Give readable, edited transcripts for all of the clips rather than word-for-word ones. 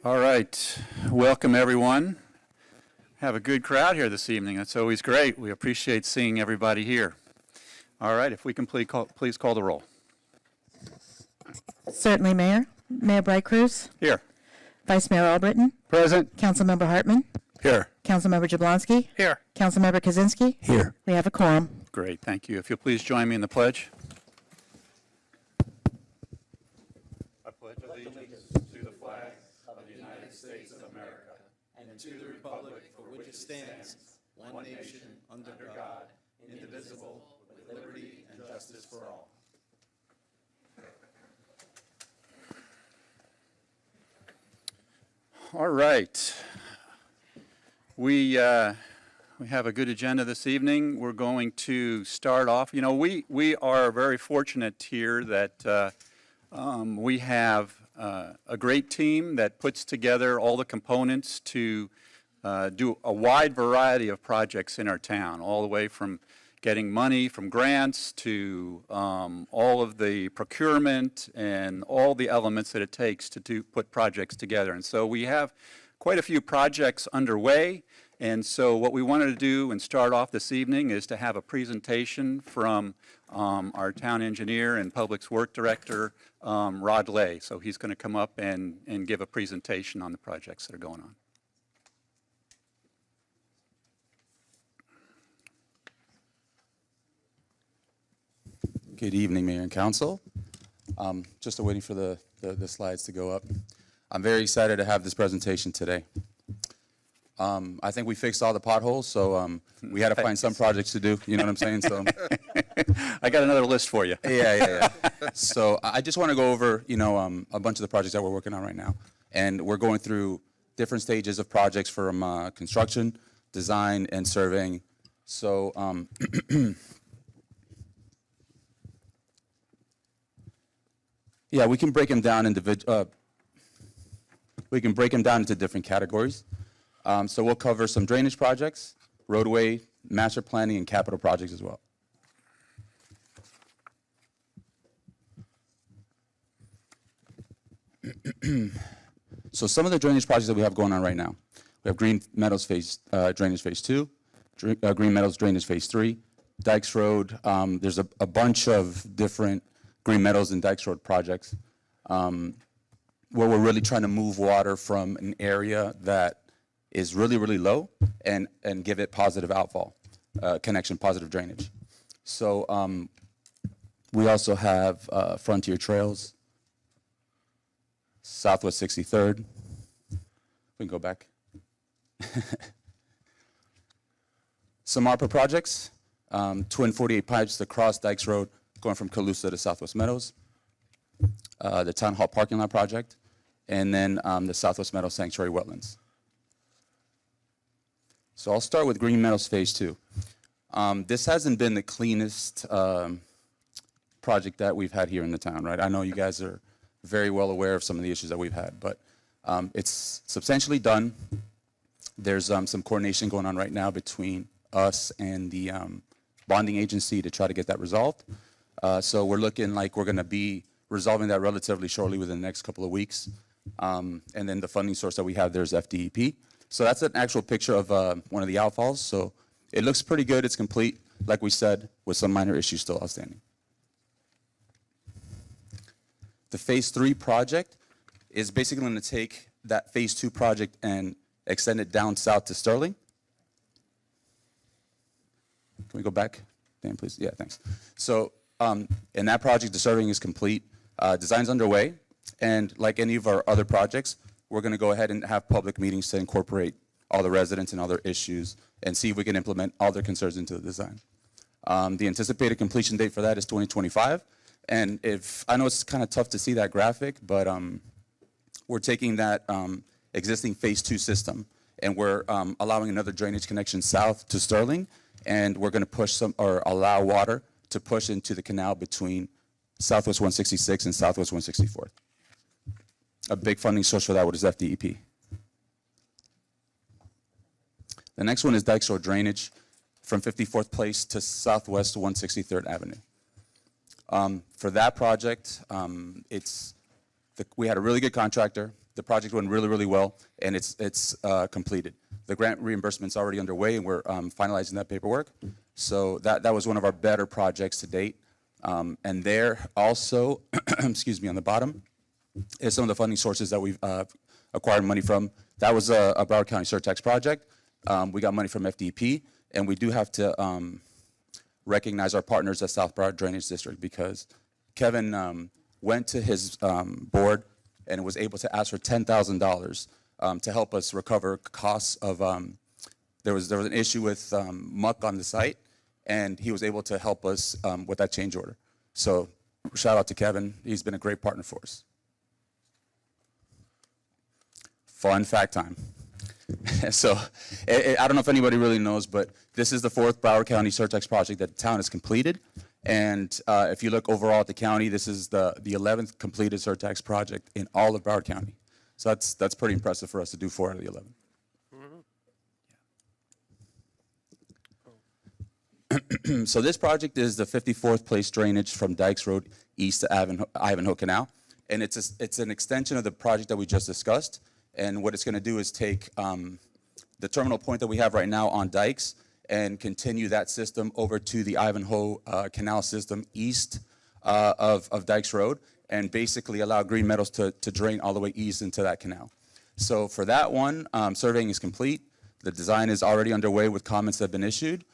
All right, welcome everyone. Have a good crowd here this evening. That's always great. We appreciate seeing everybody here. All right, if we can please call the roll. Certainly, Mayor. Mayor Bright Cruz. Here. Vice Mayor Albritton. Present. Councilmember Hartman. Here. Councilmember Jablonski. Here. Councilmember Kaczynski. Here. We have a quorum. Great, thank you. If you'll please join me in the pledge. I pledge allegiance to the flag of the United States of America and to the republic for which it stands, one nation, under God, indivisible, with liberty and justice for all. All right. We have a good agenda this evening. We're going to start off. You know, we are very fortunate here that we have a great team that puts together all the components to do a wide variety of projects in our town, all the way from getting money from grants to all of the procurement and all the elements that it takes to put projects together. And so we have quite a few projects underway. And so what we wanted to do and start off this evening is to have a presentation from our town engineer and public works director, Rod Lay. So he's going to come up and give a presentation on the projects that are going on. Good evening, Mayor and Council. Just waiting for the slides to go up. I'm very excited to have this presentation today. I think we fixed all the potholes, so we had to find some projects to do, you know what I'm saying? So I got another list for you. Yeah. So I just want to go over, you know, a bunch of the projects that we're working on right now. And we're going through different stages of projects from construction, design, and surveying. So yeah, we can break them down into different categories. So we'll cover some drainage projects, roadway, master planning, and capital projects as well. So some of the drainage projects that we have going on right now. We have Green Meadows Drainage Phase 2, Green Meadows Drainage Phase 3, Dykes Road. There's a bunch of different Green Meadows and Dykes Road projects where we're really trying to move water from an area that is really, really low and give it positive outfall, connection, positive drainage. So we also have Frontier Trails, Southwest 63rd. We can go back. Some ARPA projects, twin 48 pipes across Dykes Road, going from Calusa to Southwest Meadows, the Town Hall parking lot project, and then the Southwest Meadows Sanctuary Wetlands. So I'll start with Green Meadows Phase 2. This hasn't been the cleanest project that we've had here in the town, right? I know you guys are very well aware of some of the issues that we've had, but it's substantially done. There's some coordination going on right now between us and the bonding agency to try to get that resolved. So we're looking like we're going to be resolving that relatively shortly within the next couple of weeks. And then the funding source that we have there is FDEP. So that's an actual picture of one of the outfalls. So it looks pretty good. It's complete, like we said, with some minor issues still outstanding. The Phase 3 project is basically going to take that Phase 2 project and extend it down south to Sterling. Can we go back, Dan, please? Yeah, thanks. So in that project, the surveying is complete. Design's underway. And like any of our other projects, we're going to go ahead and have public meetings to incorporate all the residents and other issues and see if we can implement all their concerns into the design. The anticipated completion date for that is 2025. And I know it's kind of tough to see that graphic, but we're taking that existing Phase 2 system and we're allowing another drainage connection south to Sterling, and we're going to allow water to push into the canal between Southwest 166 and Southwest 164th. A big funding source for that is FDEP. The next one is Dykes Road Drainage from 54th Place to Southwest 163rd Avenue. For that project, we had a really good contractor. the project went really, really well, and it's completed. The grant reimbursement's already underway, and we're finalizing that paperwork. So that was one of our better projects to date. And there also, excuse me, on the bottom is some of the funding sources that we've acquired money from. That was a Broward County surtax project. We got money from FDP, and we do have to recognize our partners at South Broward Drainage District, because Kevin went to his board and was able to ask for $10,000 to help us recover costs of, there was an issue with muck on the site, and he was able to help us with that change order. So shout out to Kevin. He's been a great partner for us. Fun fact time. So I don't know if anybody really knows, but this is the 4th Broward County surtax project that the town has completed. And if you look overall at the county, this is the 11th completed surtax project in all of Broward County. So that's pretty impressive for us to do 4 out of the 11. So this project is the 54th place drainage from Dykes Road east to Ivanhoe Canal. And it's an extension of the project that we just discussed. And what it's going to do is take the terminal point that we have right now on Dykes and continue that system over to the Ivanhoe Canal system east of Dykes Road, and basically allow Green Meadows to drain all the way east into that canal. So for that one, surveying is complete. The design is already underway with comments that have been issued.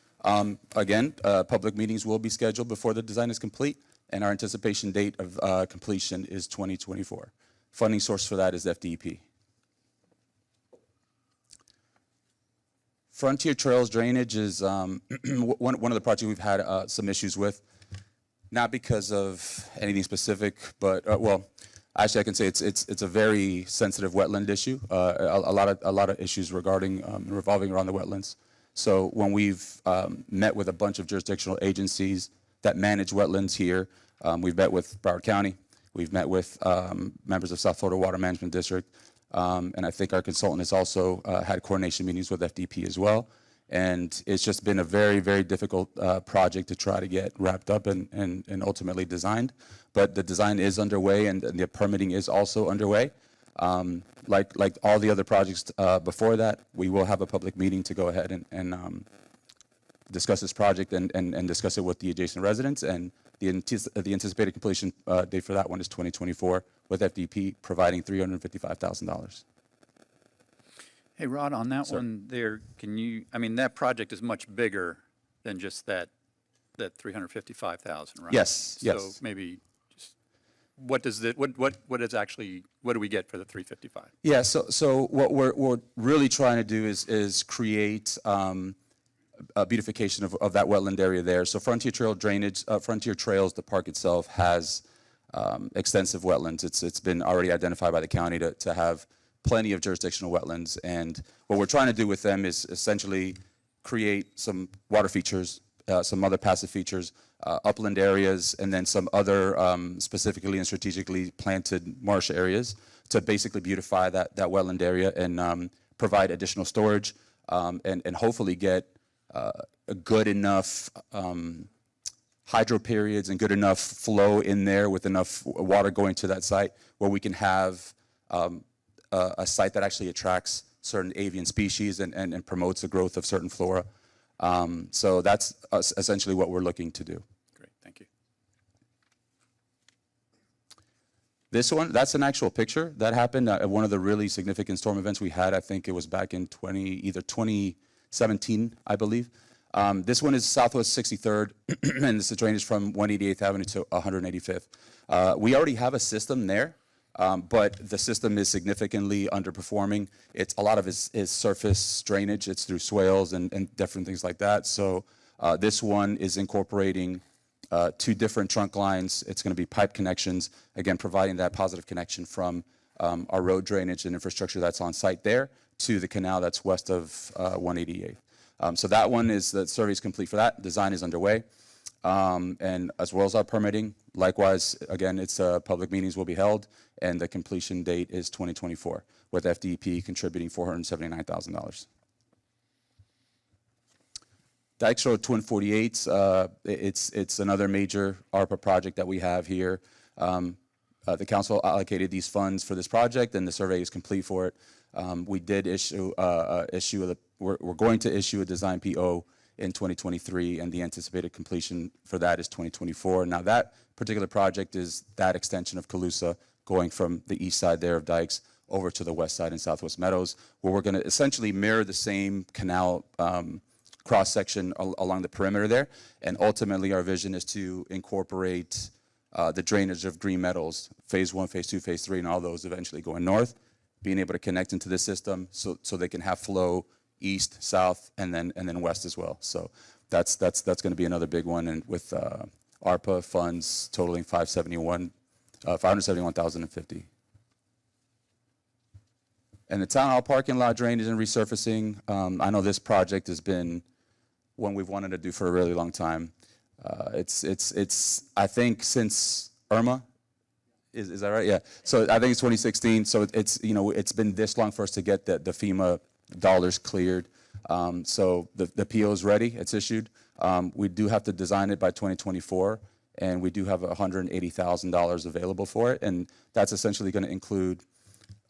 Again, public meetings will be scheduled before the design is complete, and our anticipation date of completion is 2024. Funding source for that is FDP. Frontier Trails drainage is one of the projects we've had some issues with, not because of anything specific, but well, actually I can say it's a very sensitive wetland issue. A lot of issues regarding revolving around the wetlands. So when we've met with a bunch of jurisdictional agencies that manage wetlands here, we've met with Broward County, we've met with members of South Florida Water Management District, and I think our consultant has also had coordination meetings with FDP as well. And it's just been a very, very difficult project to try to get wrapped up and ultimately designed. But the design is underway, and the permitting is also underway. Like all the other projects before that, we will have a public meeting to go ahead and discuss this project and discuss it with the adjacent residents. And the anticipated completion date for that one is 2024, with FDP providing $355,000. Hey, Rod, on that Sir. one there, I mean, that project is much bigger than just that 355,000, right? Yes, yes. So maybe just, what do we get for the 355? Yeah, so what we're really trying to do is create a beautification of that wetland area there. So Frontier Trail drainage, Frontier Trails, the park itself has extensive wetlands. It's been already identified by the county to have plenty of jurisdictional wetlands, and what we're trying to do with them is essentially create some water features, some other passive features, upland areas, and then some other specifically and strategically planted marsh areas to basically beautify that wetland area and provide additional storage and hopefully get a good enough hydro periods and good enough flow in there with enough water going to that site where we can have a site that actually attracts certain avian species and promotes the growth of certain flora. So that's essentially what we're looking to do. Great, thank you. This one, that's an actual picture. That happened at one of the really significant storm events we had. I think it was back in either 2017, I believe. This one is Southwest 63rd, and this is drainage from 188th Avenue to 185th. We already have a system there. But the system is significantly underperforming. A lot of it is surface drainage. It's through swales and different things like that. So this one is incorporating 2 different trunk lines. It's going to be pipe connections, again, providing that positive connection from our road drainage and infrastructure that's on site there to the canal that's west of 188. So that one is, the survey is complete for that. Design is underway. And as well as our permitting, likewise, again, it's public meetings will be held, and the completion date is 2024, with FDP contributing $479,000. Dykes Road Twin 48, it's another major ARPA project that we have here. the council allocated these funds for this project, and the survey is complete for it. We did we're going to issue a design PO in 2023, and the anticipated completion for that is 2024. Now, that particular project is that extension of Calusa going from the east side there of Dykes over to the west side in Southwest Meadows, where we're going to essentially mirror the same canal cross-section along the perimeter there. And ultimately, our vision is to incorporate the drainage of Green Meadows, phase 1, phase 2, phase 3, and all those eventually going north, being able to connect into this system so they can have flow east, south, and then west as well. So that's going to be another big one, and with ARPA funds totaling $571,050. And the town hall parking lot drainage and resurfacing, I know this project has been one we've wanted to do for a really long time. It's I think since Irma, is that right? Yeah. So I think it's 2016. So it's been this long for us to get the FEMA dollars cleared. So the PO is ready. It's issued. We do have to design it by 2024, and we do have $180,000 available for it, and that's essentially going to include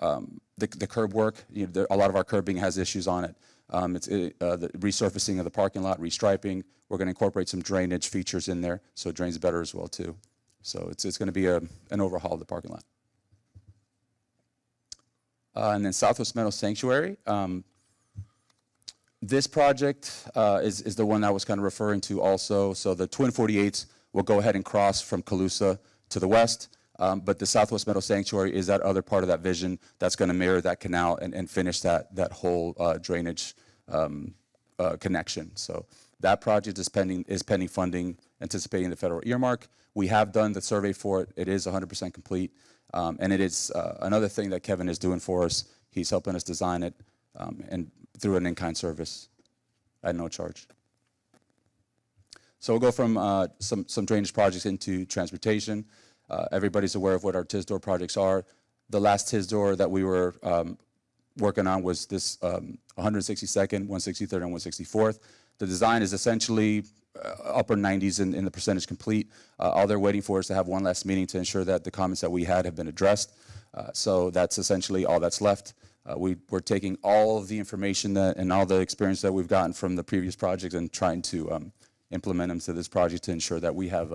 the curb work. A lot of our curbing has issues on it. It's the resurfacing of the parking lot, restriping. We're going to incorporate some drainage features in there so it drains better as well too. So it's going to be an overhaul of the parking lot. And then Southwest Meadows Sanctuary. This project is the one I was kind of referring to also. So the Twin 48s will go ahead and cross from Calusa to the west. But the Southwest Meadows Sanctuary is that other part of that vision that's going to mirror that canal and finish that whole drainage connection. So that project is pending funding, anticipating the federal earmark. We have done the survey for it. It is 100% complete. And it is another thing that Kevin is doing for us. He's helping us design it and through an in-kind service at no charge. So we'll go from some drainage projects into transportation. Everybody's aware of what our TISDOR projects are. The last TISDOR that we were working on was this 162nd, 163rd, and 164th. The design is essentially upper 90s in the percentage complete. All they're waiting for is to have one last meeting to ensure that the comments that we had have been addressed. So that's essentially all that's left. We're taking all of the information and all the experience that we've gotten from the previous projects and trying to implement them to this project to ensure that we have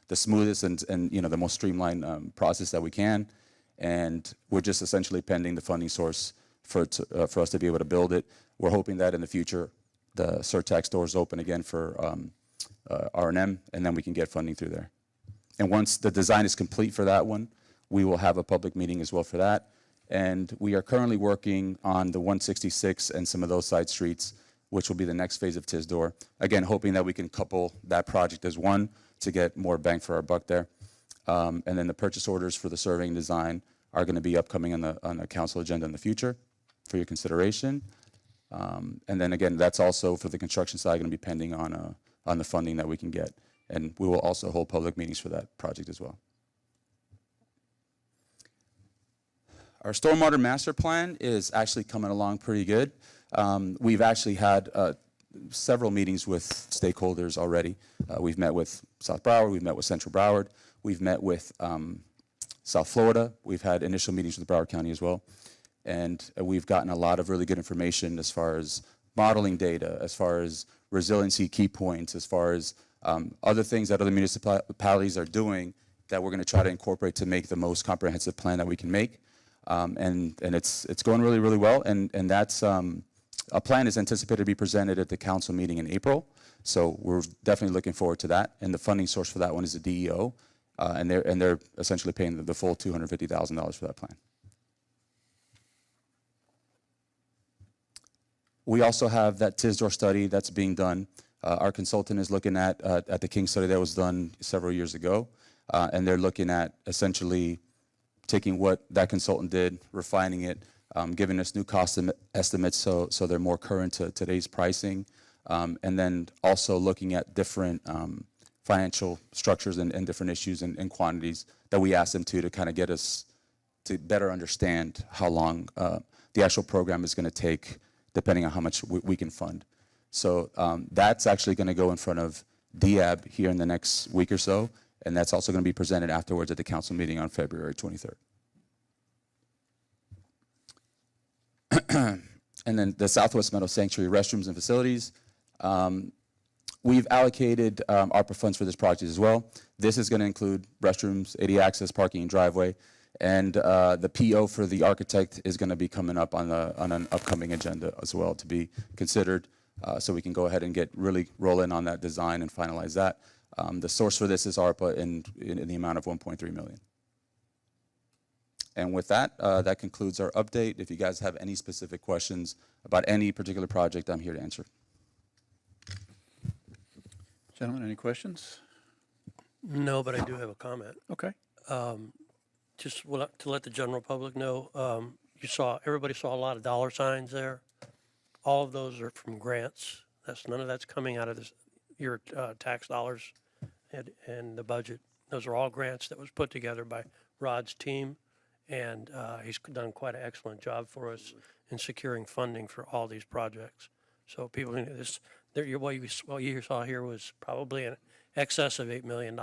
the smoothest and the most streamlined process that we can. And we're just essentially pending the funding source for us to be able to build it. We're hoping that in the future the surtax doors open again for R&M, and then we can get funding through there. And once the design is complete for that one, we will have a public meeting as well for that. And we are currently working on the 166 and some of those side streets, which will be the next phase of TISDOR. Again, hoping that we can couple that project as one to get more bang for our buck there. And then the purchase orders for the surveying design are going to be upcoming on the council agenda in the future for your consideration. And then again, that's also for the construction side going to be pending on the funding that we can get. And we will also hold public meetings for that project as well. Our stormwater master plan is actually coming along pretty good. We've actually had several meetings with stakeholders already. We've met with South Broward, we've met with Central Broward, we've met with South Florida, we've had initial meetings with Broward County as well. And we've gotten a lot of really good information as far as modeling data, as far as resiliency key points, as far as other things that other municipalities are doing that we're going to try to incorporate to make the most comprehensive plan that we can make. And it's going really, really well. And that's a plan is anticipated to be presented at the council meeting in April. So we're definitely looking forward to that. And the funding source for that one is the DEO. And they're essentially paying the full $250,000 for that plan. We also have that TISDOR study that's being done. Our consultant is looking at the King study that was done several years ago. And they're looking at essentially taking what that consultant did, refining it, giving us new cost estimates so they're more current to today's pricing, and then also looking at different financial structures and different issues and quantities that we asked them to kind of get us to better understand how long the actual program is going to take, depending on how much we can fund. So that's actually going to go in front of DAB here in the next week or so, and that's also going to be presented afterwards at the council meeting on February 23rd. And then the Southwest Meadow Sanctuary restrooms and facilities. We've allocated ARPA funds for this project as well. This is going to include restrooms, AD access, parking, and driveway. And the PO for the architect is going to be coming up on an upcoming agenda as well to be considered, so we can go ahead and really roll in on that design and finalize that. The source for this is ARPA in the amount of $1.3 million. And with that, that concludes our update. If you guys have any specific questions about any particular project, I'm here to answer. Gentlemen, any questions? No, but I do have a comment. Okay. Just to let the general public know, everybody saw a lot of dollar signs there. All of those are from grants. None of that's coming out of your tax dollars and the budget. Those are all grants that was put together by Rod's team, and he's done quite an excellent job for us in securing funding for all these projects. So people, what you saw here was probably in excess of $8 million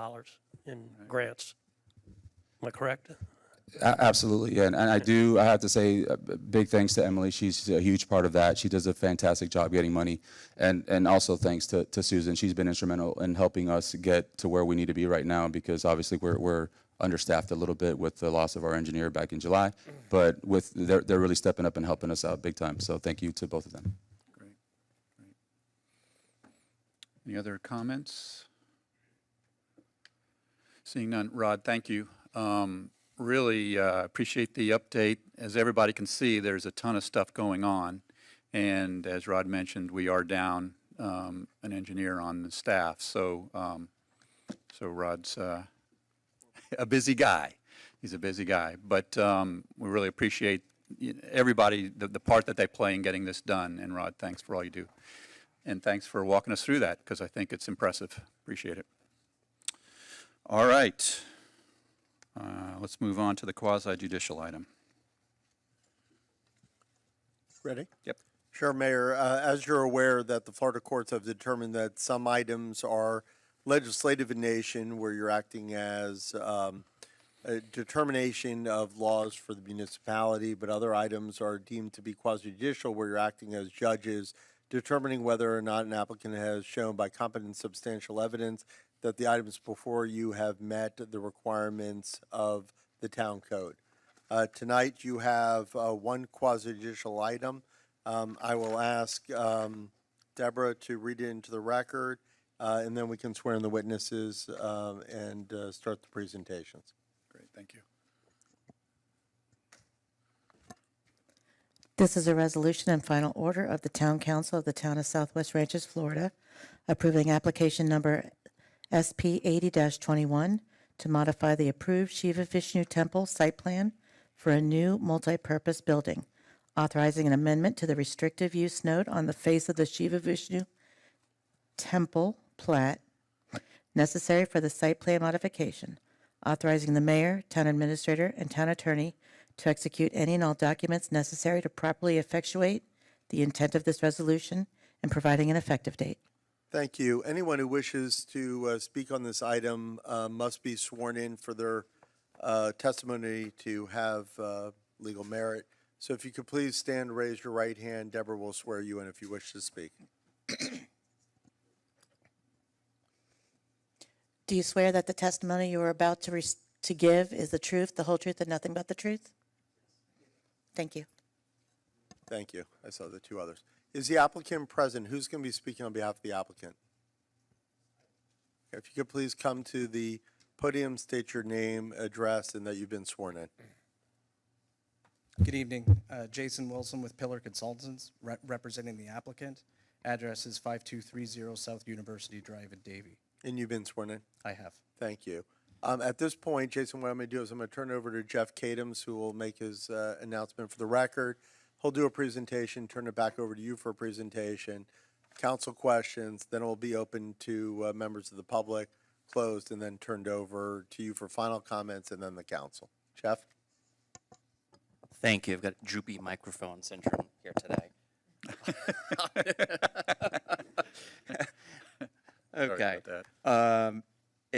in grants. Am I correct? Absolutely, yeah. And I have to say big thanks to Emily. She's a huge part of that. She does a fantastic job getting money. And also thanks to Susan. She's been instrumental in helping us get to where we need to be right now, because obviously we're understaffed a little bit with the loss of our engineer back in July. But they're really stepping up and helping us out big time. So thank you to both of them. Great. Any other comments? Seeing none. Rod, thank you. Really appreciate the update. As everybody can see, there's a ton of stuff going on. And as Rod mentioned, we are down an engineer on the staff. So Rod's a busy guy. He's a busy guy. But we really appreciate everybody, the part that they play in getting this done. And Rod, thanks for all you do. And thanks for walking us through that, because I think it's impressive. Appreciate it. All right. Let's move on to the quasi-judicial item. Ready? Yep. Sure, Mayor. As you're aware, that the Florida courts have determined that some items are legislative in nature, where you're acting as a determination of laws for the municipality, but other items are deemed to be quasi-judicial, where you're acting as judges, determining whether or not an applicant has shown by competent substantial evidence that the items before you have met the requirements of the town code. Tonight you have one quasi-judicial item. I will ask Deborah to read it into the record, and then we can swear in the witnesses and start the presentations. Great, thank you. This is a resolution and final order of the Town Council of the Town of Southwest Ranches, Florida, approving application number SP 80-21 to modify the approved Shiva Vishnu Temple site plan for a new multi-purpose building, authorizing an amendment to the restrictive use note on the face of the Shiva Vishnu Temple plat necessary for the site plan modification, authorizing the mayor, town administrator, and town attorney to execute any and all documents necessary to properly effectuate the intent of this resolution and providing an effective date. Thank you. Anyone who wishes to speak on this item must be sworn in for their testimony to have legal merit. So if you could please stand, raise your right hand. Deborah will swear you in if you wish to speak. Do you swear that the testimony you are about to give is the truth, the whole truth, and nothing but the truth? Thank you. Thank you. I saw the two others. Is the applicant present? Who's going to be speaking on behalf of the applicant? If you could please come to the podium, state your name, address, and that you've been sworn in. Good evening. Jason Wilson with Pillar Consultants, representing the applicant. Address is 5230 South University Drive in Davie. And you've been sworn in? I have. Thank you. At this point, Jason, what I'm going to do is I'm going to turn it over to Jeff Kadams, who will make his announcement for the record. He'll do a presentation, turn it back over to you for a presentation, council questions, then it will be open to members of the public, closed, and then turned over to you for final comments, and then the council. Jeff? Thank you. I've got droopy microphone syndrome here today. Okay.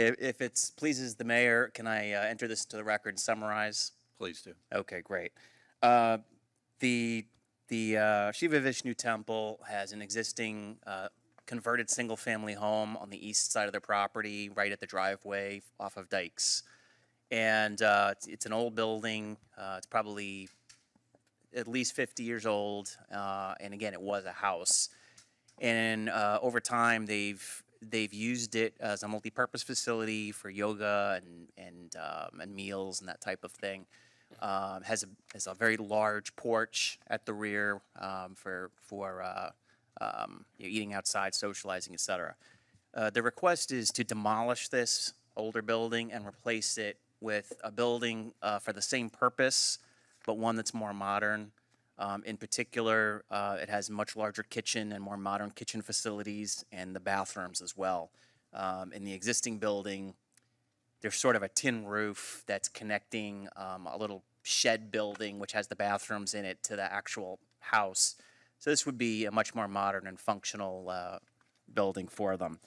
If it pleases the mayor, can I enter this to the record and summarize? Please do. Okay, great. The Shiva Vishnu temple has an existing converted single-family home on the east side of their property, right at the driveway off of Dykes. And it's an old building. It's probably at least 50 years old. And again, it was a house. And over time, they've used it as a multi-purpose facility for yoga and meals and that type of thing. Has a very large porch at the rear for eating outside, socializing, etc. The request is to demolish this older building and replace it with a building for the same purpose, but one that's more modern. In particular, it has a much larger kitchen and more modern kitchen facilities and the bathrooms as well. In the existing building, there's sort of a tin roof that's connecting a little shed building, which has the bathrooms in it, to the actual house. So this would be a much more modern and functional building for them.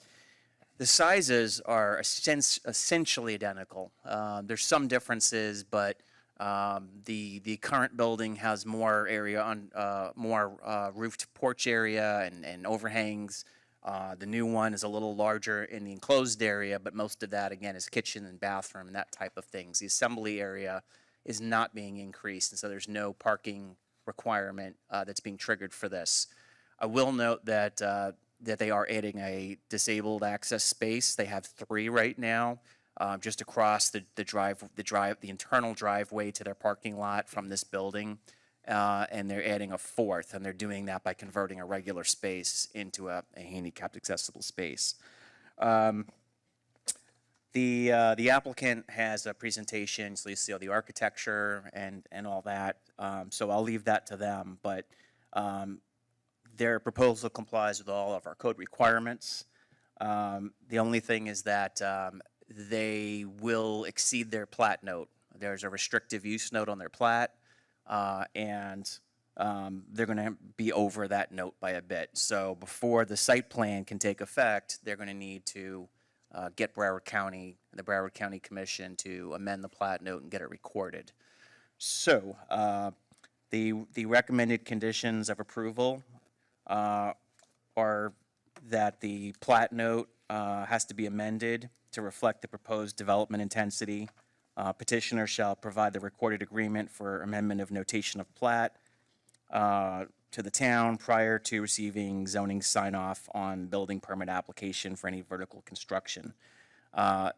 The sizes are essentially identical. There's some differences, but the current building has more area on more roofed porch area and overhangs. The new one is a little larger in the enclosed area, but most of that again is kitchen and bathroom and that type of things. The assembly area is not being increased, and so there's no parking requirement that's being triggered for this. I will note that that they are adding a disabled access space. They have 3 right now, just across the internal driveway to their parking lot from this building, and they're adding a 4th, and they're doing that by converting a regular space into a handicapped accessible space. The applicant has a presentation, so you see all the architecture and all that. So I'll leave that to them, but their proposal complies with all of our code requirements. The only thing is that they will exceed their plat note. There's a restrictive use note on their plat, and they're going to be over that note by a bit. So before the site plan can take effect, they're going to need to get the Broward County Commission to amend the plat note and get it recorded. So the recommended conditions of approval are that the plat note has to be amended to reflect the proposed development intensity. Petitioner shall provide the recorded agreement for amendment of notation of plat to the town prior to receiving zoning sign-off on building permit application for any vertical construction. The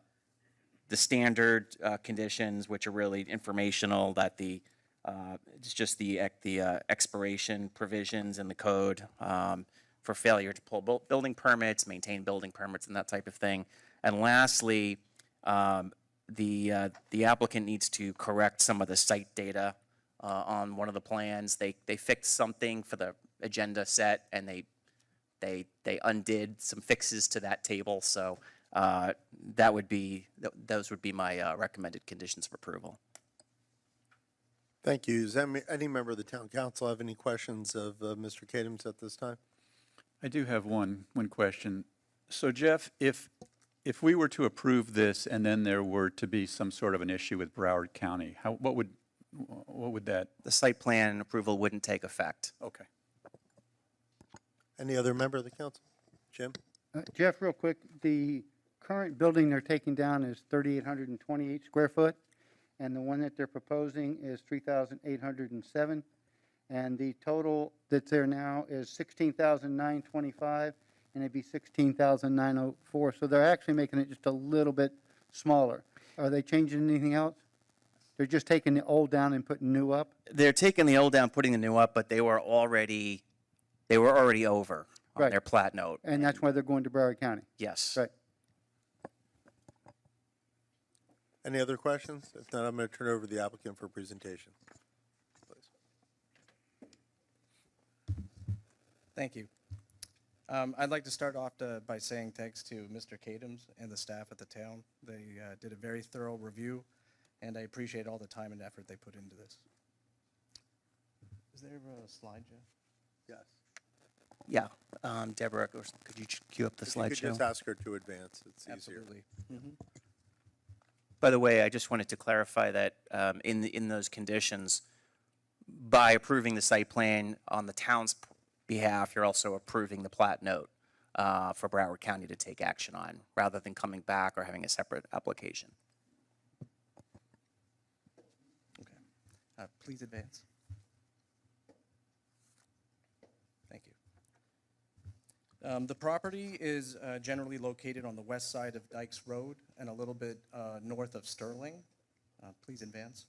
standard conditions, which are really informational, that it's just the expiration provisions in the code for failure to pull building permits, maintain building permits, and that type of thing. And lastly, the applicant needs to correct some of the site data on one of the plans. They fixed something for the agenda set, and they undid some fixes to that table. So those would be my recommended conditions of approval. Thank you. Does any member of the town council have any questions of Mr. Kadams at this time? I do have one question. So Jeff, if we were to approve this and then there were to be some sort of an issue with Broward County, what would that? The site plan approval wouldn't take effect. Okay. Any other member of the council? Jim? Jeff, real quick, the current building they're taking down is 3,828 square foot, and the one that they're proposing is 3,807, and the total that's there now is 16,925, and it'd be 16,904. So they're actually making it just a little bit smaller. Are they changing anything else? They're just taking the old down and putting new up? They're taking the old down, putting the new up, but they were already over on Right. their plat note. And that's why they're going to Broward County? Yes. Right. Any other questions? If not, I'm going to turn it over to the applicant for presentation. Please. Thank you. I'd like to start off by saying thanks to Mr. Kadams and the staff at the town. They did a very thorough review, and I appreciate all the time and effort they put into this. Is there a slide, Jeff? Yes. Yeah, Deborah, could you queue up the If you could just slideshow? ask her to advance, it's easier. Absolutely. By the way, I just wanted to clarify that in those conditions, by approving the site plan on the town's behalf, you're also approving the plat note for Broward County to take action on, rather than coming back or having a separate application. Okay. Please advance. Thank you. The property is generally located on the west side of Dykes Road and a little bit north of Sterling. Please advance.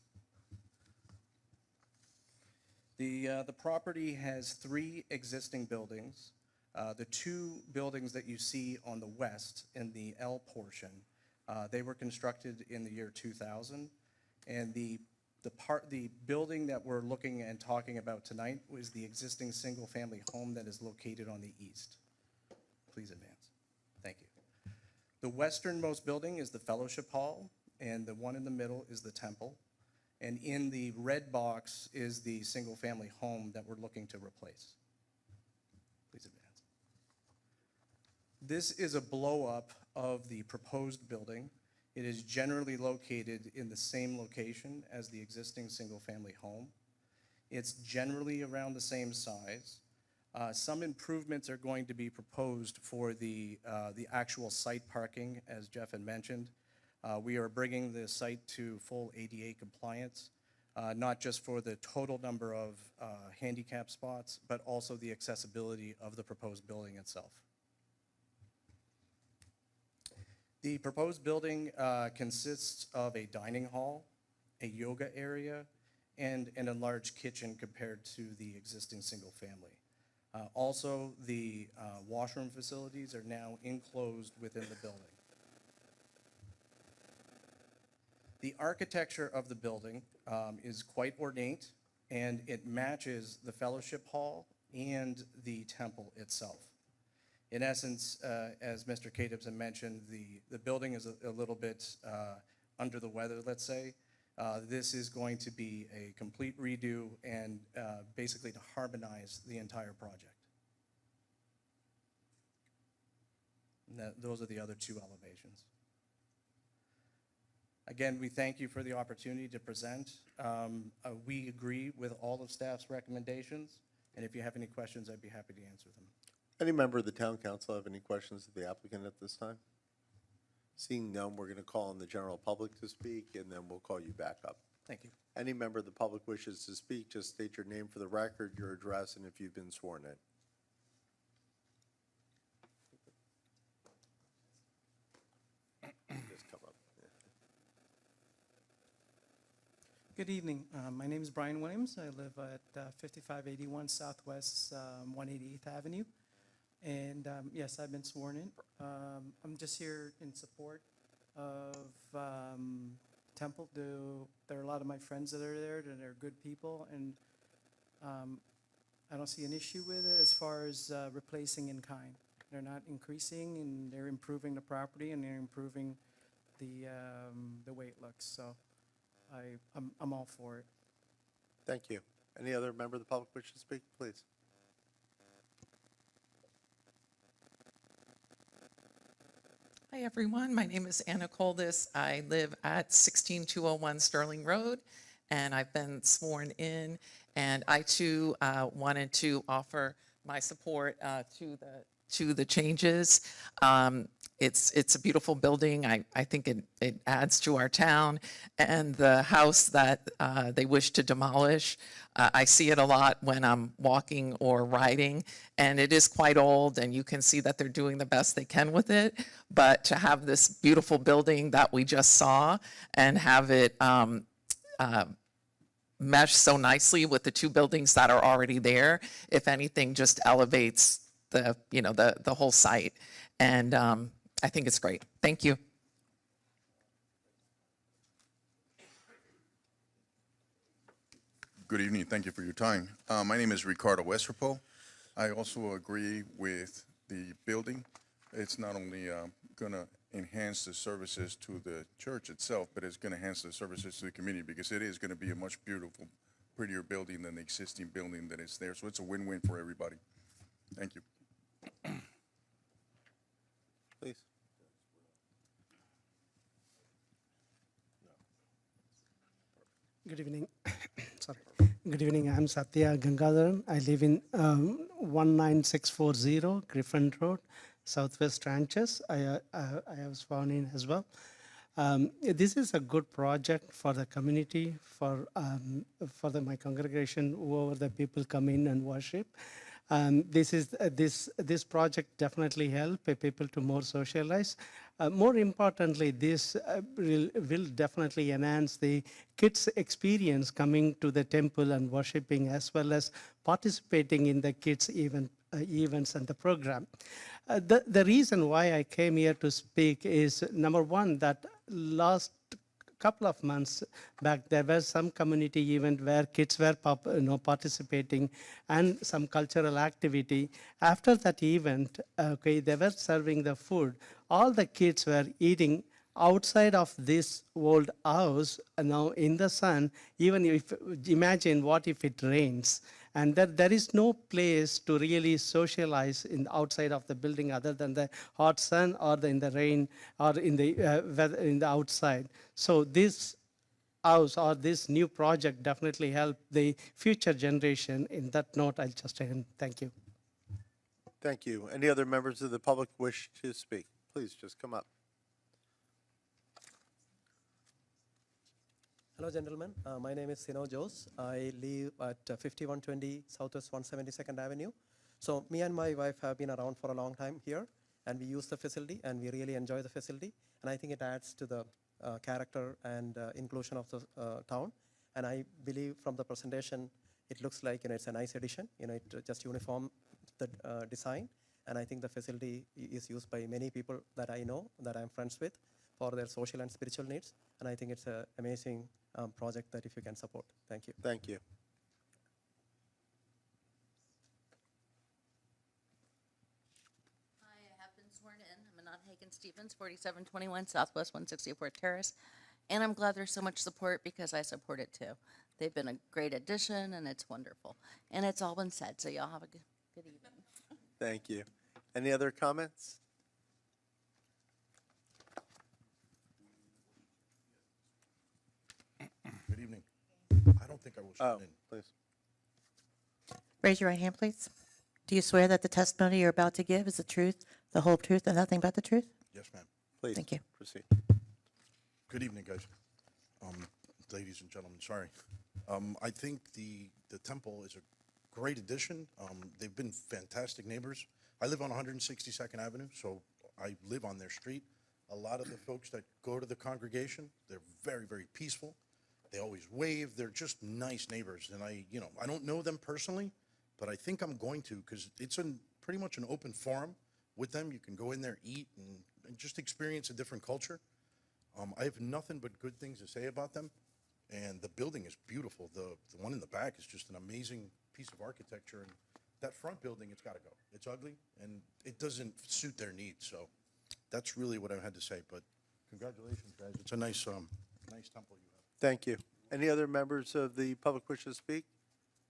The property has 3 existing buildings. The 2 buildings that you see on the west in the L portion, they were constructed in the year 2000, and the building that we're looking and talking about tonight was the existing single-family home that is located on the east. Please advance. Thank you. The westernmost building is the Fellowship Hall, and the one in the middle is the Temple. And in the red box is the single-family home that we're looking to replace. Please advance. This is a blow-up of the proposed building. It is generally located in the same location as the existing single-family home. It's generally around the same size. Some improvements are going to be proposed for the actual site parking, as Jeff had mentioned. We are bringing the site to full ADA compliance, not just for the total number of handicap spots, but also the accessibility of the proposed building itself. The proposed building consists of a dining hall, a yoga area, and a large kitchen compared to the existing single family. Also, the washroom facilities are now enclosed within the building. The architecture of the building is quite ornate, and it matches the Fellowship Hall and the temple itself. In essence, as Mr. Cadebs had mentioned, the building is a little bit under the weather, let's say. This is going to be a complete redo and basically to harmonize the entire project. And those are the other 2 elevations. Again, we thank you for the opportunity to present. We agree with all of staff's recommendations, and if you have any questions, I'd be happy to answer them. Any member of the town council have any questions of the applicant at this time? Seeing none, we're going to call on the general public to speak, and then we'll call you back up. Thank you. Any member of the public wishes to speak, just state your name for the record, your address, and if you've been sworn in. Just come up. Good evening. My name is Brian Williams. I live at 5581 Southwest 188th Avenue. And yes, I've been sworn in. I'm just here in support of Temple. There are a lot of my friends that are there, and they're good people. And I don't see an issue with it as far as replacing in kind. They're not increasing, and they're improving the property, and they're improving the way it looks. So I'm all for it. Thank you. Any other member of the public wish to speak, please? Hi, everyone. My name is Anna Coldis. I live at 16201 Sterling Road, and I've been sworn in. And I, too, wanted to offer my support to the changes. It's a beautiful building. I think it adds to our town. And the house that they wish to demolish, I see it a lot when I'm walking or riding, and it is quite old, and you can see that they're doing the best they can with it. But to have this beautiful building that we just saw and have it mesh so nicely with the 2 buildings that are already there, if anything, just elevates the whole site. And I think it's great. Thank you. Good evening. Thank you for your time. My name is Ricardo Westropo. I also agree with the building. It's not only going to enhance the services to the church itself, but it's going to enhance the services to the community, because it is going to be a much beautiful, prettier building than the existing building that is there. So it's a win-win for everybody. Thank you. Please. Good evening. Sorry. Good evening. I'm Satya Gangadharan. I live in 19640 Griffin Road, Southwest Ranches. I was born in as well. This is a good project for the community, for my congregation, whoever the people come in and worship. This project definitely help people to more socialize. More importantly, this will definitely enhance the kids' experience coming to the temple and worshiping, as well as participating in the kids' events and the program. The reason why I came here to speak is, number one, that last couple of months back, there was some community event where kids were participating and some cultural activity. After that event, they were serving the food. All the kids were eating outside of this old house, now in the sun. Even if, imagine what if it rains, and that there is no place to really socialize in outside of the building other than the hot sun or in the rain or in the weather in the outside. So this house or this new project definitely help the future generation. In that note, I'll just end. Thank you. Thank you. Any other members of the public wish to speak? Please just come up. Hello, gentlemen. My name is Sino Jose. I live at 5120 Southwest 172nd Avenue. So me and my wife have been around for a long time here, and we use the facility, and we really enjoy the facility. And I think it adds to the character and inclusion of the town. And I believe from the presentation, it looks like it's a nice addition. It just uniform the design. And I think the facility is used by many people that I know, that I'm friends with, for their social and spiritual needs. And I think it's an amazing project that if you can support. Thank you. Thank you. I have been sworn in. I'm Anat Hagen-Stevens, 4721 Southwest 164 Terrace. And I'm glad there's so much support because I support it too. They've been a great addition and it's wonderful. And it's all been said, so y'all have a good evening. Thank you. Any other comments? Good evening. I don't think I was sworn in. Please. Raise your right hand, please. Do you swear that the testimony you're about to give is the truth, the whole truth, and nothing but the truth? Yes, ma'am. Please. Thank you. Proceed. Good evening, guys. Ladies and gentlemen, sorry. I think the temple is a great addition. They've been fantastic neighbors. I live on 162nd Avenue, so I live on their street. A lot of the folks that go to the congregation, they're very, very peaceful. They always wave. They're just nice neighbors. And I don't know them personally, but I think I'm going to, because it's pretty much an open forum with them. You can go in there, eat, and just experience a different culture. I have nothing but good things to say about them. And the building is beautiful. The one in the back is just an amazing piece of architecture. And that front building, it's got to go. It's ugly, and it doesn't suit their needs. So that's really what I had to say. But congratulations, guys. It's a nice temple you have. Thank you. Any other members of the public wish to speak?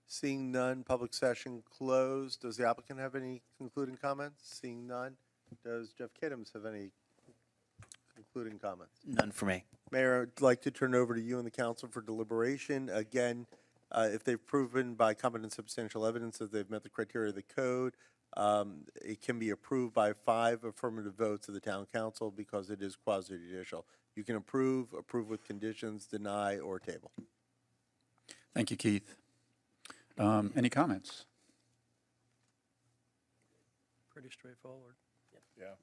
Seeing none, public session closed. Does the applicant have any concluding comments? Seeing none, does Jeff Kidams have any concluding comments? None for me. Mayor, I'd like to turn over to you and the council for deliberation. Again, if they've proven by competent substantial evidence that they've met the criteria of the code, it can be approved by 5 affirmative votes of the town council because it is quasi-judicial. You can approve with conditions, deny, or table. Thank you, Keith. Any comments? Pretty straightforward. Yeah.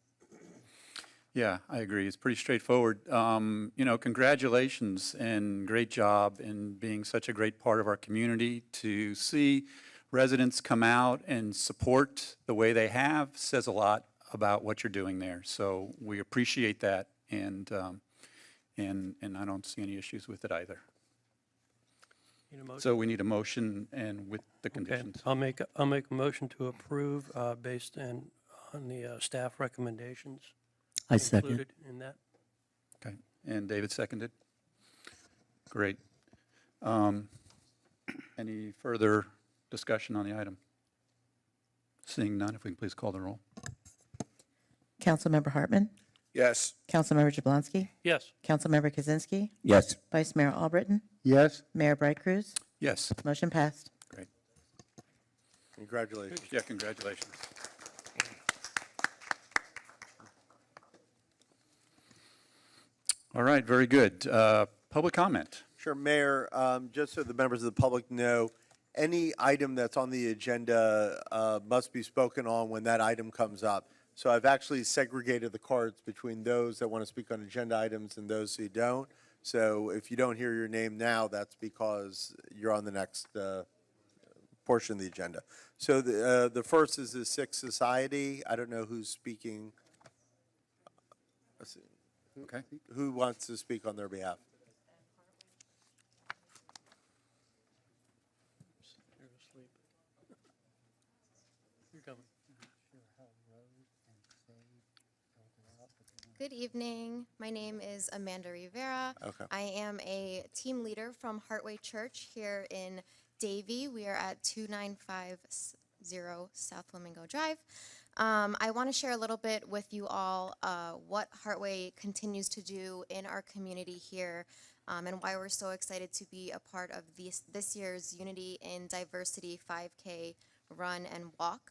Yeah, I agree. It's pretty straightforward. Congratulations and great job in being such a great part of our community. To see residents come out and support the way they have says a lot about what you're doing there. So we appreciate that, and I don't see any issues with it either. Need a motion? So we need a motion and with the Okay, conditions. I'll make a motion to approve based on the staff recommendations. I second. Included in that. Okay, and David seconded. Great. Any further discussion on the item? Seeing none, if we can please call the roll. Councilmember Hartman, Yes. Councilmember Jablonski, Yes. Councilmember Kaczynski, Yes. Vice Mayor Albritton, Yes. Mayor Bright Cruz. Yes. Motion passed. Great. Congratulations. Yeah, congratulations. All right, very good. Public comment. Sure, Mayor, just so the members of the public know, any item that's on the agenda must be spoken on when that item comes up. So I've actually segregated the cards between those that want to speak on agenda items and those who don't. So if you don't hear your name now, that's because you're on the next portion of the agenda. So the first is the Sixth Society. I don't know who's speaking. Let's see. Okay. Who wants to speak on their behalf? Good evening. My name is Amanda Rivera. Okay. I am a team leader from Heartway Church here in Davie. We are at 2950 South Flamingo Drive. I want to share a little bit with you all what Heartway continues to do in our community here and why we're so excited to be a part of this year's Unity in Diversity 5K run and walk.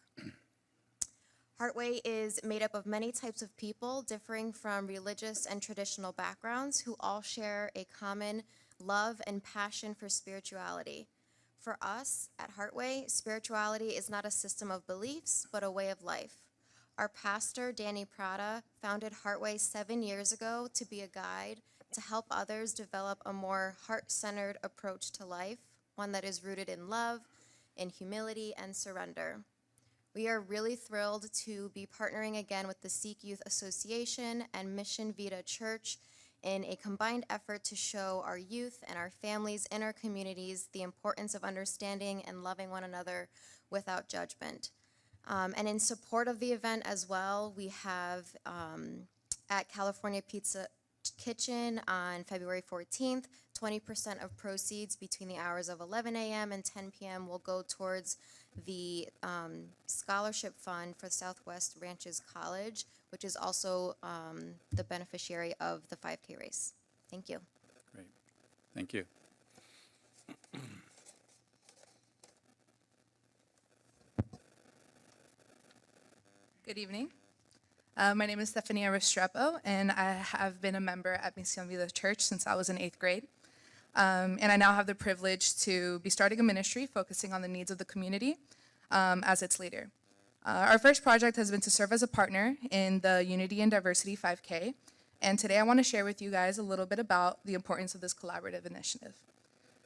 Heartway is made up of many types of people, differing from religious and traditional backgrounds, who all share a common love and passion for spirituality. For us at Heartway, spirituality is not a system of beliefs, but a way of life. Our pastor, Danny Prada, founded Heartway 7 years ago to be a guide to help others develop a more heart-centered approach to life, one that is rooted in love, in humility, and surrender. We are really thrilled to be partnering again with the Sikh Youth Association and Mission Vita Church in a combined effort to show our youth and our families in our communities the importance of understanding and loving one another without judgment. And in support of the event as well, we have at California Pizza Kitchen on February 14th, 20% of proceeds between the hours of 11 a.m. and 10 p.m. will go towards the scholarship fund for Southwest Ranches College, which is also the beneficiary of the 5K race. Thank you. Great. Thank you. Good evening. My name is Stefania Restrepo, and I have been a member at Mission Vita Church since I was in 8th grade. And I now have the privilege to be starting a ministry focusing on the needs of the community as its leader. Our first project has been to serve as a partner in the Unity and Diversity 5K, and today I want to share with you guys a little bit about the importance of this collaborative initiative.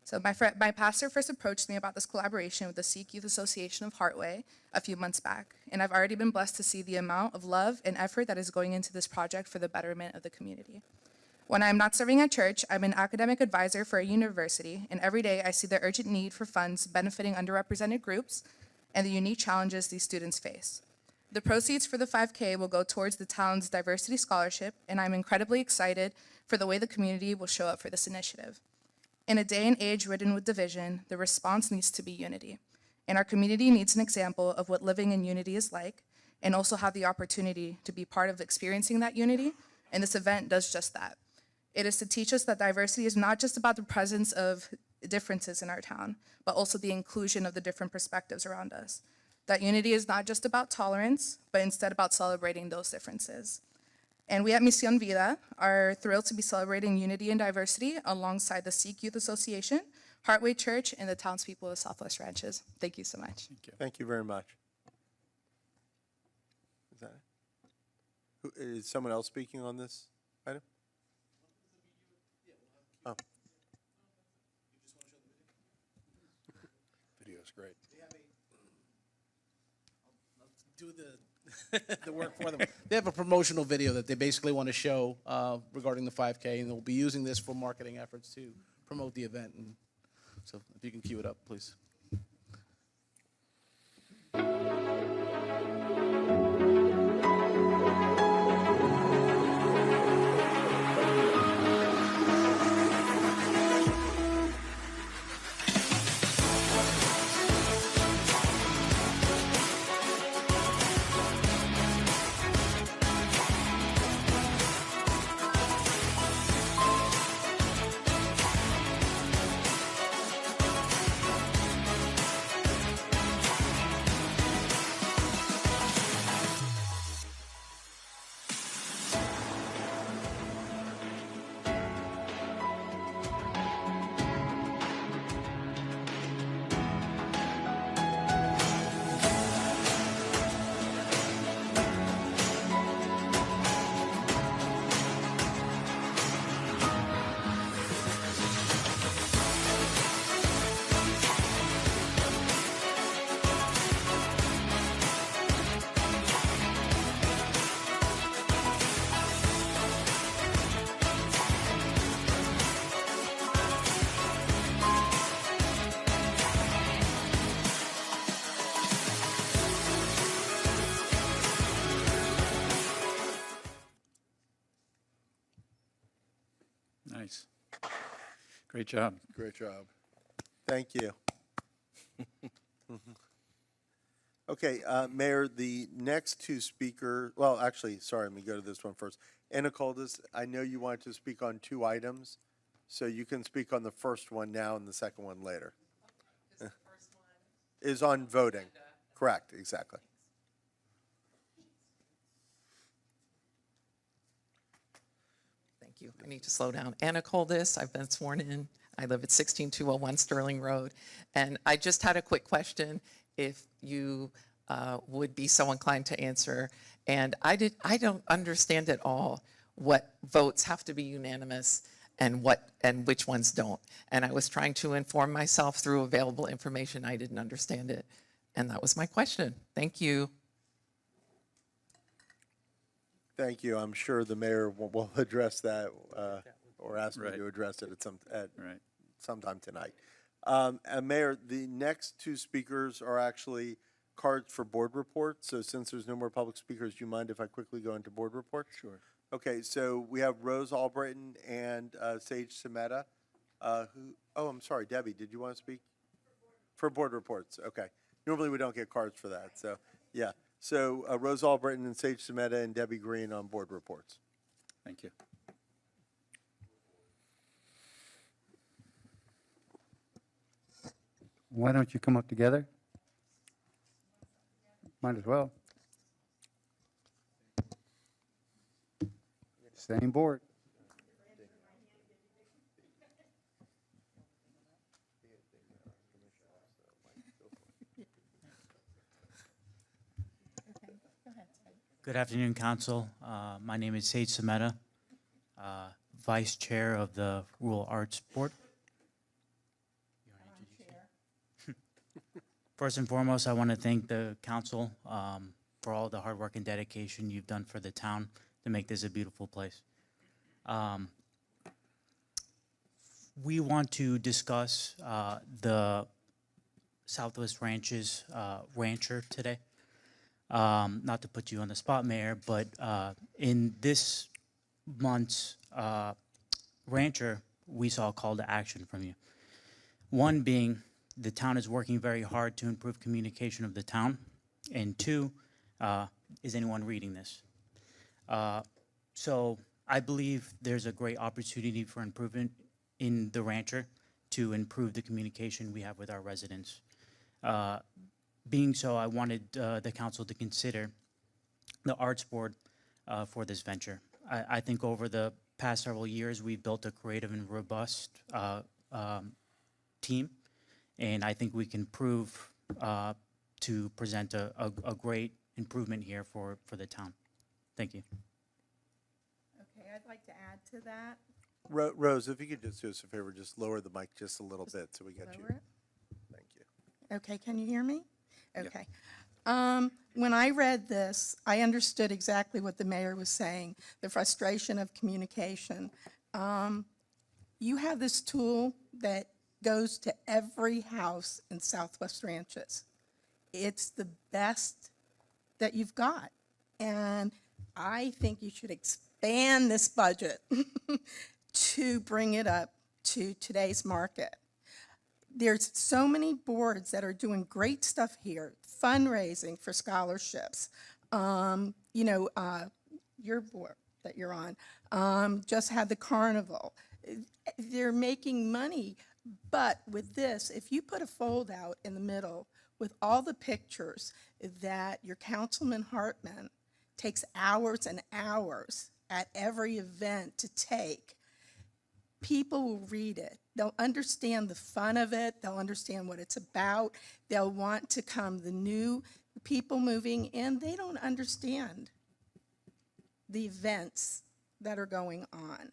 So my pastor first approached me about this collaboration with the Sikh Youth Association of Heartway a few months back, and I've already been blessed to see the amount of love and effort that is going into this project for the betterment of the community. When I'm not serving at church, I'm an academic advisor for a university, and every day I see the urgent need for funds benefiting underrepresented groups and the unique challenges these students face. The proceeds for the 5K will go towards the town's diversity scholarship, and I'm incredibly excited for the way the community will show up for this initiative. In a day and age ridden with division, the response needs to be unity. And our community needs an example of what living in unity is like, and also have the opportunity to be part of experiencing that unity, and this event does just that. It is to teach us that diversity is not just about the presence of differences in our town, but also the inclusion of the different perspectives around us. That unity is not just about tolerance, but instead about celebrating those differences. And we at Mission Vida are thrilled to be celebrating unity and diversity alongside the Sikh Youth Association, Heartway Church, and the townspeople of Southwest Ranches. Thank you so much. Thank you. Thank you very much. Is that it? Is someone else speaking on this item? Oh. Video's great. Do the work for them. They have a promotional video that they basically want to show regarding the 5K, and they'll be using this for marketing efforts to promote the event. And so if you can cue it up, please. Great job. Great job. Thank you. Okay, Mayor, the next two speakers, well, actually, sorry, let me go to this one first. Anna Coldis, I know you wanted to speak on two items, so you can speak on the first one now and the second one later. Is on voting. Correct, exactly. Thank you. I need to slow down. Anna Coldis, I've been sworn in. I live at 16201 Sterling Road. And I just had a quick question, if you would be so inclined to answer. And I don't understand at all what votes have to be unanimous and which ones don't. And I was trying to inform myself through available information. I didn't understand it. And that was my question. Thank you. Thank you. I'm sure the mayor will address that or ask me Right. to address it at Right. sometime tonight. And Mayor, the next two speakers are actually cards for board reports. So since there's no more public speakers, do you mind if I quickly go into board reports? Sure. Okay, so we have Rose Albritton and Sage Semeta. I'm sorry, Debbie, did you want to speak? For board reports, okay. Normally we don't get cards for that, so, yeah. So Rose Albritton and Sage Semeta and Debbie Green on board reports. Thank you. Why don't you come up together? Might as well. Same board. Good afternoon, Council. My name is Sage Semeta, Vice Chair of the Rural Arts Board. First and foremost, I want to thank the Council for all the hard work and dedication you've done for the town to make this a beautiful place. We want to discuss the Southwest Ranches rancher today. Not to put you on the spot, Mayor, but in this month's rancher, we saw a call to action from you. One being, the town is working very hard to improve communication of the town. And two, is anyone reading this? So I believe there's a great opportunity for improvement in the rancher to improve the communication we have with our residents. Being so, I wanted the council to consider the Arts Board for this venture. I think over the past several years, we've built a creative and robust team, and I think we can prove to present a great improvement here for the town. Thank you. Okay, I'd like to add to that. Rose, if you could just do us a favor, just lower the mic just a little bit so we get you. Lower it? Thank you. Okay, can you hear me? Okay. When I read this, I understood exactly what the mayor was saying, the frustration of communication. You have this tool that goes to every house in Southwest Ranches. It's the best that you've got. And I think you should expand this budget to bring it up to today's market. There's so many boards that are doing great stuff here, fundraising for scholarships. Your board that you're on just had the carnival. They're making money, but with this, if you put a fold out in the middle with all the pictures that your Councilman Hartman takes hours and hours at every event to take, people will read it. They'll understand the fun of it. They'll understand what it's about. They'll want to come. The new people moving in, they don't understand the events that are going on.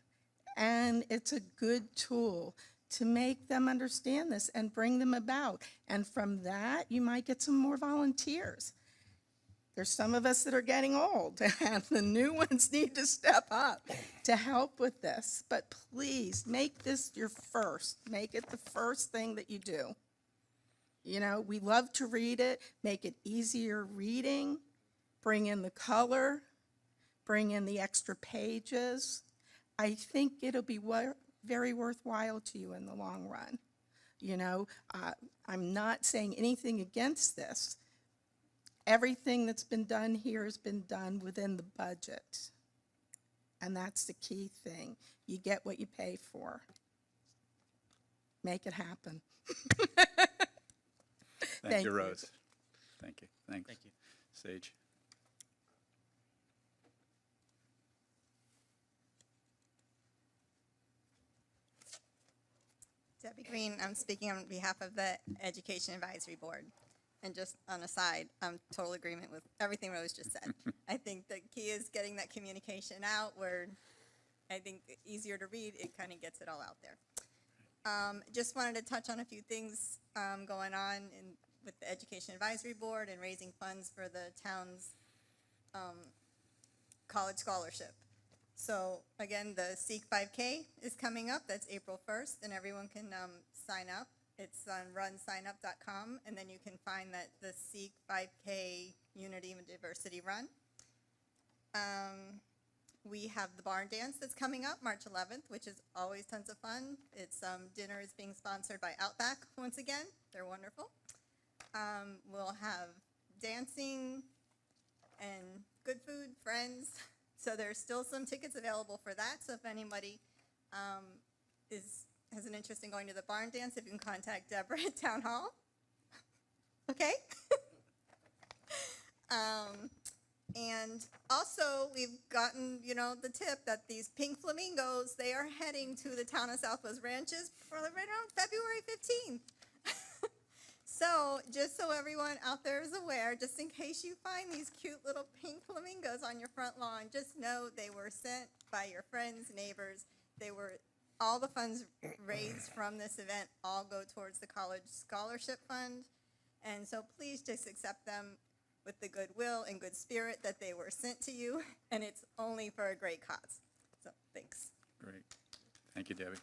And it's a good tool to make them understand this and bring them about. And from that, you might get some more volunteers. There's some of us that are getting old, and the new ones need to step up to help with this. But please, make this your first. Make it the first thing that you do. You know, we love to read it. Make it easier reading. Bring in the color. Bring in the extra pages. I think it'll be very worthwhile to you in the long run. You know, I'm not saying anything against this. Everything that's been done here has been done within the budget. And that's the key thing. You get what you pay for. Make it happen. Thank you, Rose. Thank you. Thanks. Thank you. Sage. Debbie Green, I'm speaking on behalf of the Education Advisory Board. And just on a side, I'm total agreement with everything Rose just said. I think the key is getting that communication out where I think easier to read, it kind of gets it all out there. Just wanted to touch on a few things going on with the Education Advisory Board and raising funds for the town's college scholarship. So again, the Seek 5K is coming up. That's April 1st, and everyone can sign up. It's on runsignup.com, and then you can find that the Seek 5K Unity and Diversity Run. We have the barn dance that's coming up March 11th, which is always tons of fun. It's dinner is being sponsored by Outback once again. They're wonderful. We'll have dancing and good food, friends. So there's still some tickets available for that. So if anybody has an interest in going to the barn dance, if you can contact Deborah at Town Hall. Okay? And also, we've gotten, the tip that these pink flamingos, they are heading to the town of Southwest Ranches for right around February 15th. So, just so everyone out there is aware, just in case you find these cute little pink flamingos on your front lawn, just know they were sent by your friends, neighbors. All the funds raised from this event all go towards the college scholarship fund. And so please just accept them with the goodwill and good spirit that they were sent to you, and it's only for a great cause. So, thanks. Great. Thank you, Debbie.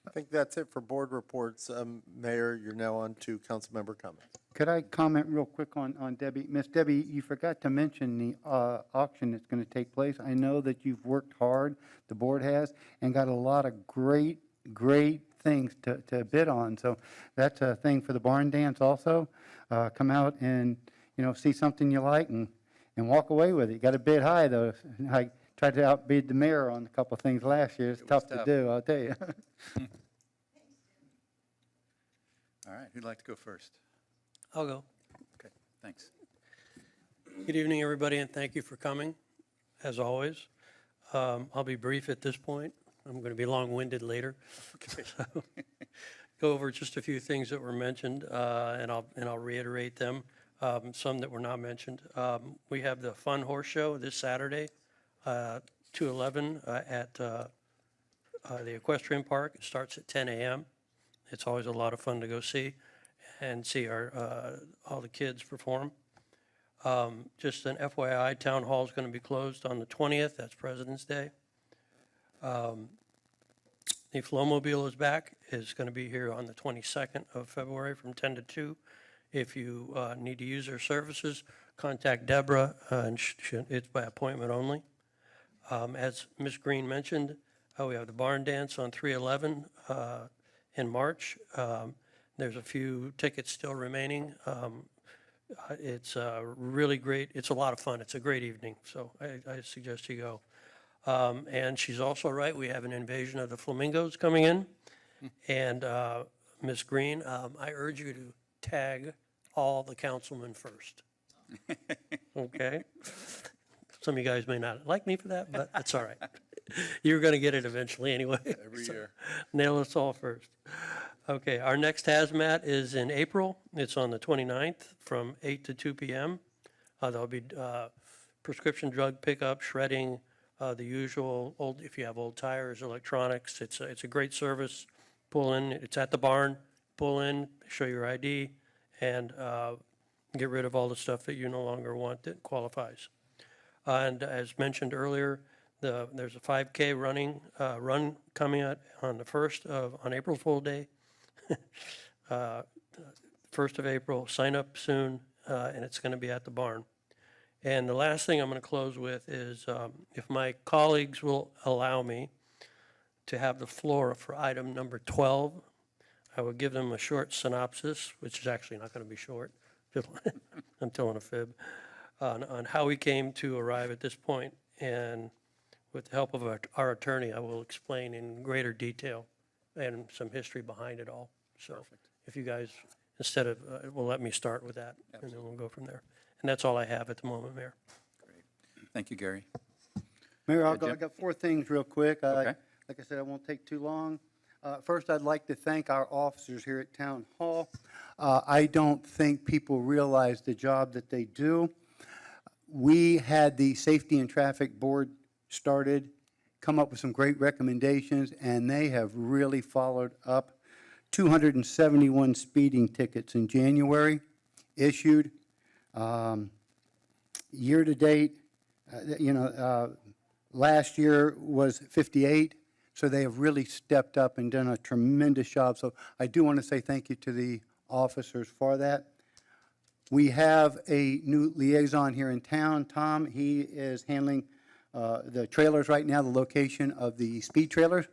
I think that's it for board reports. Mayor, you're now on to council member comments. Could I comment real quick on Debbie? Miss Debbie, you forgot to mention the auction that's going to take place. I know that you've worked hard, the board has, and got a lot of great things to bid on. So that's a thing for the barn dance also. Come out and, see something you like and walk away with it. You got to bid high, though. I tried to outbid the mayor on a couple of things last year. It's tough to do, I'll tell you. All right, who'd like to go first? I'll go. Okay, thanks. Good evening, everybody, and thank you for coming, as always. I'll be brief at this point. I'm going to be long-winded later. So, go over just a few things that were mentioned, and I'll reiterate them. Some that were not mentioned. We have the Fun Horse Show this Saturday, 2/11 at the Equestrian Park. It starts at 10 a.m. It's always a lot of fun to go see and see all the kids perform. Just an FYI, Town Hall is going to be closed on the 20th. That's President's Day. The Flowmobile is back. It's going to be here on the 22nd of February from 10 to 2. If you need to use their services, contact Deborah, and it's by appointment only. As Ms. Green mentioned, we have the barn dance on 3/11 in March. There's a few tickets still remaining. It's really great. It's a lot of fun. It's a great evening, so I suggest you go. And she's also right. We have an invasion of the flamingos coming in. And Ms. Green, I urge you to tag all the councilmen first. Okay? Some of you guys may not like me for that, but that's all right. You're going to get it eventually anyway. Every year. Nail us all first. Okay, our next hazmat is in April. It's on the 29th from 8 to 2 p.m. There'll be prescription drug pickup, shredding, the usual if you have old tires, electronics. It's a great service. Pull in. It's at the barn. Pull in, show your ID, and get rid of all the stuff that you no longer want that qualifies. And as mentioned earlier, there's a 5K run coming out on the 1st on April Fool Day. 1st of April. Sign up soon, and it's going to be at the barn. And the last thing I'm going to close with is, if my colleagues will allow me, to have the floor for item number 12. I will give them a short synopsis, which is actually not going to be short. I'm telling a fib, on how we came to arrive at this point. And with the help of our attorney, I will explain in greater detail and some history behind it all. So if you guys, instead of, will let me start with that, and then we'll go from there. And that's all I have at the moment, Mayor. Thank you, Gary. Mayor, I Jim? got 4 things real quick. Okay. Like I said, I won't take too long. First, I'd like to thank our officers here at Town Hall. I don't think people realize the job that they do. We had the Safety and Traffic Board started, come up with some great recommendations, and they have really followed up. 271 speeding tickets in January issued. Year to date, last year was 58, so they have really stepped up and done a tremendous job. So I do want to say thank you to the officers for that. We have a new liaison here in town, Tom. He is handling the trailers right now, the location of the speed trailers.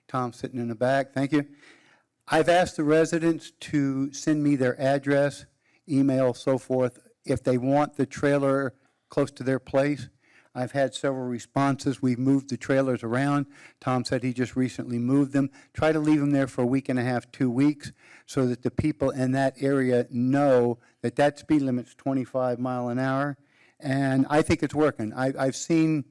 Tom's sitting in the back. Thank you. I've asked the residents to send me their address, email, so forth, if they want the trailer close to their place. I've had several responses. We've moved the trailers around. Tom said he just recently moved them. Try to leave them there for a week and a half, 2 weeks, so that the people in that area know that that speed limit's 25 mile an hour. And I think it's working. I've seen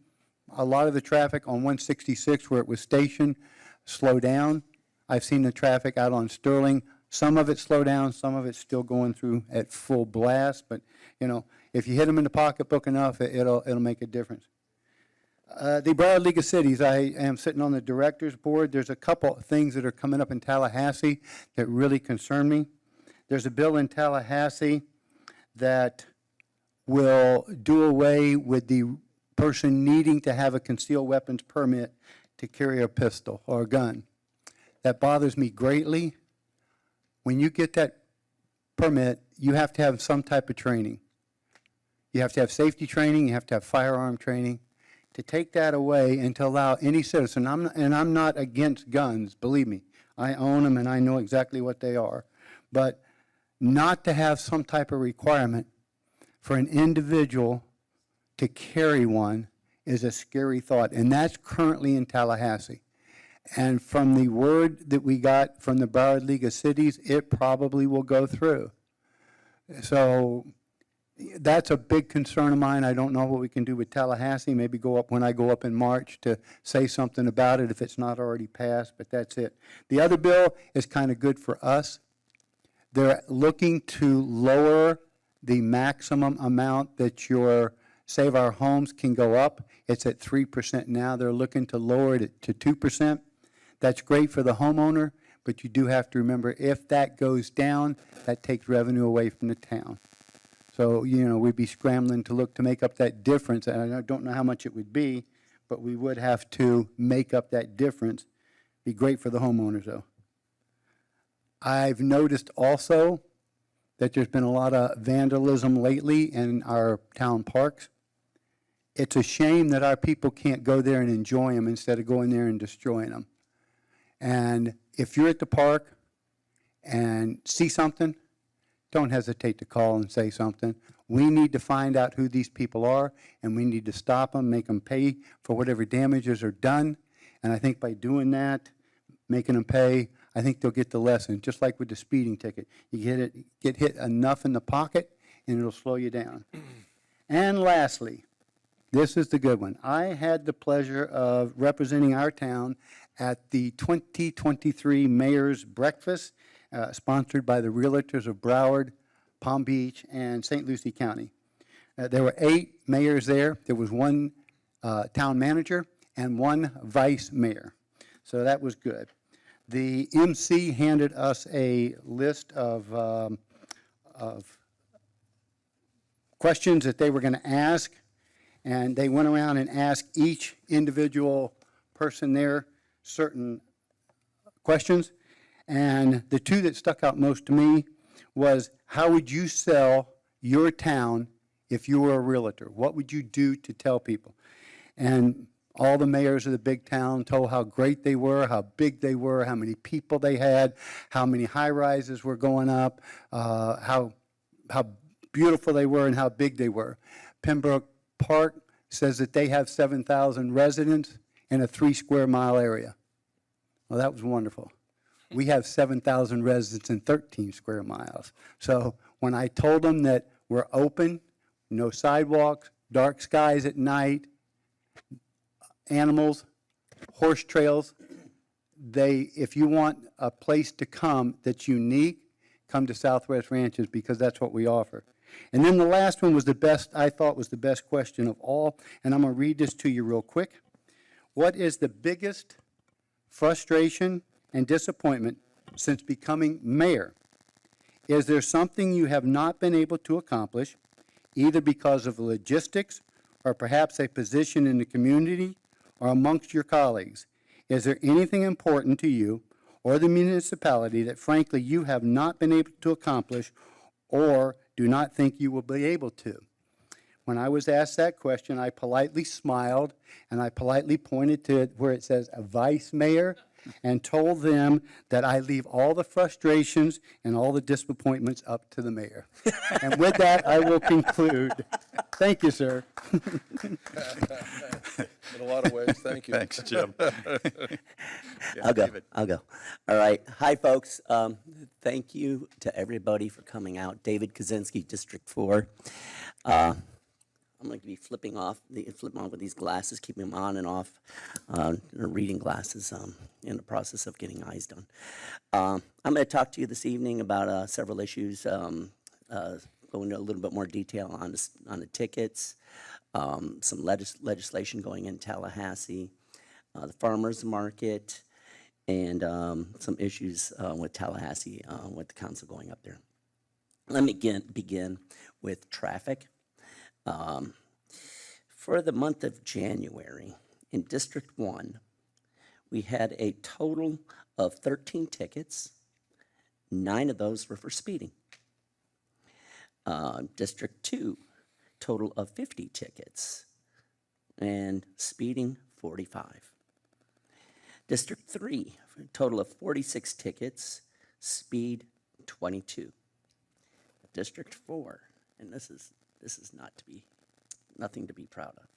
a lot of the traffic on 166 where it was stationed slow down. I've seen the traffic out on Sterling. Some of it slow down, some of it's still going through at full blast. But, if you hit them in the pocketbook enough, it'll make a difference. The Broward League of Cities, I am sitting on the director's board. There's a couple of things that are coming up in Tallahassee that really concern me. There's a bill in Tallahassee that will do away with the person needing to have a concealed weapons permit to carry a pistol or a gun. That bothers me greatly. When you get that permit, you have to have some type of training. You have to have safety training, you have to have firearm training. To take that away and to allow any citizen, I'm not against guns, believe me. I own them and I know exactly what they are. But not to have some type of requirement for an individual to carry one is a scary thought. And that's currently in Tallahassee. And from the word that we got from the Broward League of Cities, it probably will go through. So that's a big concern of mine. I don't know what we can do with Tallahassee. Maybe go up when I go up in March to say something about it if it's not already passed, but that's it. The other bill is kind of good for us. They're looking to lower the maximum amount that your Save Our Homes can go up. It's at 3% now. They're looking to lower it to 2%. That's great for the homeowner, but you do have to remember if that goes down, that takes revenue away from the town. So, we'd be scrambling to look to make up that difference, and I don't know how much it would be, but we would have to make up that difference. Be great for the homeowners, though. I've noticed also that there's been a lot of vandalism lately in our town parks. It's a shame that our people can't go there and enjoy them instead of going there and destroying them. And if you're at the park and see something, don't hesitate to call and say something. We need to find out who these people are, and we need to stop them, make them pay for whatever damages are done. And I think by doing that, making them pay, I think they'll get the lesson, just like with the speeding ticket. You get hit enough in the pocket, and it'll slow you down. And lastly, this is the good one. I had the pleasure of representing our town at the 2023 Mayor's Breakfast, sponsored by the Realtors of Broward, Palm Beach, and St. Lucie County. There were 8 mayors there. There was 1 town manager and 1 vice mayor. So that was good. The MC handed us a list of questions that they were going to ask, and they went around and asked each individual person there certain questions. And the 2 that stuck out most to me was, how would you sell your town if you were a realtor? What would you do to tell people? And All the mayors of the big town told how great they were, how big they were, how many people they had, how many high-rises were going up, how beautiful they were and how big they were. Pembroke Park says that they have 7,000 residents in a 3-square-mile area. Well, that was wonderful. We have 7,000 residents in 13 square miles. So when I told them that we're open, no sidewalks, dark skies at night, animals, horse trails, if you want a place to come that's unique, come to Southwest Ranches because that's what we offer. And then the last one was the best, I thought was the best question of all, and I'm going to read this to you real quick. What is the biggest frustration and disappointment since becoming mayor? Is there something you have not been able to accomplish, either because of logistics or perhaps a position in the community or amongst your colleagues? Is there anything important to you or the municipality that frankly you have not been able to accomplish or do not think you will be able to? When I was asked that question, I politely smiled and I politely pointed to where it says a vice mayor and told them that I leave all the frustrations and all the disappointments up to the mayor. And with that, I will conclude. Thank you, sir. In a lot of ways, thank you. Thanks, Jim. I'll go. All right. Hi, folks. Thank you to everybody for coming out. David Kaczynski, District 4. I'm going to be flipping on with these glasses, keeping them on and off, reading glasses in the process of getting eyes done. I'm going to talk to you this evening about several issues, go into a little bit more detail on the tickets, some legislation going in Tallahassee, the farmers market, and some issues with Tallahassee, with the council going up there. Let me begin with traffic. For the month of January, in District 1, we had a total of 13 tickets. 9 of those were for speeding. District 2, total of 50 tickets, and speeding 45. District 3, total of 46 tickets, speed 22. District 4, and this is nothing to be proud of.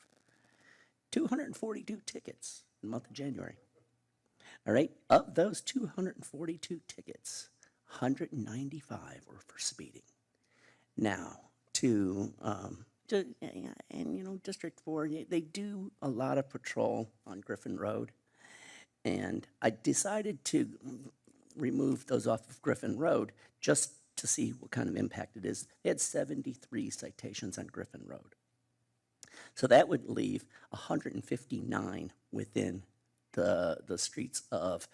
242 tickets in the month of January. All right, of those 242 tickets, 195 were for speeding. Now, District 4, they do a lot of patrol on Griffin Road, and I decided to remove those off of Griffin Road just to see what kind of impact it is. They had 73 citations on Griffin Road. So that would leave 159 within the streets of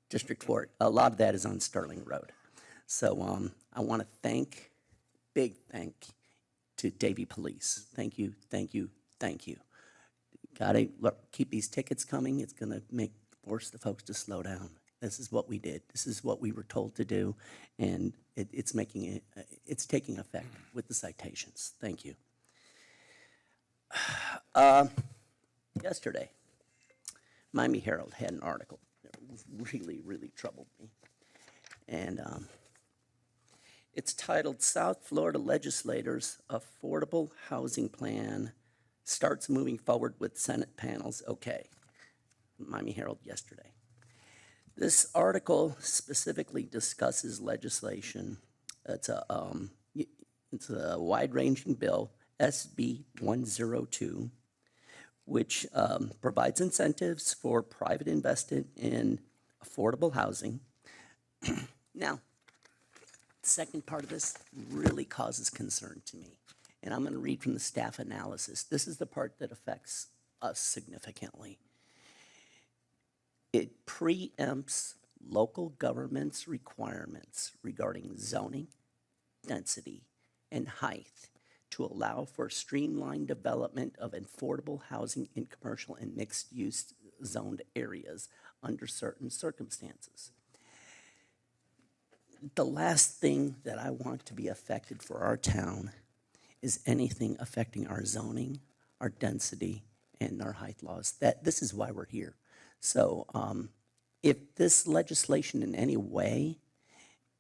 District 4. A lot of that is on Sterling Road. So I want to big thank to Davie Police. Thank you, thank you, thank you. Gotta keep these tickets coming. It's gonna force the folks to slow down. This is what we did. This is what we were told to do, and it's taking effect with the citations. Thank you. Yesterday, Miami Herald had an article that really troubled me, and it's titled "South Florida Legislators' Affordable Housing Plan Starts Moving Forward with Senate Panels Okay." Miami Herald yesterday. This article specifically discusses legislation. It's a wide-ranging bill, SB 102, which provides incentives for private investment in affordable housing. Now, the second part of this really causes concern to me, and I'm going to read from the staff analysis. This is the part that affects us significantly. It preempts local government's requirements regarding zoning, density, and height to allow for streamlined development of affordable housing in commercial and mixed-use zoned areas under certain circumstances. The last thing that I want to be affected for our town is anything affecting our zoning, our density, and our height laws. This is why we're here. So if this legislation in any way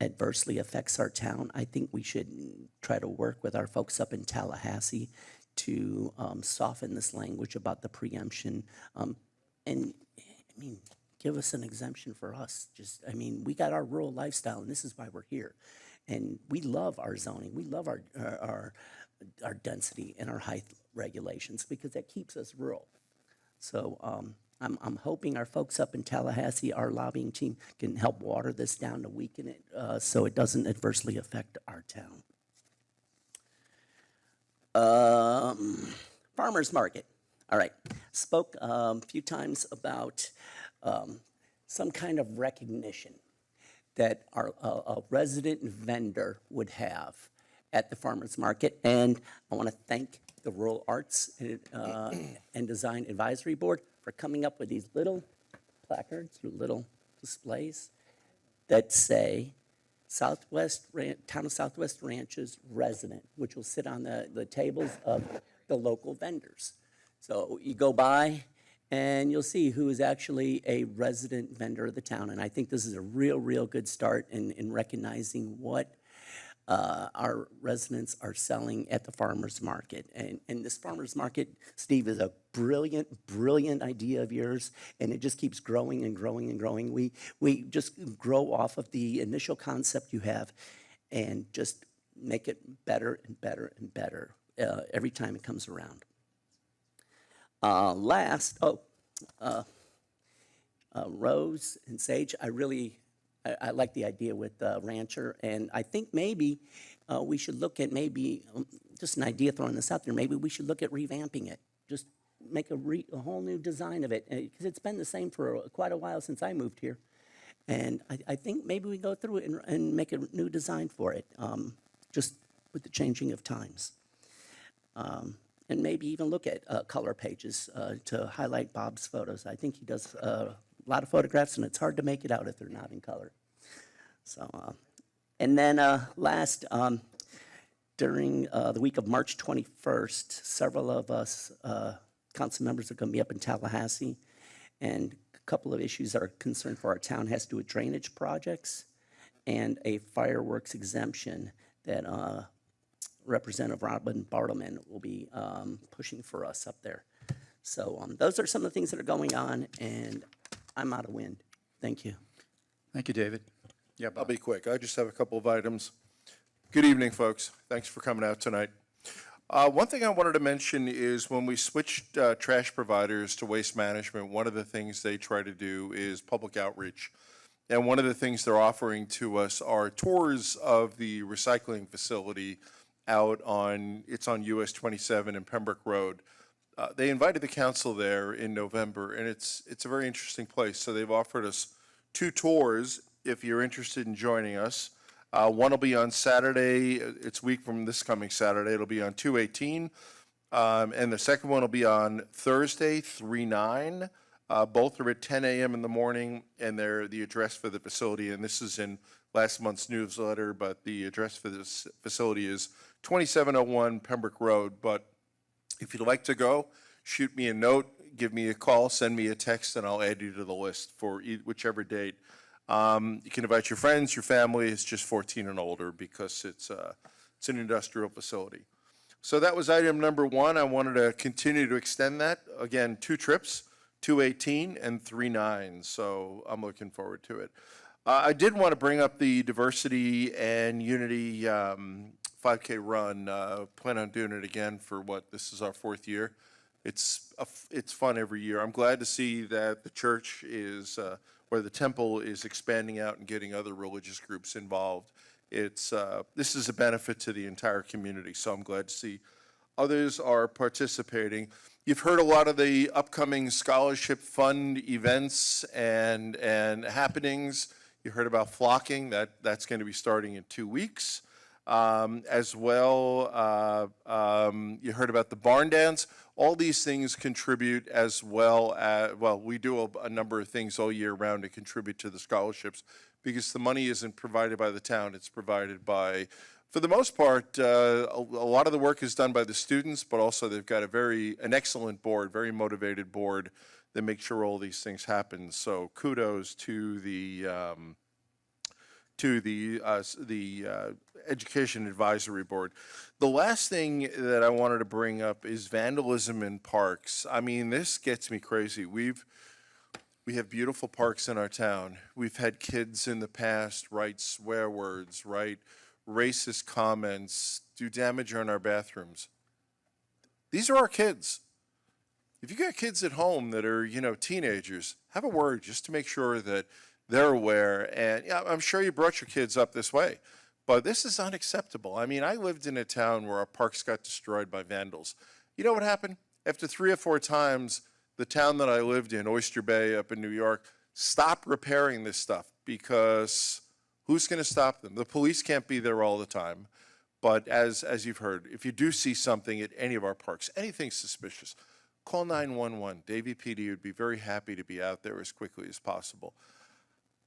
adversely affects our town, I think we should try to work with our folks up in Tallahassee to soften this language about the preemption. And I mean, give us an exemption for us. Just, I mean, we got our rural lifestyle, and this is why we're here. And we love our zoning. We love our density and our height regulations because that keeps us rural. So I'm hoping our folks up in Tallahassee, our lobbying team, can help water this down to weaken it so it doesn't adversely affect our town. Farmers market. All right. Spoke a few times about some kind of recognition that a resident vendor would have at the farmers market. And I want to thank the Rural Arts and Design Advisory Board for coming up with these little placards or little displays that say Town of Southwest Ranches resident, which will sit on the tables of the local vendors. So you go by and you'll see who is actually a resident vendor of the town. And I think this is a real good start in recognizing what our residents are selling at the farmer's market. And this farmer's market, Steve, is a brilliant idea of yours, and it just keeps growing and growing and growing. We just grow off of the initial concept you have and just make it better and better and better every time it comes around. Rose and Sage, I like the idea with Rancher, and I think maybe we should look at just an idea throwing this out there, maybe we should look at revamping it, just make a whole new design of it, because it's been the same for quite a while since I moved here. And I think maybe we go through it and make a new design for it, just with the changing of times. And maybe even look at color pages to highlight Bob's photos. I think he does a lot of photographs, and it's hard to make it out if they're not in color. So, and then last, during the week of March 21st, several of us council members are going to be up in Tallahassee, and a couple of issues that are concerned for our town has to do with drainage projects and a fireworks exemption that Representative Robin Bartleman will be pushing for us up there. So those are some of the things that are going on, and I'm out of wind. Thank you. Thank you, David. Yeah, I'll be quick. I just have a couple of items. Good evening, folks. Thanks for coming out tonight. One thing I wanted to mention is when we switched trash providers to Waste Management, one of the things they try to do is public outreach. And one of the things they're offering to us are tours of the recycling facility it's on US 27 and Pembroke Road. They invited the council there in November, and it's a very interesting place. So they've offered us 2 tours if you're interested in joining us. One will be on Saturday. It's a week from this coming Saturday. It'll be on 2/18. And the second one will be on Thursday, 3/9. Both are at 10 a.m. in the morning, and they're the address for the facility. And this is in last month's newsletter, but the address for this facility is 2701 Pembroke Road. But if you'd like to go, shoot me a note, give me a call, send me a text, and I'll add you to the list for whichever date. You can invite your friends, your family. It's just 14 and older because it's an industrial facility. So that was item number 1. I wanted to continue to extend that. Again, 2 trips, 2/18 and 3/9. So I'm looking forward to it. I did want to bring up the Diversity and Unity 5K run. Plan on doing it again for this is our 4th year. It's fun every year. I'm glad to see that the church is, or the temple is expanding out and getting other religious groups involved. This is a benefit to the entire community, so I'm glad to see others are participating. You've heard a lot of the upcoming scholarship fund events and happenings. You heard about flocking. That's going to be starting in 2 weeks. As well, you heard about the barn dance. All these things contribute as well as, we do a number of things all year round to contribute to the scholarships because the money isn't provided by the town. It's provided by for the most part, a lot of the work is done by the students, but also they've got an excellent board, very motivated board that makes sure all these things happen. So kudos to the Education Advisory Board. The last thing that I wanted to bring up is vandalism in parks. I mean, this gets me crazy. We have beautiful parks in our town. We've had kids in the past write swear words, write racist comments, do damage on our bathrooms. These are our kids. If you got kids at home that are, teenagers, have a word just to make sure that they're aware. And yeah, I'm sure you brought your kids up this way, but this is unacceptable. I mean, I lived in a town where our parks got destroyed by vandals. You know what happened? After 3 or 4 times, the town that I lived in, Oyster Bay up in New York, stopped repairing this stuff because who's going to stop them? The police can't be there all the time. But as you've heard, if you do see something at any of our parks, anything suspicious, call 911. Davie PD would be very happy to be out there as quickly as possible.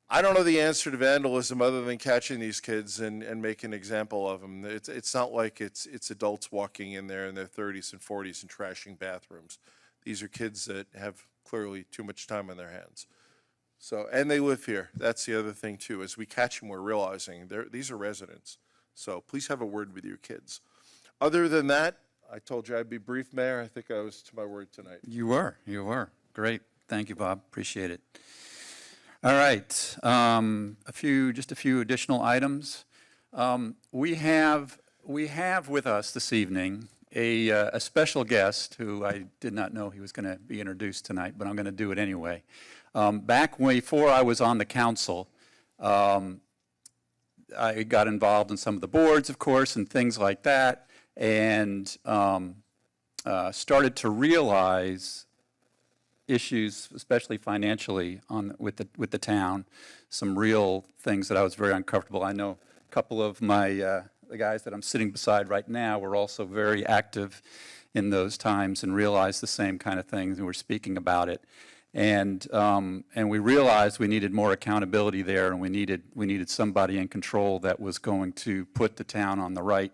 I don't know the answer to vandalism other than catching these kids and making an example of them. It's not like it's adults walking in there in their 30s and 40s and trashing bathrooms. These are kids that have clearly too much time on their hands. So, and they live here. That's the other thing too. As we catch them, we're realizing these are residents. So please have a word with your kids. Other than that, I told you I'd be brief, Mayor. I think I was to my word tonight. You were. Great. Thank you, Bob. Appreciate it. All right. Just a few additional items. We have with us this evening a special guest who I did not know he was going to be introduced tonight, but I'm going to do it anyway. Back before I was on the council, I got involved in some of the boards, of course, and things like that, and started to realize issues, especially financially, with the town. Some real things that I was very uncomfortable. I know a couple of the guys that I'm sitting beside right now were also very active in those times and realized the same kind of things, and were speaking about it. And we realized we needed more accountability there, and we needed somebody in control that was going to put the town on the right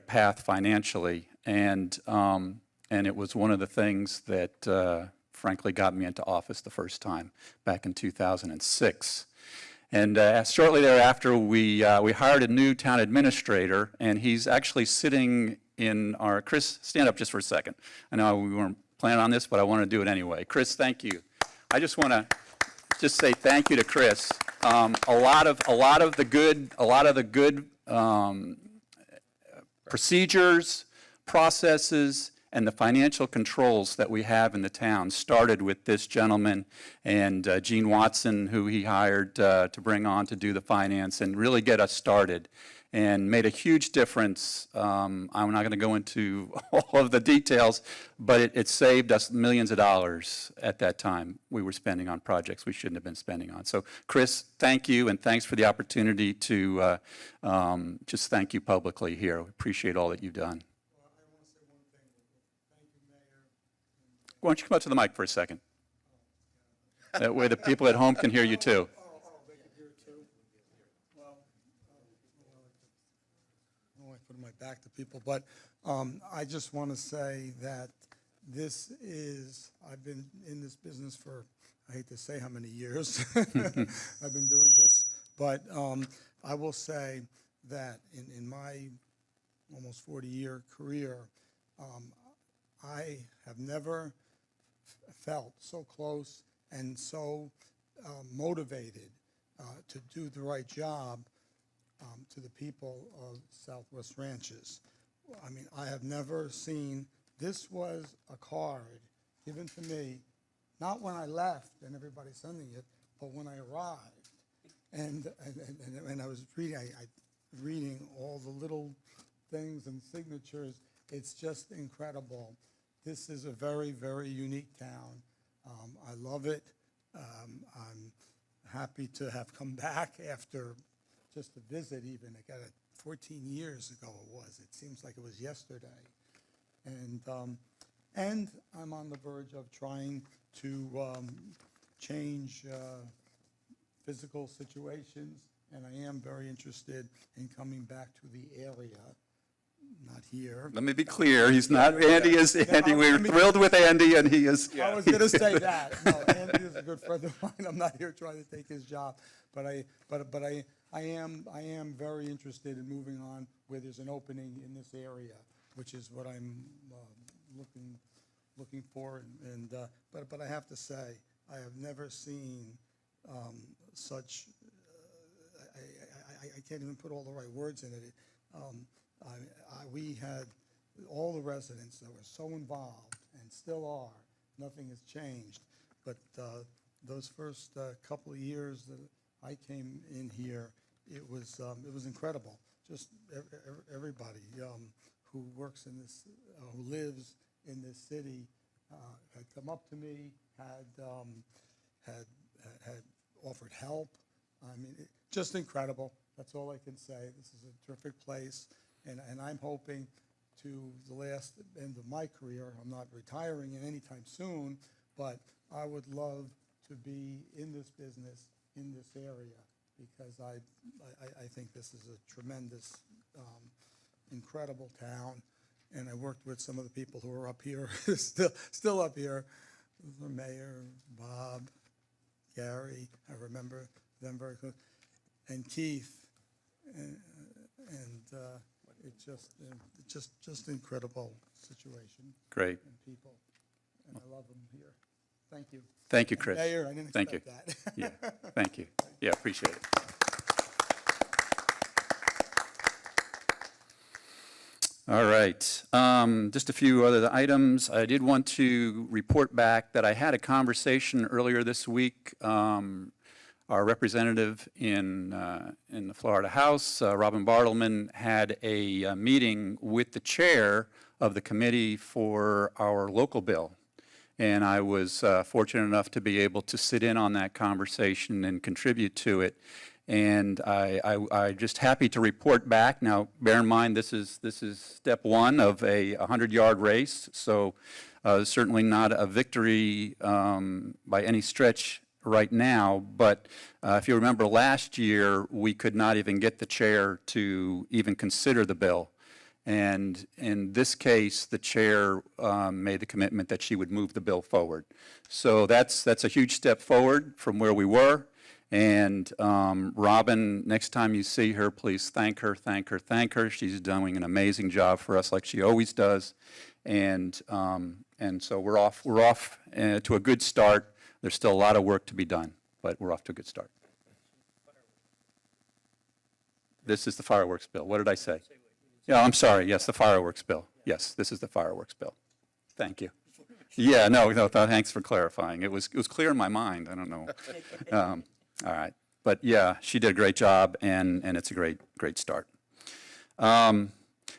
path financially. And it was one of the things that frankly got me into office the first time back in 2006. And shortly thereafter, we hired a new town administrator, and he's actually sitting in our, Chris, stand up just for a second. I know we weren't planning on this, but I want to do it anyway. Chris, thank you. I just want to say thank you to Chris. A lot of the good procedures, processes, and the financial controls that we have in the town started with this gentleman and Gene Watson, who he hired to bring on to do the finance and really get us started, and made a huge difference. I'm not going to go into all of the details, but it saved us millions of dollars at that time we were spending on projects we shouldn't have been spending on. So, Chris, thank you, and thanks for the opportunity to just thank you publicly here. We appreciate all that you've done. Why don't you come up to the mic for a second? That way the people at home can hear you too. Put my back to people, but I just want to say that I've been in this business for, I hate to say how many years I've been doing this, but I will say that in my almost 40-year career, I have never felt so close and so motivated to do the right job to the people of Southwest Ranches. I mean, I have never seen, this was a card given to me, not when I left and everybody sending it, but when I arrived. And I was reading all the little things and signatures. It's just incredible. This is a very, very unique town. I love it. I'm happy to have come back after just a visit even. I got it 14 years ago it was. It seems like it was yesterday. And I'm on the verge of trying to change physical situations and I am very interested in coming back to the area, not here. Let me be clear, he's not, Andy is, Andy, we're let me- thrilled with Andy, and he is. I was going to say that. No, Andy is a good friend of mine. I'm not here trying to take his job, but I am very interested in moving on where there's an opening in this area, which is what I'm looking for. But I have to say, I have never seen such. I can't even put all the right words in it. We had all the residents that were so involved and still are. Nothing has changed. But those first couple of years that I came in here, it was incredible. Just everybody who works in this, who lives in this city, had come up to me, had offered help. I mean, just incredible. That's all I can say. This is a terrific place, and I'm hoping to the last end of my career. I'm not retiring in anytime soon, but I would love to be in this business in this area because I think this is a tremendous, incredible town. And I worked with some of the people who are up here, still up here, the mayor, Bob, Gary. I remember them very close, and Keith, and it's just incredible situation. Great. And people, and I love them here. Thank you. Thank you, And Chris. Mayor, I didn't Thank you. expect that. Yeah, thank you. Yeah, appreciate it. All right, just a few other items. I did want to report back that I had a conversation earlier this week. Our representative in the Florida House, Robin Bartleman, had a meeting with the chair of the committee for our local bill. And I was fortunate enough to be able to sit in on that conversation and contribute to it. And I'm just happy to report back. Now, bear in mind, this is step one of a 100-yard race, so certainly not a victory by any stretch right now. But if you remember last year, we could not even get the chair to even consider the bill. And in this case, the chair made the commitment that she would move the bill forward. So that's a huge step forward from where we were. And Robin, next time you see her, please thank her, thank her, thank her. She's doing an amazing job for us like she always does. And so we're off to a good start. There's still a lot of work to be done, but we're off to a good start. This is the fireworks bill. What did I say? Yeah, I'm sorry. Yes, the fireworks bill. Yes, this is the fireworks bill. Thank you. Yeah, no, thanks for clarifying. It was clear in my mind. I don't know. All right. But yeah, she did a great job, and it's a great start. A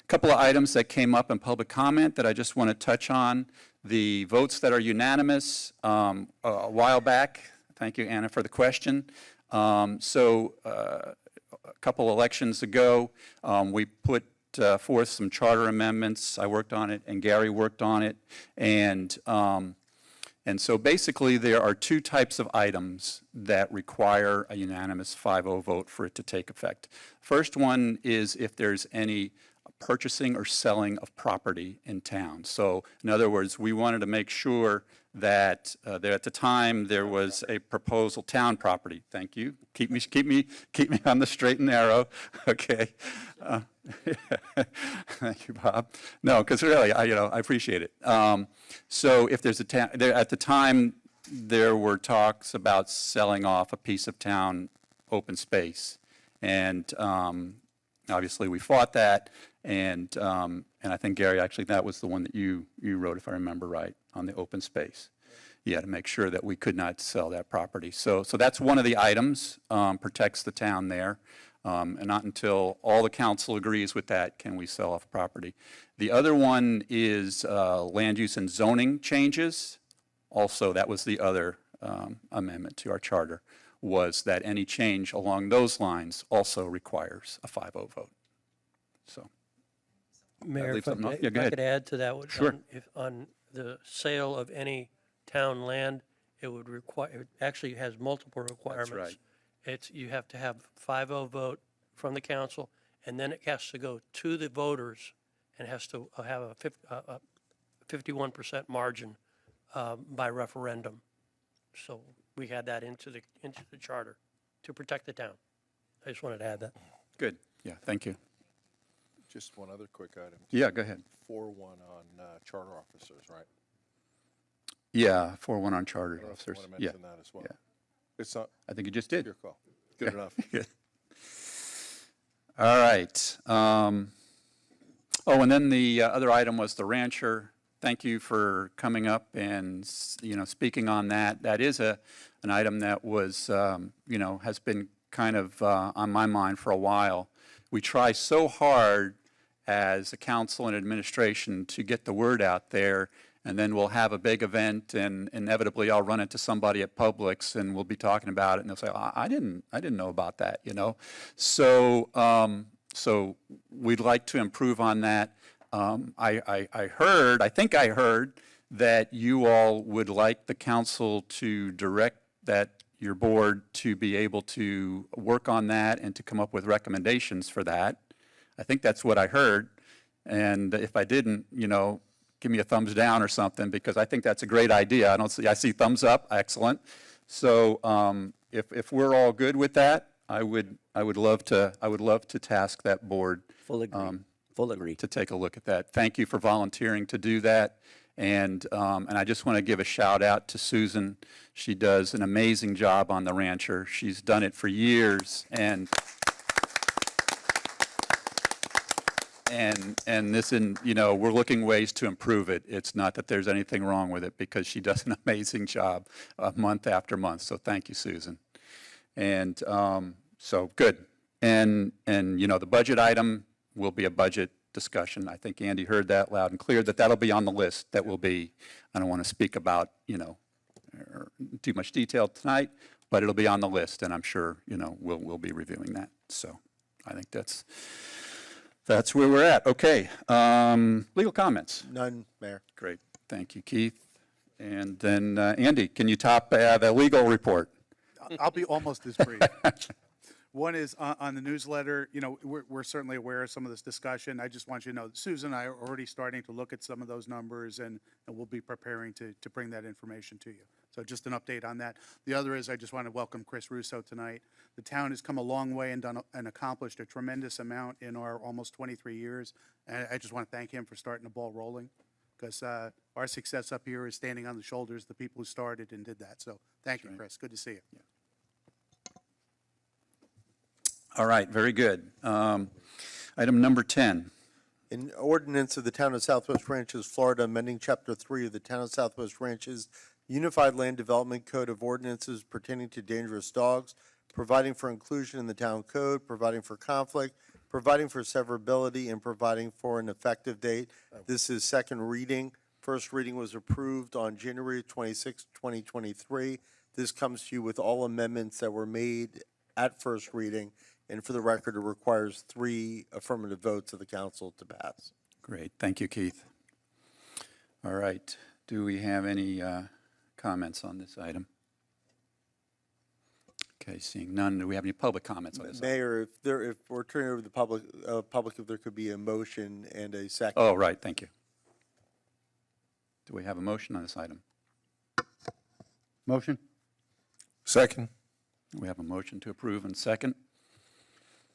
couple of items that came up in public comment that I just want to touch on. The votes that are unanimous a while back. Thank you, Anna, for the question. A couple elections ago, we put forth some charter amendments. I worked on it, and Gary worked on it. And so basically, there are two types of items that require a unanimous 5-0 vote for it to take effect. First one is if there's any purchasing or selling of property in town. So in other words, we wanted to make sure that there at the time there was a proposal town property. Thank you. Keep me on the straight and narrow. Okay. Thank you, Bob. No, because really, I appreciate it. So if there's at the time there were talks about selling off a piece of town open space, and obviously we fought that, and I think Gary, actually, that was the one that you wrote, if I remember right, on the open space. Yeah, to make sure that we could not sell that property. So that's one of the items, protects the town there. And not until all the council agrees with that can we sell off property. The other one is land use and zoning changes. Also, that was the other amendment to our charter, was that any change along those lines also requires a 5-0 vote. So, Mayor, if I could add to that, on the sale of any town land, it would require, it actually has multiple requirements. That's right. You have to have 5-0 vote from the council, and then it has to go to the voters, and has to have a 51% margin by referendum. So we had that into the charter to protect the town. I just wanted to add that. Good. Yeah, thank you. Just one other quick item. Yeah, go ahead. 4-1 on charter officers, right? Yeah, 4-1 on charter I don't know if you officers. want to Yeah. mention that as well. Yeah. It's not I think you just did. your call. Good enough. Good. All right. And then the other item was the rancher. Thank you for coming up and, speaking on that. That is an item that was, has been kind of on my mind for a while. We try so hard as a council and administration to get the word out there, and then we'll have a big event, and inevitably I'll run into somebody at Publix, and we'll be talking about it, and they'll say, I didn't know about that, So, so we'd like to improve on that. I think I heard that you all would like the council to direct your board to be able to work on that and to come up with recommendations for that. I think that's what I heard. And if I didn't, give me a thumbs down or something, because I think that's a great idea. I see thumbs up. Excellent. So if we're all good with that, I would love to task that board. Full agree. Full agree. To take a look at that. Thank you for volunteering to do that. And I just want to give a shout out to Susan. She does an amazing job on the rancher. She's done it for years, and this, we're looking ways to improve it. It's not that there's anything wrong with it, because she does an amazing job month after month. So thank you, Susan. And so good. And the budget item will be a budget discussion. I think Andy heard that loud and clear, that'll be on the list. That will be, I don't want to speak about, too much detail tonight, but it'll be on the list, and I'm sure, we'll be reviewing that. So I think that's where we're at. Okay. Legal comments? None, Mayor. Great. Thank you, Keith. And then, Andy, can you top the legal report? I'll be almost as brief. One is on the newsletter. We're certainly aware of some of this discussion. I just want you to know that Susan and I are already starting to look at some of those numbers, and we'll be preparing to bring that information to you. So just an update on that. The other is I just want to welcome Chris Russo tonight. The town has come a long way and done and accomplished a tremendous amount in our almost 23 years. And I just want to thank him for starting the ball rolling, because our success up here is standing on the shoulders of the people who started and did that. So thank you, Chris. Good to see you. Yeah. All right, very good. Item number 10. An ordinance of the Town of Southwest Ranches, Florida, amending Chapter 3 of the Town of Southwest Ranches Unified Land Development Code of Ordinances pertaining to dangerous dogs, providing for inclusion in the town code, providing for conflict, providing for severability, and providing for an effective date. This is second reading. First reading was approved on January 26, 2023. This comes to you with all amendments that were made at first reading. And for the record, it requires 3 affirmative votes of the council to pass. Great. Thank you, Keith. All right. Do we have any comments on this item? Okay, seeing none. Do we have any public comments on this item? Mayor, if we're turning over to the public, if there could be a motion and a second. Oh, right. Thank you. Do we have a motion on this item? Motion. Second. We have a motion to approve and second.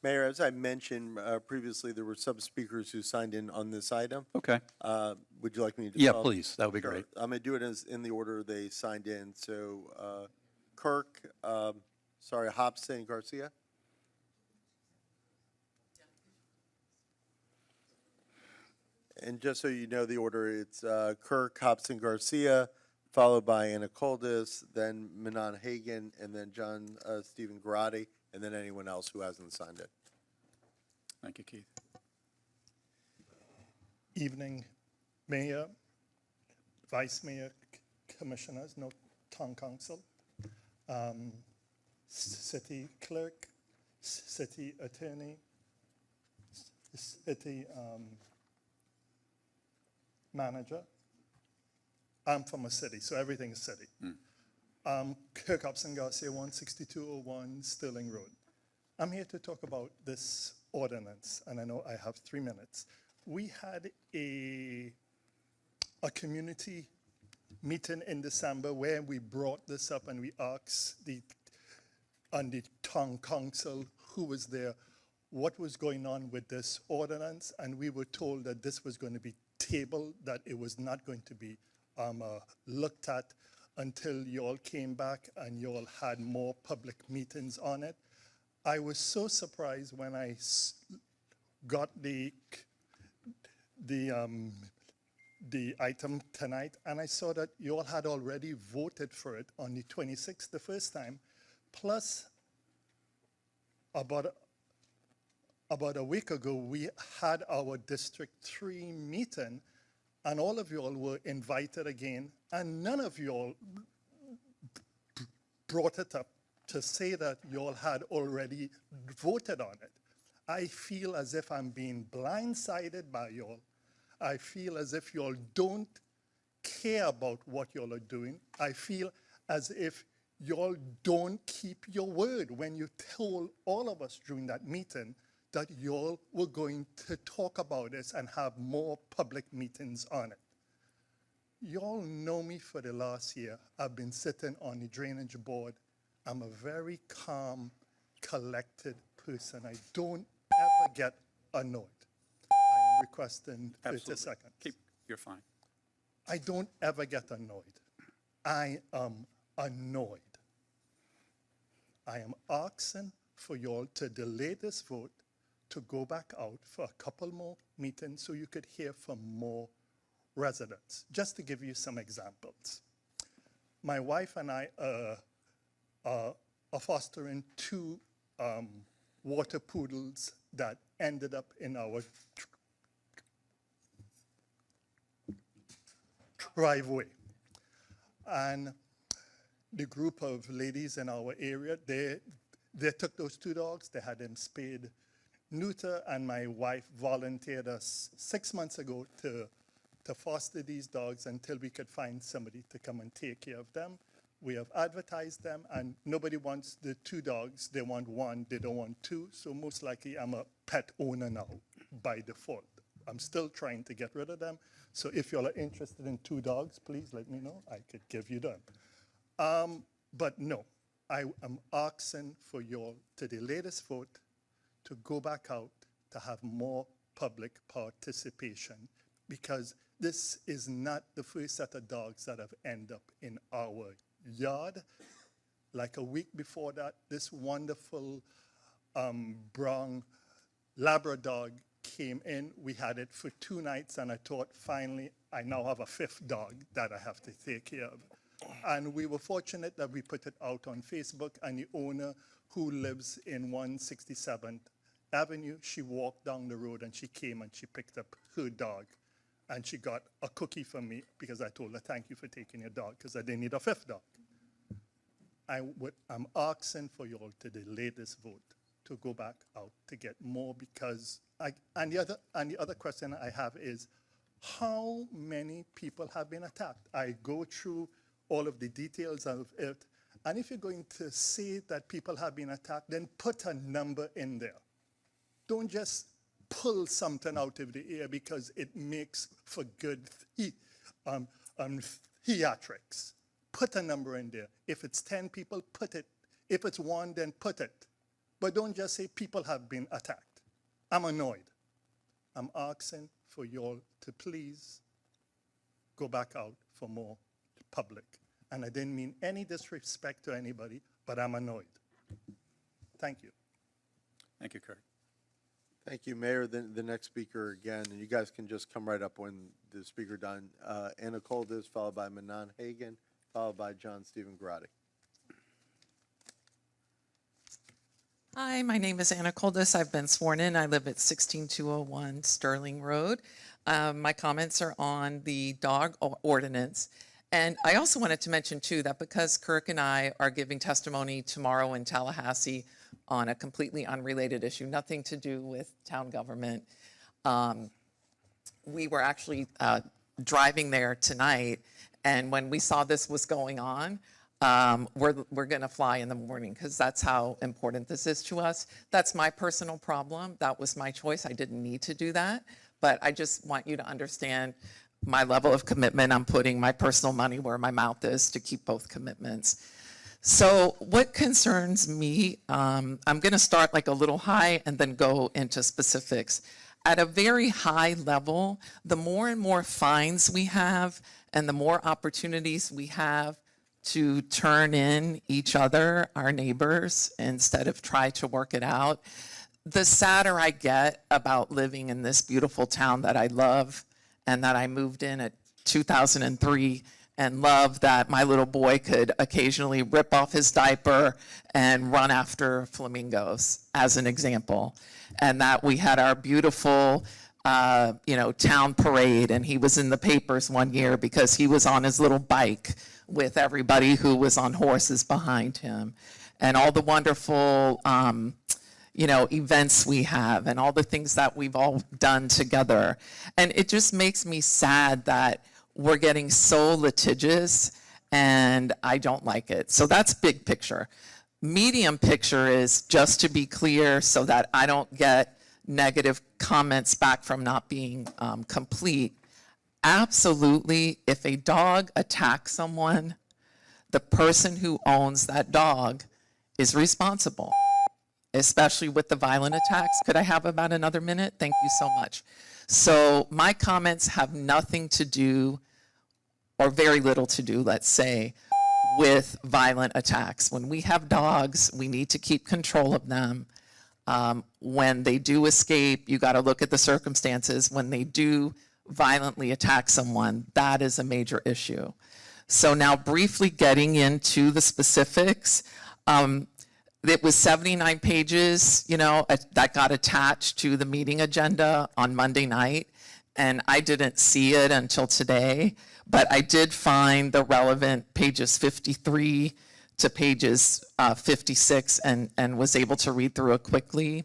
Mayor, as I mentioned previously, there were some speakers who signed in on this item. Okay. Would you like me to? Yeah, please. That would be great. I'm going to do it as in the order they signed in. So Kirk, Hobson, Garcia. And just so you know the order, it's Kirk, Hobson, Garcia, followed by Anna Koldis, then Manon Hagan, and then John Stephen Garati, and then anyone else who hasn't signed it. Thank you, Keith. Evening, Mayor, Vice Mayor, Commissioners, no Town Council, City Clerk, City Attorney, City Manager. I'm from a city, so everything is city. Kirk Hobson Garcia, 16201 Sterling Road. I'm here to talk about this ordinance, and I know I have 3 minutes. We had a community meeting in December where we brought this up and we asked the town council who was there what was going on with this ordinance, and we were told that this was going to be tabled, that it was not going to be looked at until you all came back and you all had more public meetings on it. I was so surprised when I got the item tonight, and I saw that you all had already voted for it on the 26th the first time, plus about a week ago, we had our District 3 meeting, and all of you all were invited again, and none of you all brought it up to say that you all had already voted on it. I feel as if I'm being blindsided by you all. I feel as if you all don't care about what you all are doing. I feel as if you all don't keep your word when you told all of us during that meeting that you all were going to talk about this and have more public meetings on it. You all know me for the last year. I've been sitting on the drainage board. I'm a very calm, collected person. I don't ever get annoyed. I am requesting 30 seconds. You're fine. I don't ever get annoyed. I am annoyed. I am asking for you all to delay this vote, to go back out for a couple more meetings so you could hear from more residents. Just to give you some examples. My wife and I are fostering 2 water poodles that ended up in our driveway. And the group of ladies in our area, they took those 2 dogs, they had them spayed, neuter, and my wife volunteered us 6 months ago to foster these dogs until we could find somebody to come and take care of them. We have advertised them, and nobody wants the 2 dogs. They want 1, they don't want 2, so most likely I'm a pet owner now by default. I'm still trying to get rid of them, so if you all are interested in 2 dogs, please let me know. I could give you them. But no, I am asking for you all to delay this vote, to go back out, to have more public participation, because this is not the first set of dogs that have ended up in our yard. Like a week before that, this wonderful brown Labrador dog came in. We had it for 2 nights, and I thought, finally, I now have a 5th dog that I have to take care of. And we were fortunate that we put it out on Facebook, and the owner, who lives in 167th Avenue, she walked down the road and she came and she picked up her dog. And she got a cookie from me because I told her, thank you for taking your dog, because I didn't need a 5th dog. I'm asking for you all to delay this vote, to go back out, to get more, because and the other question I have is, how many people have been attacked? I go through all of the details of it, and if you're going to say that people have been attacked, then put a number in there. Don't just pull something out of the air because it makes for good theatrics. Put a number in there. If it's 10 people, put it. If it's 1, then put it. But don't just say people have been attacked. I'm annoyed. I'm asking for you all to please go back out for more public. And I didn't mean any disrespect to anybody, but I'm annoyed. Thank you. Thank you, Kurt. Thank you, Mayor. The next speaker again, and you guys can just come right up when the speaker done. Anna Coldis, followed by Manon Hagan, followed by John Stephen Grotti. Hi, my name is Anna Coldis. I've been sworn in. I live at 16201 Sterling Road. My comments are on the dog ordinance. And I also wanted to mention, too, that because Kirk and I are giving testimony tomorrow in Tallahassee on a completely unrelated issue, nothing to do with town government, we were actually driving there tonight, and when we saw this was going on, we're going to fly in the morning because that's how important this is to us. That's my personal problem. That was my choice. I didn't need to do that. But I just want you to understand my level of commitment. I'm putting my personal money where my mouth is to keep both commitments. So what concerns me, I'm going to start like a little high and then go into specifics. At a very high level, the more and more fines we have and the more opportunities we have to turn in each other, our neighbors, instead of try to work it out, the sadder I get about living in this beautiful town that I love and that I moved in at 2003 and love that my little boy could occasionally rip off his diaper and run after flamingos, as an example. And that we had our beautiful town parade, and he was in the papers one year because he was on his little bike with everybody who was on horses behind him. And all the wonderful events we have and all the things that we've all done together. And it just makes me sad that we're getting so litigious, and I don't like it. So that's big picture. Medium picture is, just to be clear so that I don't get negative comments back from not being complete. Absolutely, if a dog attacks someone, the person who owns that dog is responsible, especially with the violent attacks. Could I have about another minute? Thank you so much. So my comments have nothing to do, or very little to do, let's say, with violent attacks. When we have dogs, we need to keep control of them. When they do escape, you got to look at the circumstances. When they do violently attack someone, that is a major issue. So now briefly getting into the specifics, it was 79 pages, that got attached to the meeting agenda on Monday night, and I didn't see it until today, but I did find the relevant pages 53 to pages 56 and was able to read through it quickly.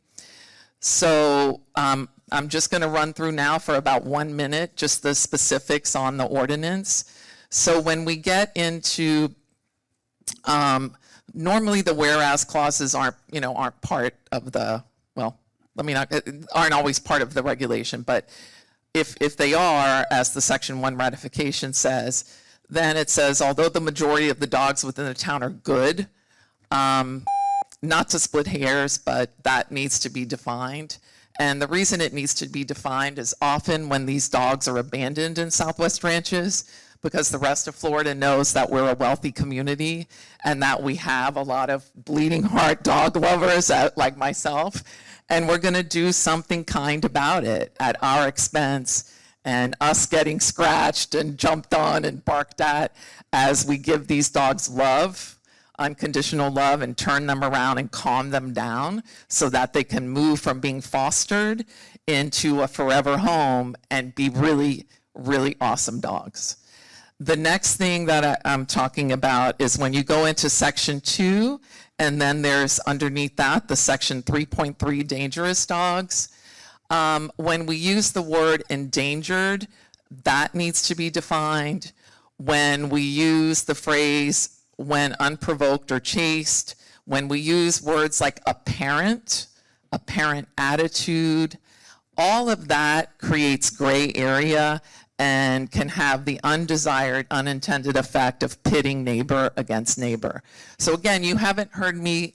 So I'm just going to run through now for about 1 minute, just the specifics on the ordinance. So when we get into, normally the whereas clauses aren't part of the, aren't always part of the regulation, but if they are, as the Section 1 ratification says, then it says, although the majority of the dogs within the town are good, not to split hairs, but that needs to be defined. And the reason it needs to be defined is often when these dogs are abandoned in Southwest ranches, because the rest of Florida knows that we're a wealthy community and that we have a lot of bleeding heart dog lovers like myself, and we're going to do something kind about it at our expense, and us getting scratched and jumped on and barked at as we give these dogs love, unconditional love, and turn them around and calm them down so that they can move from being fostered into a forever home and be really, really awesome dogs. The next thing that I'm talking about is when you go into Section 2, and then there's underneath that the Section 3.3 dangerous dogs. When we use the word endangered, that needs to be defined. When we use the phrase when unprovoked or chased, when we use words like apparent attitude, all of that creates gray area and can have the undesired, unintended effect of pitting neighbor against neighbor. So again, you haven't heard me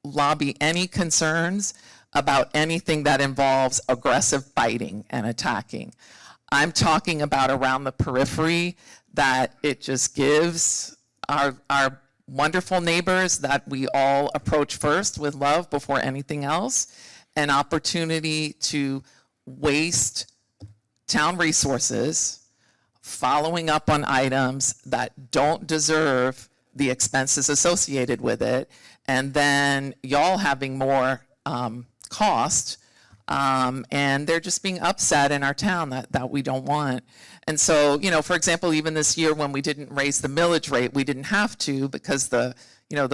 lobby any concerns about anything that involves aggressive biting and attacking. I'm talking about around the periphery that it just gives our wonderful neighbors that we all approach first with love before anything else, an opportunity to waste town resources following up on items that don't deserve the expenses associated with it, and then y'all having more cost, and they're just being upset in our town that we don't want. And so, for example, even this year when we didn't raise the millage rate, we didn't have to because the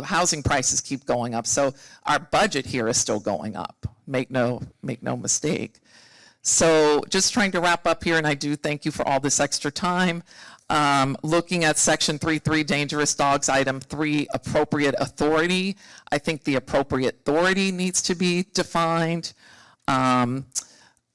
housing prices keep going up. So our budget here is still going up. Make no mistake. So just trying to wrap up here, and I do thank you for all this extra time. Looking at section 3.3, dangerous dogs, item 3, appropriate authority. I think the appropriate authority needs to be defined.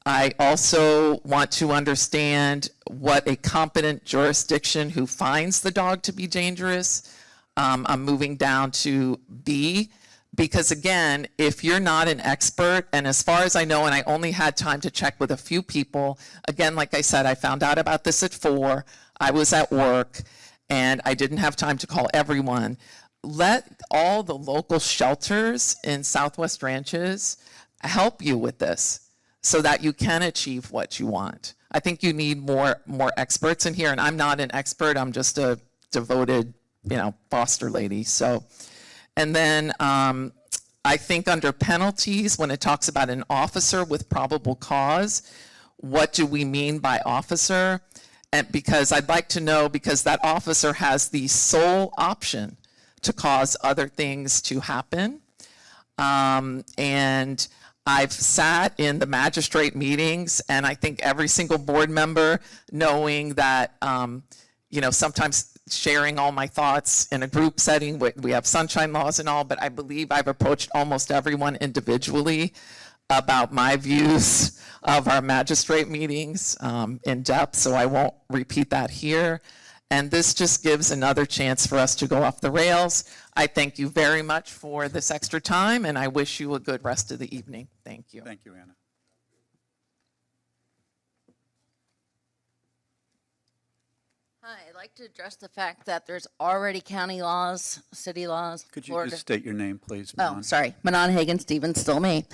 I also want to understand what a competent jurisdiction who finds the dog to be dangerous. I'm moving down to B, because again, if you're not an expert, and as far as I know, and I only had time to check with a few people, again, like I said, I found out about this at 4, I was at work, and I didn't have time to call everyone. Let all the local shelters in Southwest Ranches help you with this so that you can achieve what you want. I think you need more experts in here, and I'm not an expert, I'm just a devoted, foster lady, so. And then I think under penalties, when it talks about an officer with probable cause, what do we mean by officer? And because I'd like to know, because that officer has the sole option to cause other things to happen. And I've sat in the magistrate meetings, and I think every single board member, knowing that, sometimes sharing all my thoughts in a group setting, we have sunshine laws and all, but I believe I've approached almost everyone individually about my views of our magistrate meetings in depth, so I won't repeat that here. And this just gives another chance for us to go off the rails. I thank you very much for this extra time, and I wish you a good rest of the evening. Thank you. Thank you, Anna. Hi, I'd like to address the fact that there's already county laws, city laws. Could you Florida. just state your name, please, Oh, Manon? sorry, Manon Hagan Stevens, still me.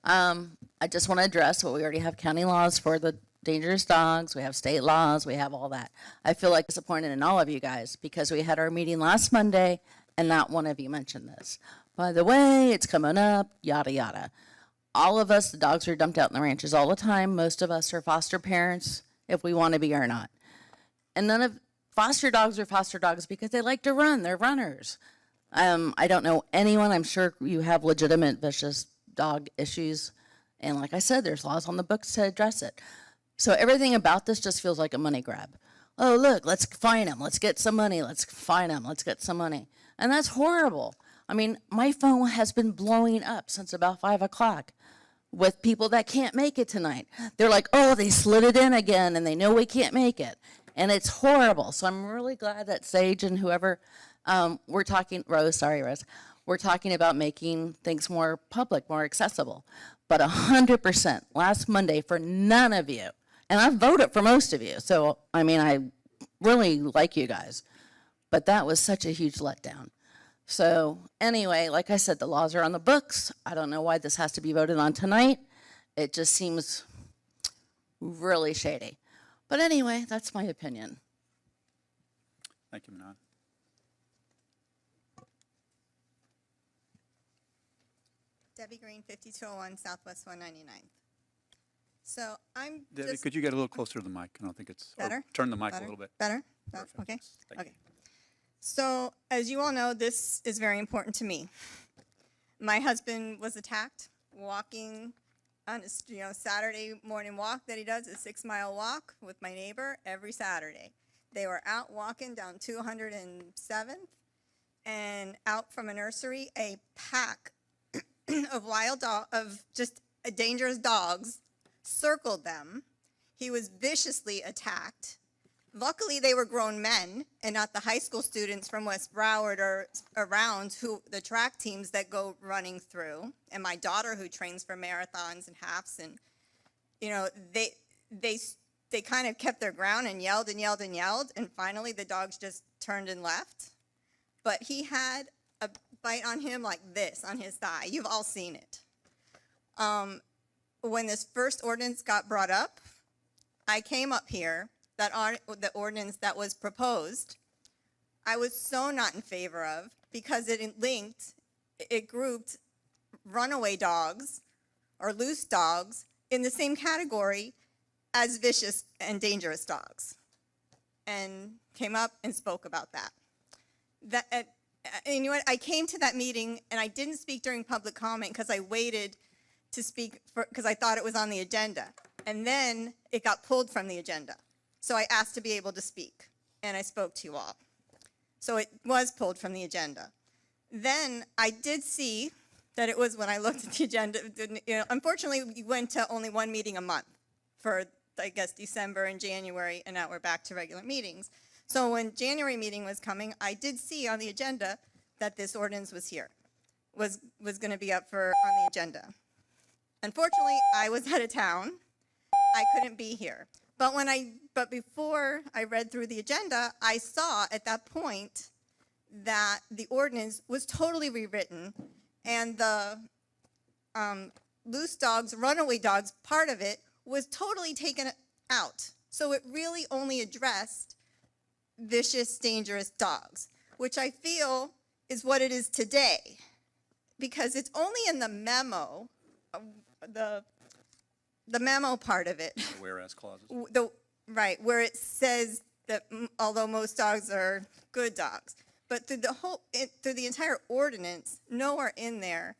I just want to address what we already have county laws for the dangerous dogs. We have state laws. We have all that. I feel like disappointed in all of you guys because we had our meeting last Monday and not one of you mentioned this. By the way, it's coming up, yada, yada. All of us, the dogs are dumped out in the ranches all the time. Most of us are foster parents, if we want to be or not. And none of foster dogs are foster dogs because they like to run. They're runners. I don't know anyone. I'm sure you have legitimate vicious dog issues. And like I said, there's laws on the books to address it. So everything about this just feels like a money grab. Oh, look, let's fine them. Let's get some money. Let's fine them. Let's get some money. And that's horrible. I mean, my phone has been blowing up since about 5 o'clock with people that can't make it tonight. They're like, oh, they slid it in again and they know we can't make it. And it's horrible. So I'm really glad that Sage and whoever, we're talking, Rose, we're talking about making things more public, more accessible. But 100% last Monday for none of you, and I voted for most of you, so I mean, I really like you guys, but that was such a huge letdown. So anyway, like I said, the laws are on the books. I don't know why this has to be voted on tonight. It just seems really shady. But anyway, that's my opinion. Thank you, Manon. Debbie Green, 5201 Southwest 199th. So I'm Debbie, just... could you get a little closer to the mic? I don't think it's... or Better? turn the mic Better? a little bit. Better? Perfect. Okay. Thank Okay. So as you all know, this is very important to me. My husband was attacked walking on his Saturday morning walk that he does, a 6-mile walk with my neighbor every Saturday. They were out walking down 207th and out from a nursery, a pack of just dangerous dogs circled them. He was viciously attacked. Luckily, they were grown men and not the high school students from West Broward or around the track teams that go running through. And my daughter who trains for marathons and halves, and they kind of kept their ground and yelled and yelled and yelled, and finally the dogs just turned and left. But he had a bite on him like this on his thigh. You've all seen it. When this first ordinance got brought up, I came up here. The ordinance that was proposed, I was so not in favor of because it grouped runaway dogs or loose dogs in the same category as vicious and dangerous dogs, and came up and spoke about that. And you know what? I came to that meeting and I didn't speak during public comment because I waited to speak because I thought it was on the agenda. And then it got pulled from the agenda. So I asked to be able to speak, and I spoke to you all. So it was pulled from the agenda. Then I did see that it was when I looked at the agenda. Unfortunately, we went to only one meeting a month for, I guess, December and January, and now we're back to regular meetings. So when January meeting was coming, I did see on the agenda that this ordinance was here, was going to be up on the agenda. Unfortunately, I was out of town. I couldn't be here. But before I read through the agenda, I saw at that point that the ordinance was totally rewritten, and the loose dogs, runaway dogs part of it was totally taken out. So it really only addressed vicious, dangerous dogs, which I feel is what it is today, because it's only in the memo, the memo part of it. The whereas clauses. Right, where it says that although most dogs are good dogs, but through the entire ordinance, nowhere in there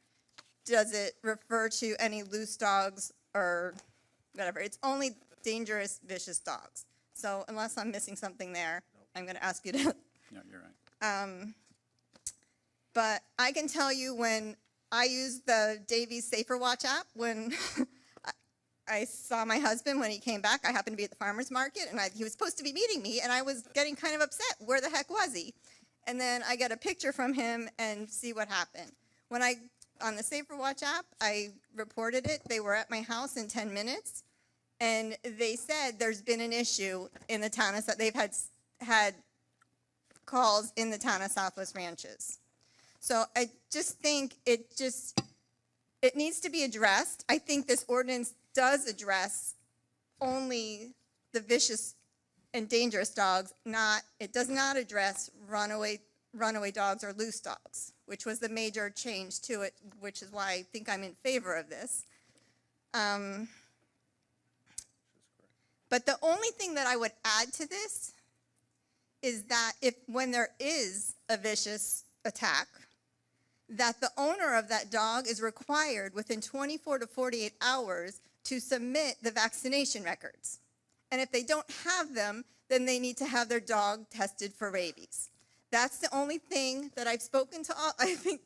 does it refer to any loose dogs or whatever. It's only dangerous, vicious dogs. So unless I'm missing something there, I'm going to ask you to. No, you're right. But I can tell you, when I used the Davies Safer Watch app, when I saw my husband when he came back. I happened to be at the farmer's market, and he was supposed to be meeting me, and I was getting kind of upset. Where the heck was he? And then I get a picture from him and see what happened. On the Safer Watch app, I reported it. They were at my house in 10 minutes, and they said there's been an issue in the town of, they've had calls in the town of Southwest Ranches. So I just think it needs to be addressed. I think this ordinance does address only the vicious and dangerous dogs. It does not address runaway dogs or loose dogs, which was the major change to it, which is why I think I'm in favor of this. But the only thing that I would add to this is that when there is a vicious attack, that the owner of that dog is required within 24 to 48 hours to submit the vaccination records. And if they don't have them, then they need to have their dog tested for rabies. That's the only thing that I've spoken to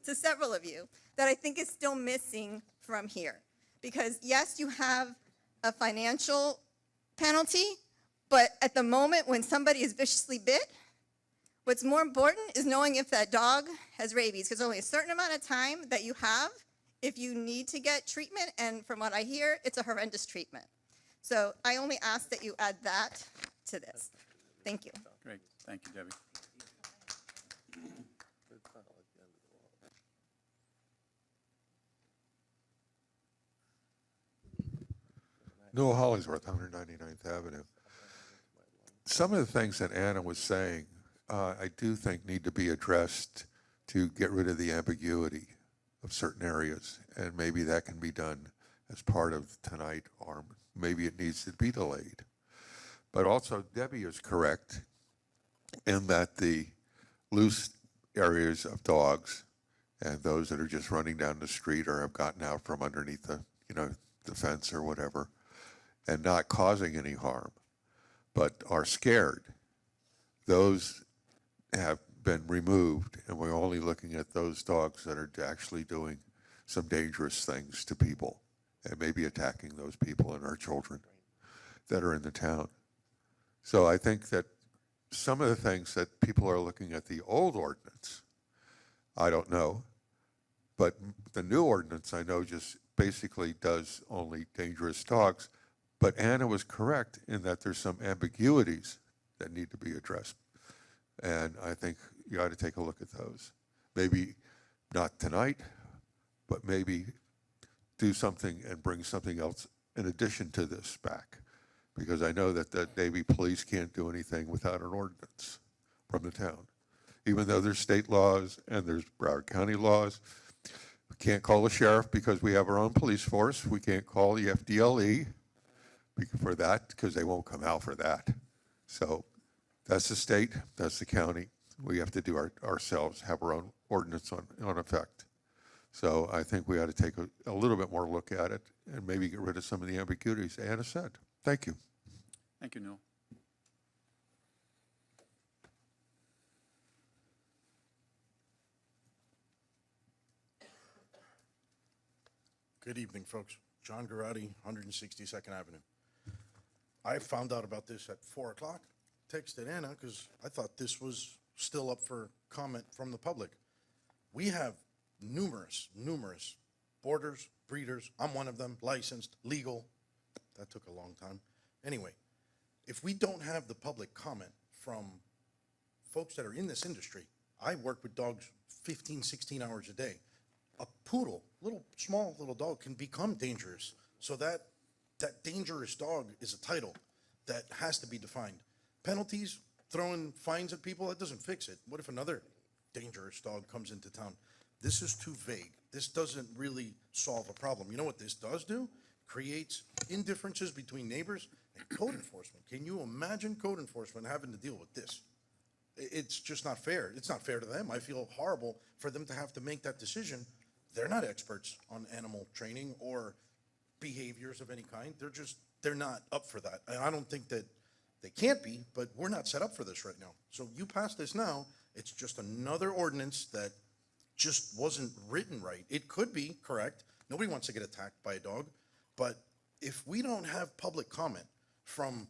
to several of you, that I think is still missing from here. Because yes, you have a financial penalty, but at the moment when somebody is viciously bit, what's more important is knowing if that dog has rabies, because only a certain amount of time that you have if you need to get treatment, and from what I hear, it's a horrendous treatment. So I only ask that you add that to this. Thank you. Great. Thank you, Debbie. Noah Hollingsworth, 199th Avenue. Some of the things that Anna was saying, I do think need to be addressed to get rid of the ambiguity of certain areas, and maybe that can be done as part of tonight, or maybe it needs to be delayed. But also, Debbie is correct in that the loose areas of dogs and those that are just running down the street or have gotten out from underneath the fence or whatever, and not causing any harm, but are scared, those have been removed, and we're only looking at those dogs that are actually doing some dangerous things to people and maybe attacking those people and our children that are in the town. So I think that some of the things that people are looking at the old ordinance, I don't know, but the new ordinance I know just basically does only dangerous dogs. But Anna was correct in that there's some ambiguities that need to be addressed. And I think you ought to take a look at those. Maybe not tonight, but maybe do something and bring something else in addition to this back. Because I know that the Navy police can't do anything without an ordinance from the town. Even though there's state laws and there's Broward County laws. We can't call the sheriff because we have our own police force. We can't call the FDLE for that because they won't come out for that. So that's the state, that's the county. We have to do ourselves, have our own ordinance on effect. So I think we ought to take a little bit more look at it and maybe get rid of some of the ambiguities Anna said. Thank you. Thank you, Noel. Good evening, folks. John Garotti, 162nd Avenue. I found out about this at 4 o'clock, texted Anna, because I thought this was still up for comment from the public. We have numerous boarders, breeders. I'm one of them, licensed, legal. That took a long time. Anyway, if we don't have the public comment from folks that are in this industry, I work with dogs 15, 16 hours a day. A poodle, small little dog, can become dangerous. So that dangerous dog is a title that has to be defined. Penalties, throwing fines at people, that doesn't fix it. What if another dangerous dog comes into town? This is too vague. This doesn't really solve a problem. You know what this does do? Creates indifferences between neighbors and code enforcement. Can you imagine code enforcement having to deal with this? It's just not fair. It's not fair to them. I feel horrible for them to have to make that decision. They're not experts on animal training or behaviors of any kind. They're not up for that. And I don't think that they can't be, but we're not set up for this right now. So you pass this now, it's just another ordinance that just wasn't written right. It could be correct. Nobody wants to get attacked by a dog. But if we don't have public comment from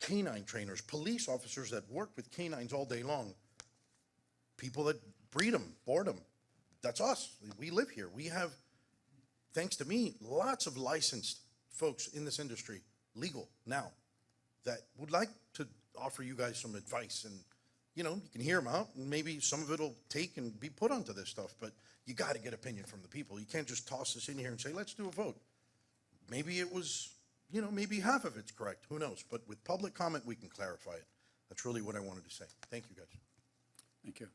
canine trainers, police officers that work with canines all day long, people that breed them, board them, that's us. We live here. We have, thanks to me, lots of licensed folks in this industry, legal now, that would like to offer you guys some advice. And, you know, you can hear them out, and maybe some of it will take and be put onto this stuff. But you got to get opinion from the people. You can't just toss this in here and say, let's do a vote. Maybe it was, you know, maybe half of it's correct. Who knows? But with public comment, we can clarify it. That's really what I wanted to say. Thank you, guys. Thank you.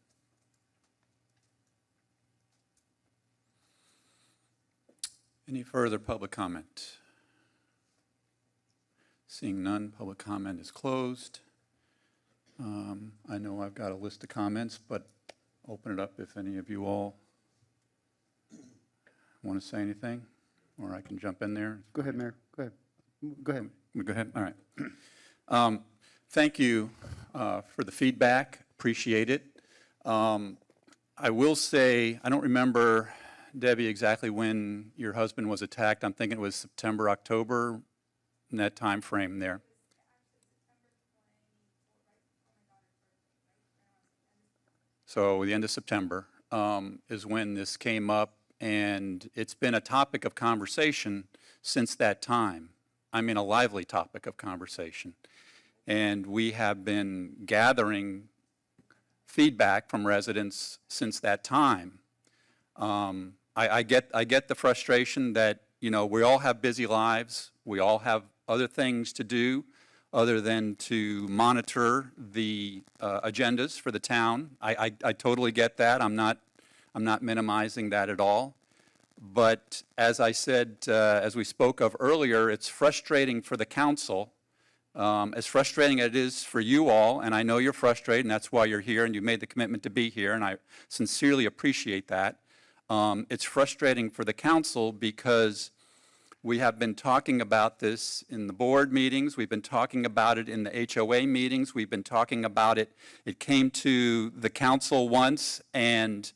Any further public comment? Seeing none, public comment is closed. I know I've got a list of comments, but open it up if any of you all want to say anything, or I can jump in there. Go ahead, Mayor. Go ahead. Go ahead. Go ahead. All right. Thank you for the feedback. Appreciate it. I will say, I don't remember, Debbie, exactly when your husband was attacked. I'm thinking it was September, October, in that time frame there. So the end of September is when this came up, and it's been a topic of conversation since that time. I mean, a lively topic of conversation. And we have been gathering feedback from residents since that time. I get the frustration that, you know, we all have busy lives. We all have other things to do other than to monitor the agendas for the town. I totally get that. I'm not minimizing that at all. But as I said, as we spoke of earlier, it's frustrating for the council, as frustrating as it is for you all, and I know you're frustrated, and that's why you're here, and you made the commitment to be here, and I sincerely appreciate that. It's frustrating for the council because we have been talking about this in the board meetings. We've been talking about it in the HOA meetings. We've been talking about it. It came to the council once, and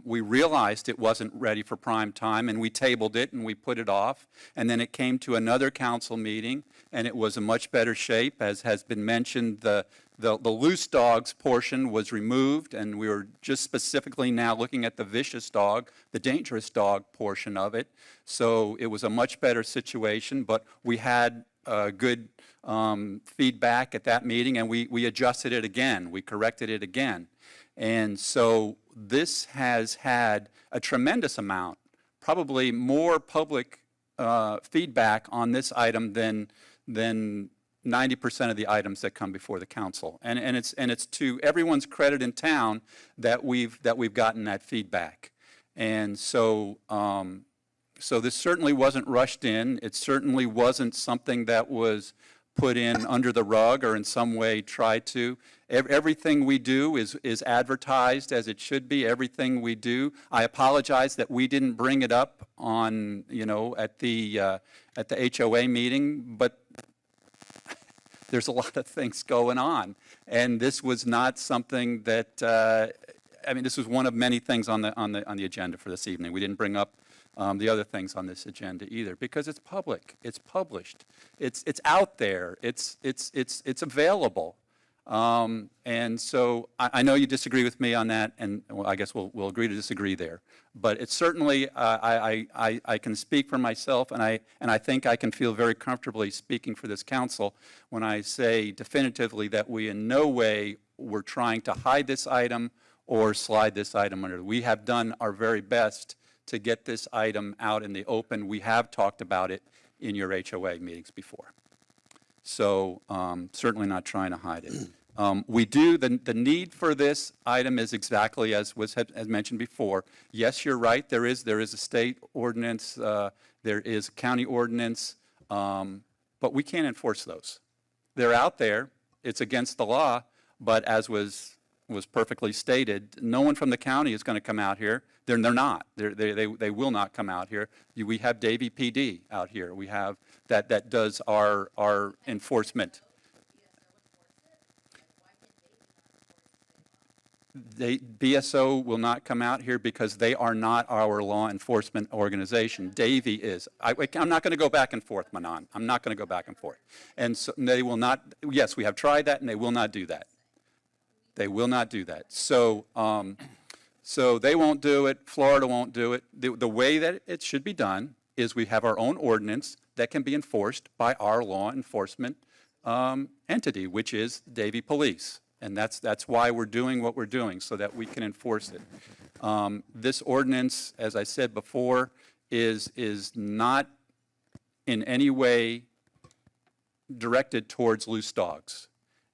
we realized it wasn't ready for prime time, and we tabled it and we put it off. And then it came to another council meeting, and it was in much better shape. As has been mentioned, the loose dogs portion was removed, and we were just specifically now looking at the vicious dog, the dangerous dog portion of it. So it was a much better situation, but we had good feedback at that meeting, and we adjusted it again. We corrected it again. And so this has had a tremendous amount, probably more public feedback on this item than 90% of the items that come before the council. And it's to everyone's credit in town that we've gotten that feedback. And so so this certainly wasn't rushed in. It certainly wasn't something that was put in under the rug or in some way try to. Everything we do is advertised as it should be. Everything we do. I apologize that we didn't bring it up on, at the HOA meeting, but there's a lot of things going on, and this was not something that. This was one of many things on the agenda for this evening. We didn't bring up the other things on this agenda either because it's public, it's published, it's out there, it's available, and so I know you disagree with me on that, and well, I guess we'll agree to disagree there. But it's certainly I can speak for myself, and I think I can feel very comfortably speaking for this council when I say definitively that we in no way were trying to hide this item or slide this item under. We have done our very best to get this item out in the open. We have talked about it in your HOA meetings before. So certainly not trying to hide it. We do, the need for this item is exactly as mentioned before. Yes, you're right, there is a state ordinance, there is a county ordinance, but we can't enforce those. They're out there, it's against the law, but as was perfectly stated, no one from the county is going to come out here. They're not. They will not come out here. We have Davie PD out here. We have that does our enforcement. BSO will not come out here because they are not our law enforcement organization. Davie is. I'm not going to go back and forth, Manon. I'm not going to go back and forth. And so they will not. Yes, we have tried that, and they will not do that. They will not do that. So, so they won't do it. Florida won't do it. The way that it should be done is we have our own ordinance that can be enforced by our law enforcement entity, which is Davie Police. And that's why we're doing what we're doing, so that we can enforce it. This ordinance, as I said before, is not in any way directed towards loose dogs.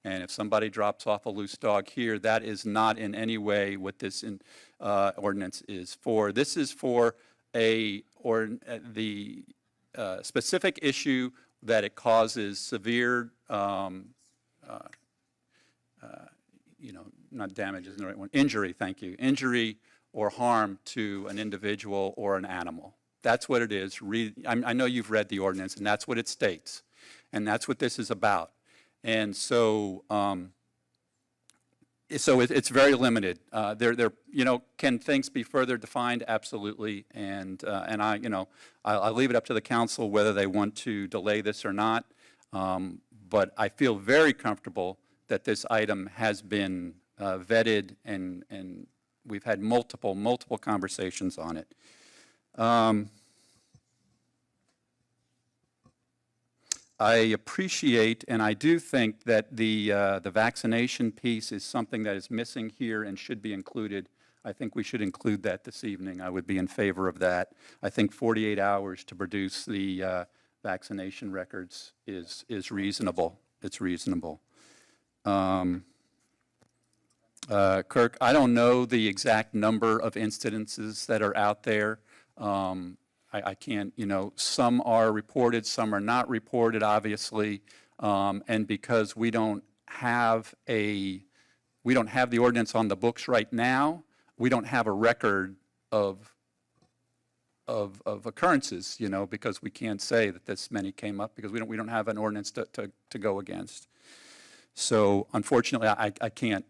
And if somebody drops off a loose dog here, that is not in any way what this ordinance is for. This is for the specific issue that it causes severe, not damage isn't the right one, injury, thank you, injury or harm to an individual or an animal. That's what it is. I know you've read the ordinance, and that's what it states. And that's what this is about. And so, it's very limited. Can things be further defined? Absolutely. And I'll leave it up to the council whether they want to delay this or not. But I feel very comfortable that this item has been vetted, and we've had multiple conversations on it. I appreciate, and I do think that the vaccination piece is something that is missing here and should be included. I think we should include that this evening. I would be in favor of that. I think 48 hours to produce the vaccination records is reasonable. It's reasonable. Kirk, I don't know the exact number of incidences that are out there. I can't, some are reported, some are not reported, obviously, and because we don't have the ordinance on the books right now, we don't have a record of occurrences, because we can't say that this many came up because we don't have an ordinance to go against. So unfortunately, I can't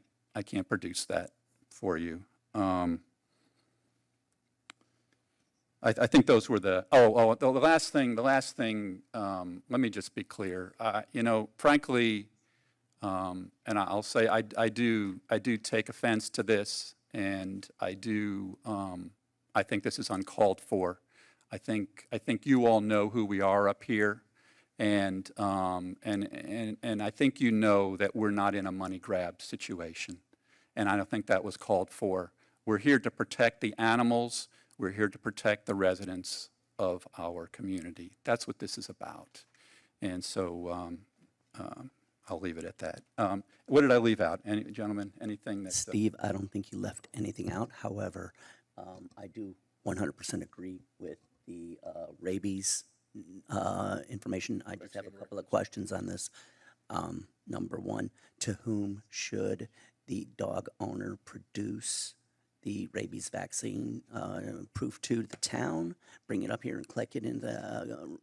produce that for you. I think those were the last thing, let me just be clear. Frankly, and I'll say I do take offense to this, and I think this is uncalled for. I think you all know who we are up here, and I think you know that we're not in a money grab situation, and I don't think that was called for. We're here to protect the animals. We're here to protect the residents of our community. That's what this is about. And so I'll leave it at that. What did I leave out? Any gentlemen, anything that... Steve, I don't think you left anything out. However, I do 100% agree with the rabies information. I just have a couple of questions on this. Number one, to whom should the dog owner produce the rabies vaccine proof to the town, bring it up here and collect it in the,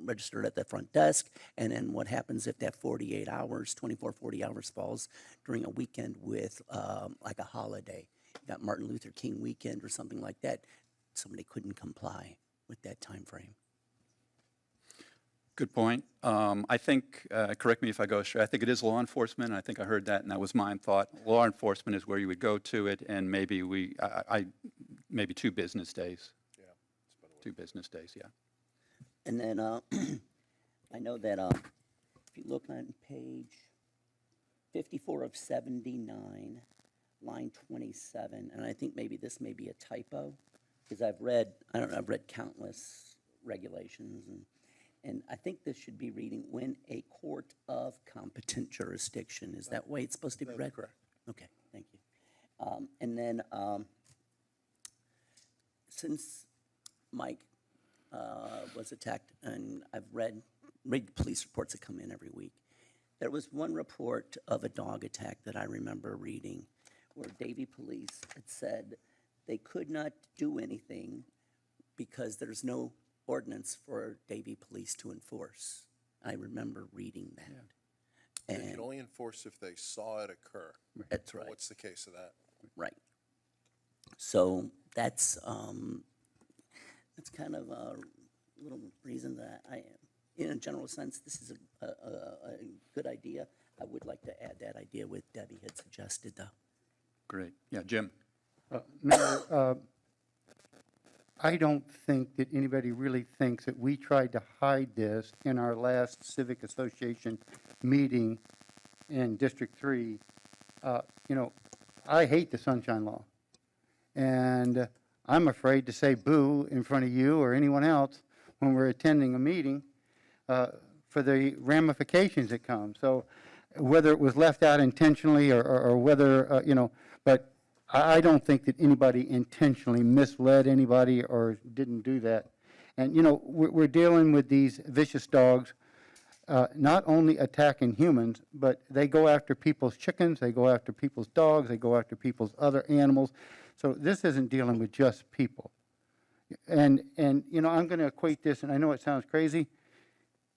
register it at the front desk, and then what happens if that 48 hours, 40 hours falls during a weekend with like a holiday? You got Martin Luther King weekend or something like that, somebody couldn't comply with that time frame. Good point. I think, correct me if I go astray, I think it is law enforcement. I think I heard that, and that was my thought. Law enforcement is where you would go to it, and maybe maybe 2 business days. Yeah. 2 business days, yeah. And then I know that if you look on page 54 of 79, line 27, and I think maybe this may be a typo, because I've read countless regulations, and I think this should be reading, when a court of competent jurisdiction. Is that way it's supposed to be read? Correct. Okay, thank you. And then, since Mike was attacked, and I've read police reports that come in every week, there was one report of a dog attack that I remember reading where Davie Police had said they could not do anything because there's no ordinance for Davie Police to enforce. I remember reading that. They And can only enforce if they saw it occur. that's right. What's the case of that? Right. So that's kind of a little reason that in a general sense, this is a good idea. I would like to add that idea with Debbie had suggested, though. Great. Yeah, Jim? Mayor, I don't think that anybody really thinks that we tried to hide this in our last Civic Association meeting in District 3. I hate the Sunshine Law. And I'm afraid to say boo in front of you or anyone else when we're attending a meeting for the ramifications that come. So whether it was left out intentionally or whether, but I don't think that anybody intentionally misled anybody or didn't do that. And, we're dealing with these vicious dogs, not only attacking humans, but they go after people's chickens, they go after people's dogs, they go after people's other animals. So this isn't dealing with just people. And I'm going to equate this, and I know it sounds crazy.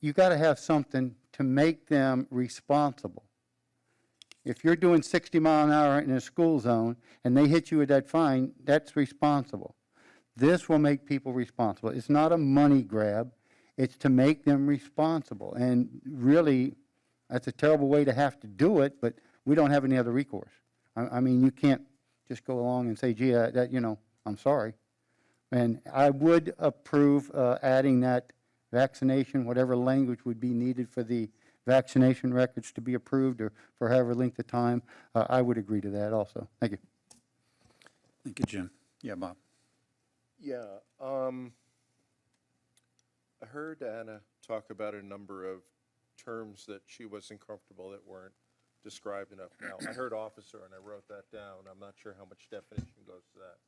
You got to have something to make them responsible. If you're doing 60 mile an hour in a school zone and they hit you with that fine, that's responsible. This will make people responsible. It's not a money grab. It's to make them responsible. And really, that's a terrible way to have to do it, but we don't have any other recourse. I mean, you can't just go along and say, gee, I'm sorry. And I would approve adding that vaccination, whatever language would be needed for the vaccination records to be approved or for however length of time. I would agree to that also. Thank you. Thank you, Jim. Yeah, Bob? Yeah, I heard Anna talk about a number of terms that she wasn't comfortable that weren't described enough. Now, I heard officer and I wrote that down. I'm not sure how much definition goes to that.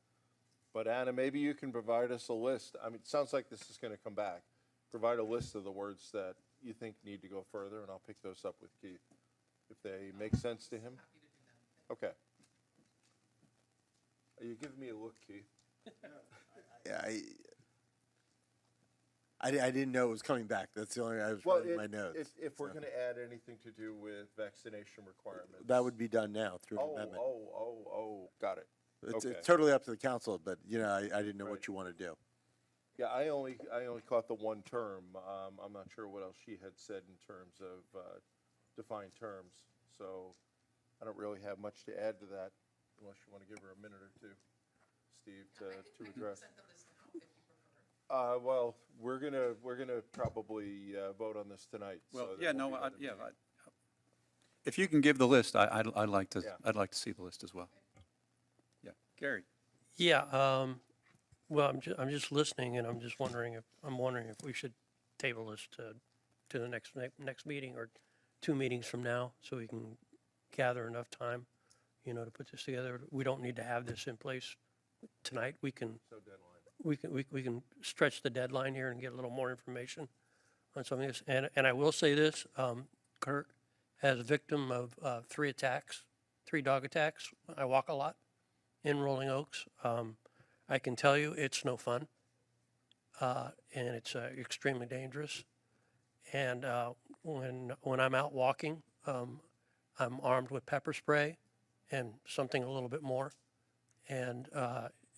But Anna, maybe you can provide us a list. I mean, it sounds like this is going to come back. Provide a list of the words that you think need to go further, and I'll pick those up with Keith if they make sense to him. Okay. Are you giving me a look, Keith? Yeah, I didn't know it was coming back. That's the only, I was writing my notes. If we're going to add anything to do with vaccination requirements. That would be done now through an amendment. Got it. It's Okay. totally up to the council, but, I didn't know what you want to do. Yeah, I only caught the one term. I'm not sure what else she had said in terms of defined terms. So I don't really have much to add to that unless you want to give her a minute or two, Steve, to address. Well, we're gonna probably vote on this tonight. Well, so yeah, there won't be another meeting. If you can give the list, I'd like to see the list as well. Yeah, Gary? Yeah, well, I'm just listening, and I'm wondering if we should table this to the next meeting or 2 meetings from now, so we can gather enough time, to put this together. We don't need to have this in place tonight. We can. we can stretch the deadline here and get a little more information on some of this. And I will say this, Kurt, as a victim of 3 dog attacks, I walk a lot in Rolling Oaks. I can tell you it's no fun, and it's extremely dangerous. And when I'm out walking, I'm armed with pepper spray and something a little bit more. And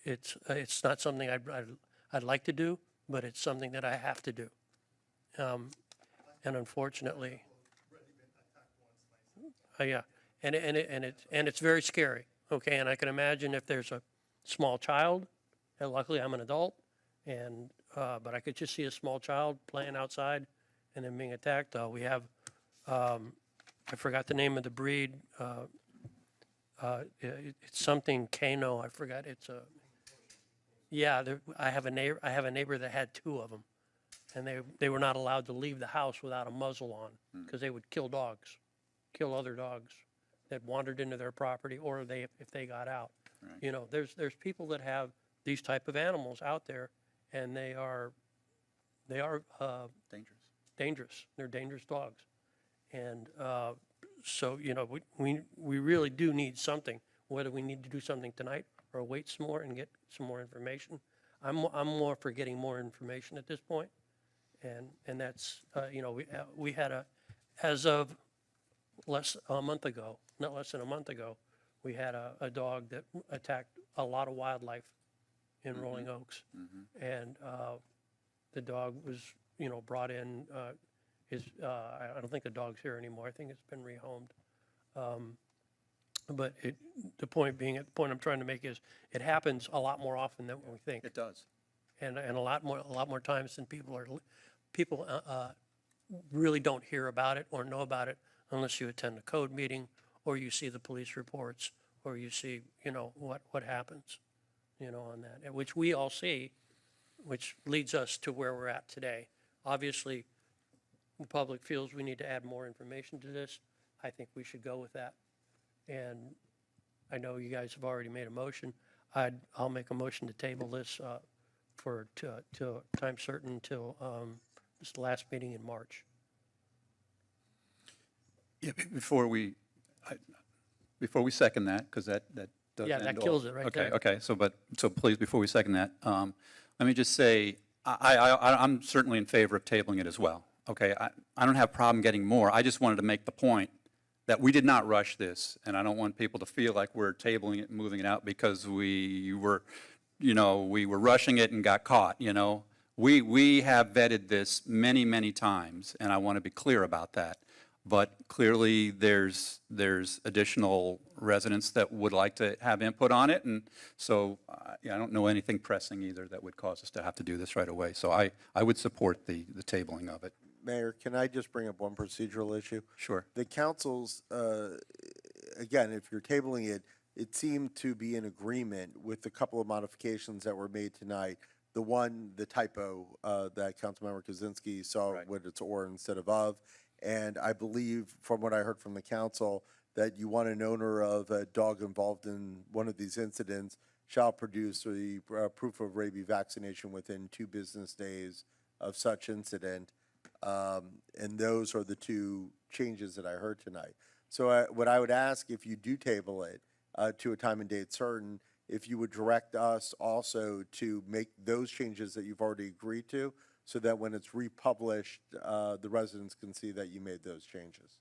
it's not something I'd like to do, but it's something that I have to do. And unfortunately, yeah, and it's very scary. Okay, and I can imagine if there's a small child, and luckily I'm an adult, and but I could just see a small child playing outside and then being attacked. We have, I forgot the name of the breed. It's something Kano. I forgot. It's a. Yeah, I have a neighbor that had 2 of them, and they were not allowed to leave the house without a muzzle on because they would kill dogs, kill other dogs that wandered into their property, or if they got out. Right. You know, there's people that have these type of animals out there, and they are dangerous. They're dangerous dogs, and so you know we really do need something. Whether we need to do something tonight or wait some more and get some more information, I'm more for getting more information at this point, and that's you know we had as of not less than a month ago, we had a dog that attacked a lot of wildlife in Rolling Oaks, and the dog was brought in. I don't think the dog's here anymore. I think it's been rehomed. But the point I'm trying to make is it happens a lot more often than we think. It does. And a lot more times than people really don't hear about it or know about it unless you attend a code meeting or you see the police reports or you see what happens on that, which we all see, which leads us to where we're at today. Obviously, the public feels we need to add more information to this. I think we should go with that. And I know you guys have already made a motion. I'll make a motion to table this till time certain until this last meeting in March. Yeah, before we second that, because that does Yeah, that end kills all. it right okay, there. Okay, so please, before we second that, let me just say, I'm certainly in favor of tabling it as well. Okay, I don't have a problem getting more. I just wanted to make the point that we did not rush this, and I don't want people to feel like we're tabling it and moving it out because we were rushing it and got caught, We have vetted this many, many times, and I want to be clear about that. But clearly, there's additional residents that would like to have input on it, and so I don't know anything pressing either that would cause us to have to do this right away. So I would support the tabling of it. Mayor, can I just bring up one procedural issue? Sure. The council's, again, if you're tabling it, it seemed to be in agreement with a couple of modifications that were made tonight. The typo that Councilmember Kaczynski saw with its or instead of. And I believe, from what I heard from the council, that you want an owner of a dog involved in one of these incidents shall produce the proof of rabies vaccination within 2 business days of such incident. And those are the 2 changes that I heard tonight. So what I would ask, if you do table it to a time and date certain, if you would direct us also to make those changes that you've already agreed to, so that when it's republished, the residents can see that you made those changes.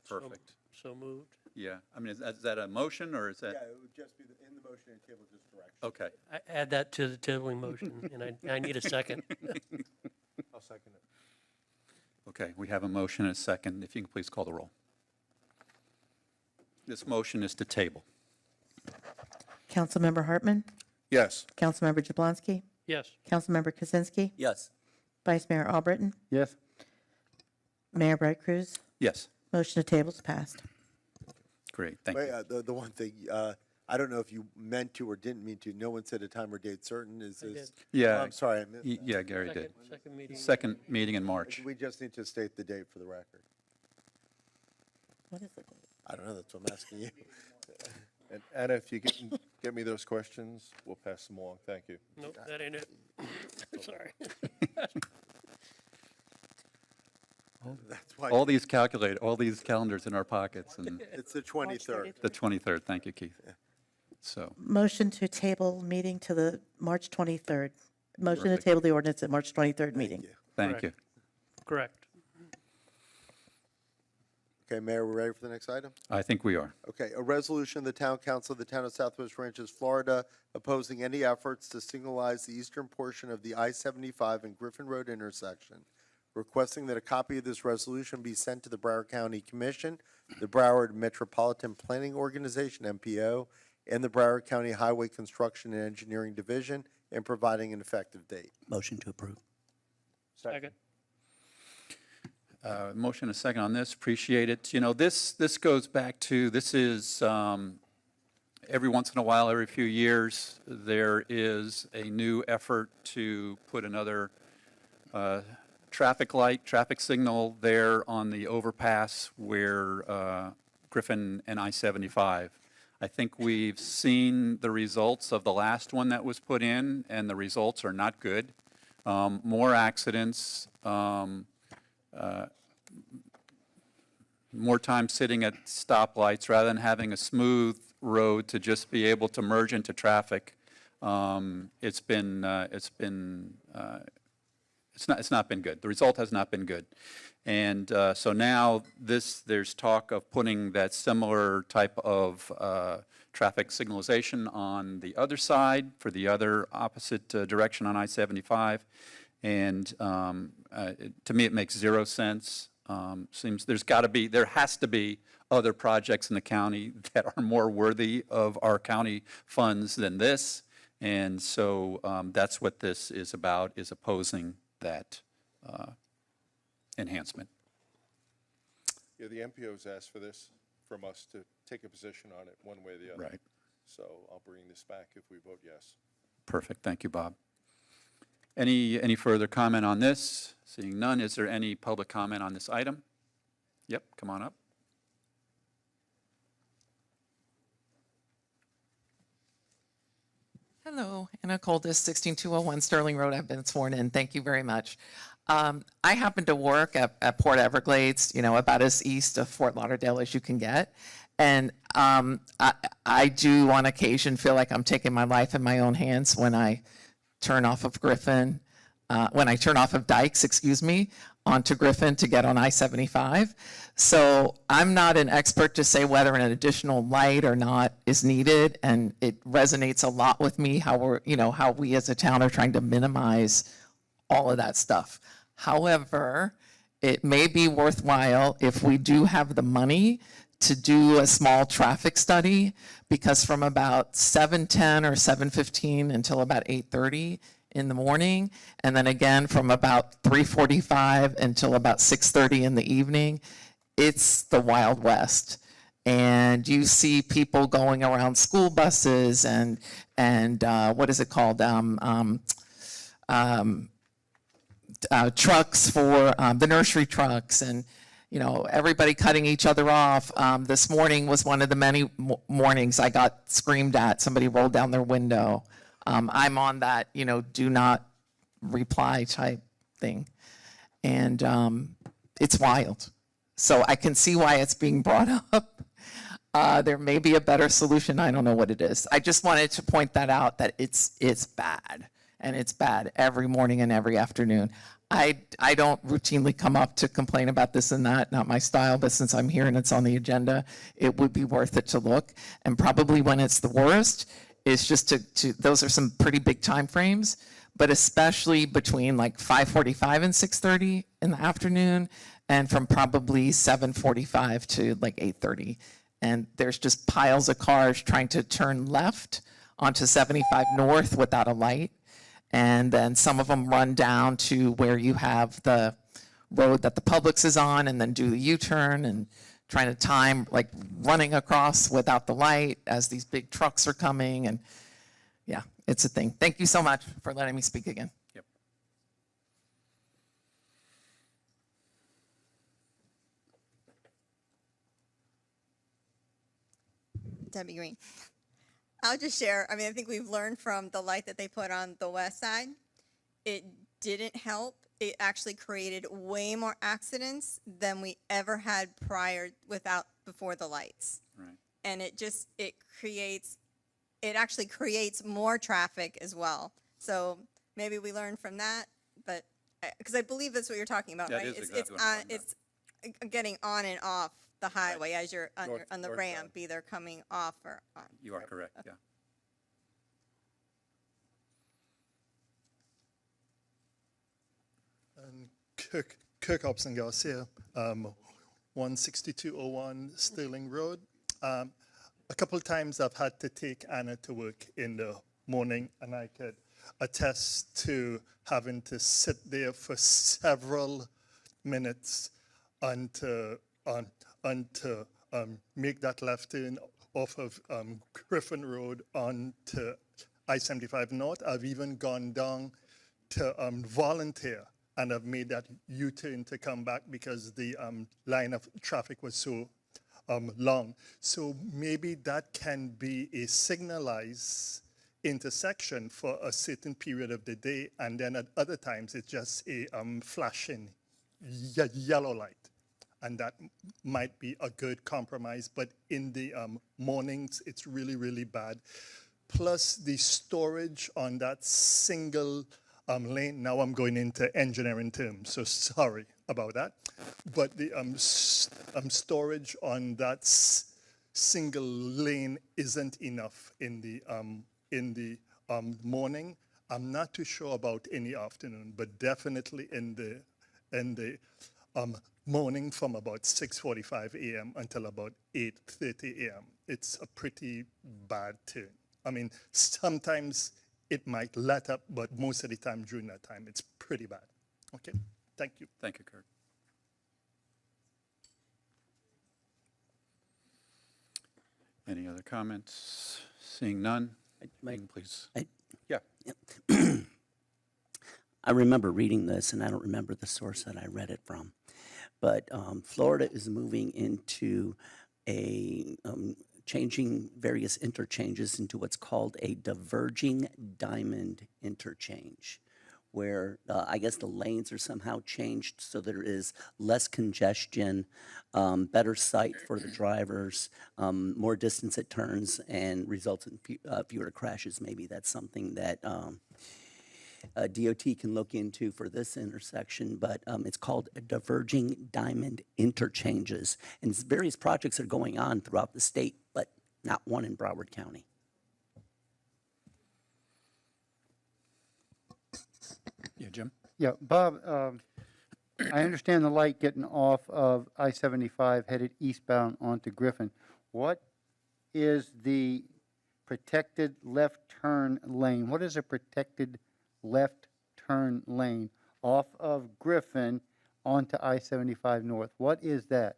Perfect. So moved. Yeah, I mean, is that a motion, or is that? Yeah, it would just be in the motion and table just direction. Okay. I add that to the tabling motion, and I need a second. I'll second it. Okay, we have a motion and a second. If you can please call the roll. This motion is to table. Councilmember Hartman? Yes. Councilmember Jablonski? Yes. Councilmember Kaczynski? Yes. Vice Mayor Albritton? Yes. Mayor Bright Cruz? Yes. Motion to table is passed. Great, thank you. The one thing, I don't know if you meant to or didn't mean to, no one said a time or date certain. Is I this? did. Yeah. Oh, I'm sorry, I missed that. Yeah, Gary did. Second meeting. Second meeting in March. We just need to state the date for the record. What is it? I don't know, that's what I'm asking you. And Anna, if you can get me those questions. We'll pass them along. Thank you. Nope, that ain't it. Sorry. That's why all these calendars in our pockets, and it's the 23rd. the 23rd. Thank you, Keith. So, Motion to table meeting to the March 23rd. Motion to Perfect. table the ordinance at March 23rd meeting. thank you. Correct. Okay, Mayor, we're ready for the next item? I think we are. Okay, a resolution of the Town Council of the Town of Southwest Ranches, Florida, opposing any efforts to signalize the eastern portion of the I-75 and Griffin Road intersection, requesting that a copy of this resolution be sent to the Broward County Commission, the Broward Metropolitan Planning Organization, MPO, and the Broward County Highway Construction and Engineering Division, and providing an effective date. Motion to approve. Second. Motion a second on this, appreciate it. You know, this goes back to, this is, every once in a while, every few years, there is a new effort to put another traffic signal there on the overpass where Griffin and I-75. I think we've seen the results of the last one that was put in, and the results are not good. More accidents, more time sitting at stoplights rather than having a smooth road to just be able to merge into traffic. It's not been good. The result has not been good. And so now there's talk of putting that similar type of traffic signalization on the other side for the other opposite direction on I-75. And to me, it makes zero sense. Seems there has to be other projects in the county that are more worthy of our county funds than this. And so that's what this is about, is opposing that enhancement. Yeah, the MPO's asked for this from us to take a position on it one way or the other. Right. So I'll bring this back if we vote yes. Perfect. Thank you, Bob. Any further comment on this? Seeing none, is there any public comment on this item? Yep, come on up. Hello, Anna Coldis, 16201 Sterling Road. I've been sworn in. Thank you very much. I happen to work at Port Everglades, about as east of Fort Lauderdale as you can get. And I do on occasion feel like I'm taking my life in my own hands when I turn off of Griffin, Dykes, onto Griffin to get on I-75. So I'm not an expert to say whether an additional light or not is needed, and it resonates a lot with me how we as a town are trying to minimize all of that stuff. However, it may be worthwhile if we do have the money to do a small traffic study, because from about 7:10 or 7:15 until about 8:30 in the morning, and then again from about 3:45 until about 6:30 in the evening, it's the Wild West. And you see people going around school buses and what is it called? Trucks for the nursery trucks, and everybody cutting each other off. This morning was one of the many mornings I got screamed at. Somebody rolled down their window. I'm on that, do not reply type thing. And it's wild. So I can see why it's being brought up. There may be a better solution. I don't know what it is. I just wanted to point that out, that it's bad. And it's bad every morning and every afternoon. I don't routinely come up to complain about this and that, not my style, but since I'm here and it's on the agenda, it would be worth it to look. And probably when it's the worst, is just those are some pretty big time frames, but especially between like 5:45 and 6:30 in the afternoon, and from probably 7:45 to like 8:30. And there's just piles of cars trying to turn left onto 75 North without a light. And then some of them run down to where you have the road that the Publix is on, and then do the U-turn and trying to time, like running across without the light as these big trucks are coming. And yeah, it's a thing. Thank you so much for letting me speak again. Yep. Debbie Green. I'll just share. I mean, I think we've learned from the light that they put on the west side. It didn't help. It actually created way more accidents than we ever had before the lights. Right. And it actually creates more traffic as well. So maybe we learn from that, but because I believe that's what you're talking about, That right? is exactly what I'm talking It's getting on and off the highway as you're on the northbound. ramp, either coming off or on. You are correct, yeah. Kirk Hobson Garcia, 16201 Sterling Road. A couple times I've had to take Anna to work in the morning, and I could attest to having to sit there for several minutes and to make that left turn off of Griffin Road onto I-75 North. I've even gone down to volunteer, and I've made that U-turn to come back because the line of traffic was so long. So maybe that can be a signalized intersection for a certain period of the day, and then at other times it's just a flashing yellow light. And that might be a good compromise, but in the mornings, it's really, really bad. Plus the storage on that single lane. Now I'm going into engineering terms, so sorry about that. But the storage on that single lane isn't enough in the morning. I'm not too sure about in the afternoon, but definitely in the morning from about 6:45 a.m. until about 8:30 a.m. It's a pretty bad turn. I mean, sometimes it might let up, but most of the time during that time, it's pretty bad. Okay, thank you. Thank you, Kurt. Any other comments? Seeing none, Ian, please. Yeah. I remember reading this, and I don't remember the source that I read it from. But Florida is moving into changing various interchanges into what's called a diverging diamond interchange, where I guess the lanes are somehow changed so there is less congestion, better sight for the drivers, more distance at turns, and results in fewer crashes. Maybe that's something that DOT can look into for this intersection, but it's called diverging diamond interchanges. And various projects are going on throughout the state, but not one in Broward County. Yeah, Jim? Yeah, Bob, I understand the light getting off of I-75 headed eastbound onto Griffin. What is the protected left turn lane? What is a protected left turn lane off of Griffin onto I-75 North? What is that?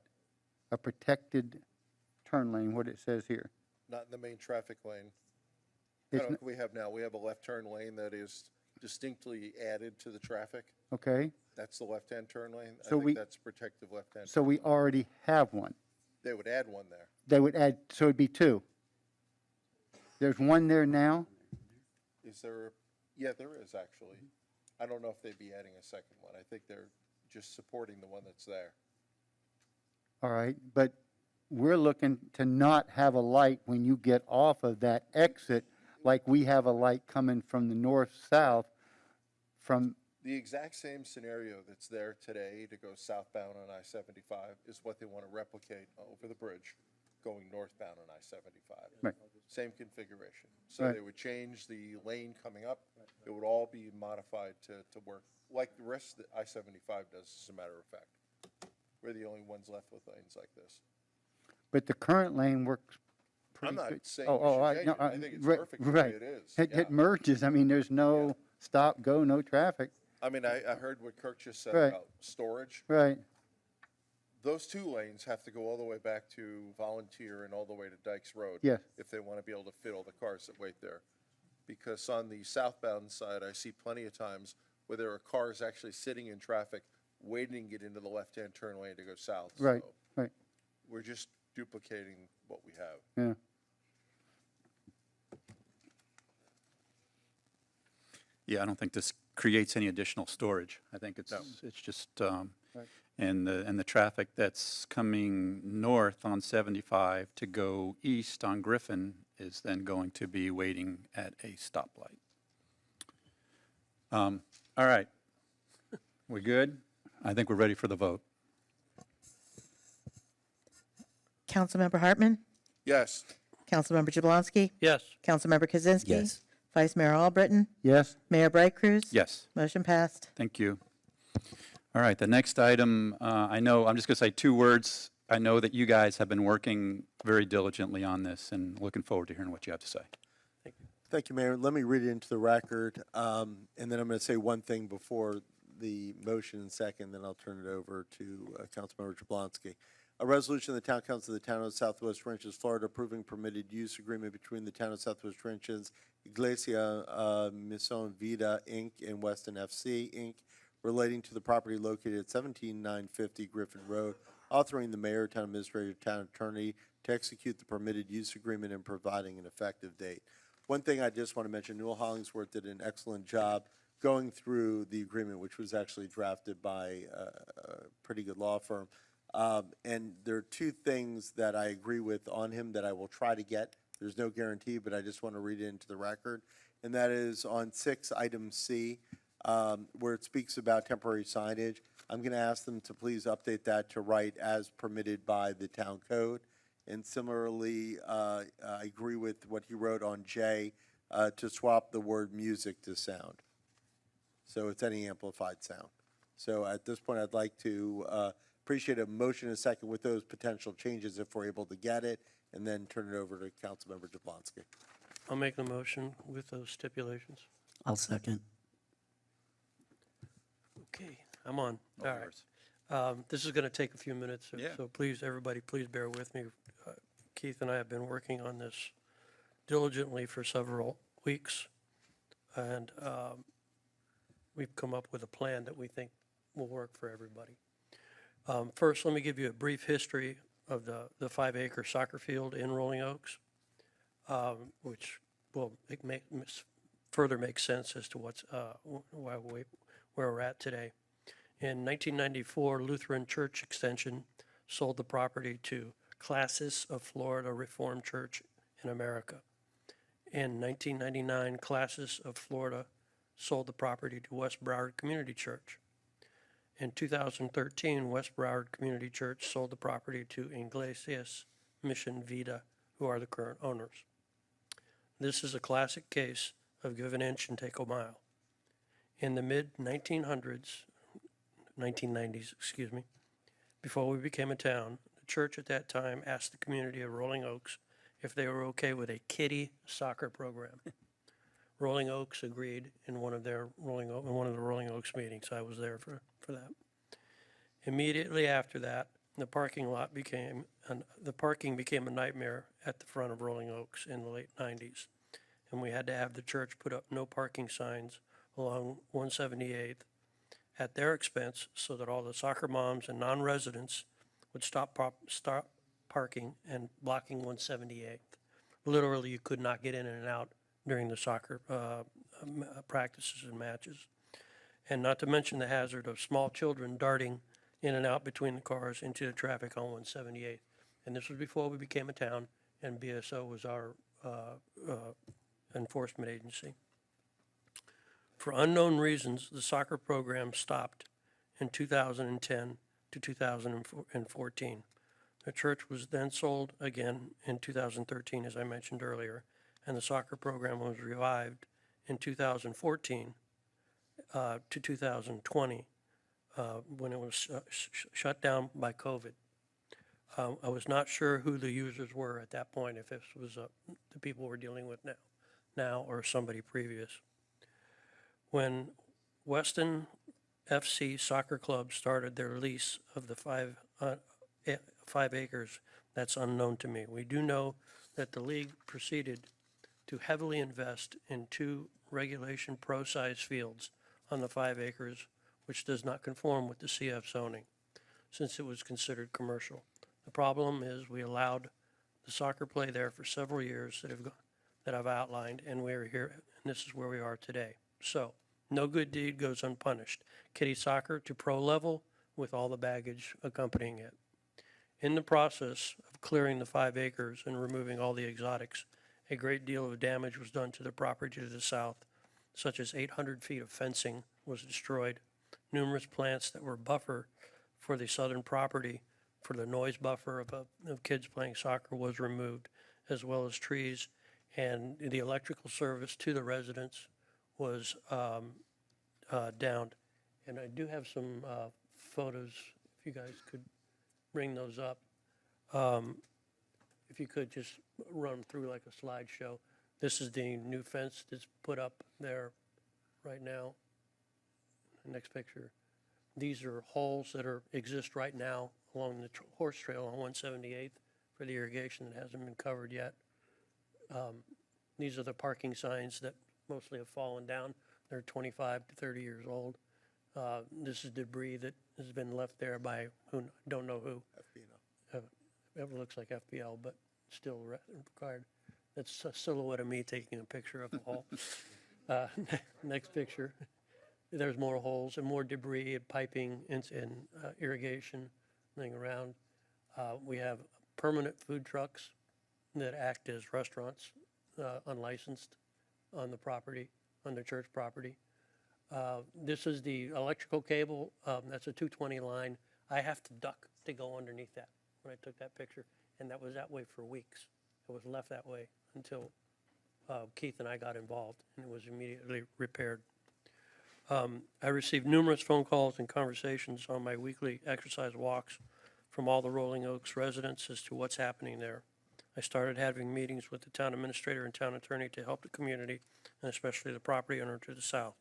A protected turn lane, what it says here. Not in the main traffic lane. It's Kind of what we have now. We have a left turn lane that is distinctly added to the traffic. Okay, That's the left-hand turn lane. I So think we- that's protective left-hand. so we already have one. They would add one there. They would add, so it'd be two. There's one there now? Is there, yeah, there is actually. I don't know if they'd be adding a second one. I think they're just supporting the one that's there. All right, but we're looking to not have a light when you get off of that exit, like we have a light coming from the north-south from, The exact same scenario that's there today to go southbound on I-75 is what they want to replicate over the bridge going northbound on I-75. Right. Same configuration. So Right. they would change the lane coming up. It would all be modified to work like the rest of the I-75 does, as a matter of fact. We're the only ones left with lanes like this. but the current lane works pretty I'm good. not saying Oh, we oh, should change no, it. I think it's right, perfect the right. way it is. It Yeah. merges, I mean, there's no stop, go, no traffic. I mean, I heard what Kirk just said Right. about storage. Right, Those two lanes have to go all the way back to Volunteer and all the way to Dykes Road. Yes. If they want to be able to fit all the cars that wait there. Because on the southbound side, I see plenty of times where there are cars actually sitting in traffic, waiting to get into the left-hand turn lane to go south. right, So right, we're just duplicating what we have. yeah. Yeah, I don't think this creates any additional storage. I think it's just, and the traffic that's coming north on 75 to go east on Griffin is then going to be waiting at a stoplight. All right. We good? I think we're ready for the vote. Councilmember Hartman? Yes. Councilmember Jablonski? Yes. Councilmember Kaczynski? Yes. Vice Mayor Albritton? Yes. Mayor Bright Cruz? Yes. Motion passed. Thank you. All right, the next item, I know, I'm just going to say 2 words. I know that you guys have been working very diligently on this and looking forward to hearing what you have to say. Thank you, Mayor. Let me read it into the record, and then I'm going to say one thing before the motion and second, then I'll turn it over to Councilmember Jablonski. A resolution of the Town Council of the Town of Southwest Ranches, Florida, approving permitted use agreement between the Town of Southwest Ranches, Iglesia Misión Vida, Inc., and Weston FC, Inc., relating to the property located at 17950 Griffin Road, authoring the mayor, town administrator, town attorney to execute the permitted use agreement and providing an effective date. One thing I just want to mention, Newell Hollingsworth did an excellent job going through the agreement, which was actually drafted by a pretty good law firm. And there are 2 things that I agree with on him that I will try to get. There's no guarantee, but I just want to read it into the record. And that is on 6, item C, where it speaks about temporary signage. I'm going to ask them to please update that to write as permitted by the town code. And similarly, I agree with what he wrote on J, to swap the word music to sound. So it's any amplified sound. So at this point, I'd like to appreciate a motion and a second with those potential changes if we're able to get it, and then turn it over to Councilmember Jablonski. I'll make the motion with those stipulations. I'll second. Okay, I'm on. All right. This is going to take a few minutes, so please, everybody, please bear with me. Keith and I have been working on this diligently for several weeks, and we've come up with a plan that we think will work for everybody. First, let me give you a brief history of the 5-acre soccer field in Rolling Oaks, which will further make sense as to where we're at today. In 1994, Lutheran Church Extension sold the property to Classis of Florida Reformed Church in America. In 1999, Classis of Florida sold the property to West Broward Community Church. In 2013, West Broward Community Church sold the property to Iglesias Mission Vida, who are the current owners. This is a classic case of give an inch and take a mile. In the mid-1990s, before we became a town, the church at that time asked the community of Rolling Oaks if they were okay with a kiddie soccer program. Rolling Oaks agreed in one of the Rolling Oaks meetings. I was there for that. Immediately after that, the parking became a nightmare at the front of Rolling Oaks in the late 90s, and we had to have the church put up no parking signs along 178th at their expense so that all the soccer moms and non-residents would stop parking and blocking 178th. Literally, you could not get in and out during the soccer practices and matches. And not to mention the hazard of small children darting in and out between the cars into the traffic on 178th. And this was before we became a town, and BSO was our enforcement agency. For unknown reasons, the soccer program stopped in 2010 to 2014. The church was then sold again in 2013, as I mentioned earlier, and the soccer program was revived in 2014 to 2020 when it was shut down by COVID. I was not sure who the users were at that point, if this was the people we're dealing with now or somebody previous. When Weston FC Soccer Club started their lease of the 5 acres, that's unknown to me. We do know that the league proceeded to heavily invest in 2 regulation pro-size fields on the 5 acres, which does not conform with the CF zoning, since it was considered commercial. The problem is we allowed the soccer play there for several years that I've outlined, and we're here, and this is where we are today. So no good deed goes unpunished. Kiddie soccer to pro level with all the baggage accompanying it. In the process of clearing the 5 acres and removing all the exotics, a great deal of damage was done to the property to the south, such as 800 feet of fencing was destroyed. Numerous plants that were buffer for the southern property for the noise buffer of kids playing soccer was removed, as well as trees, and the electrical service to the residents was downed. And I do have some photos, if you guys could bring those up. If you could just run through like a slideshow. This is the new fence that's put up there right now. Next picture. These are holes that exist right now along the horse trail on 178th for the irrigation that hasn't been covered yet. These are the parking signs that mostly have fallen down. They're 25 to 30 years old. This is debris that has been left there by who, don't know who. FBL. It looks like FBL, but still required. That's a silhouette of me taking a picture of the hole. Next picture. There's more holes and more debris and piping and irrigation laying around. We have permanent food trucks that act as restaurants, unlicensed, on the property, on the church property. This is the electrical cable. That's a 220 line. I have to duck to go underneath that when I took that picture, and that was that way for weeks. It was left that way until Keith and I got involved, and it was immediately repaired. I received numerous phone calls and conversations on my weekly exercise walks from all the Rolling Oaks residents as to what's happening there. I started having meetings with the town administrator and town attorney to help the community, and especially the property owner to the south.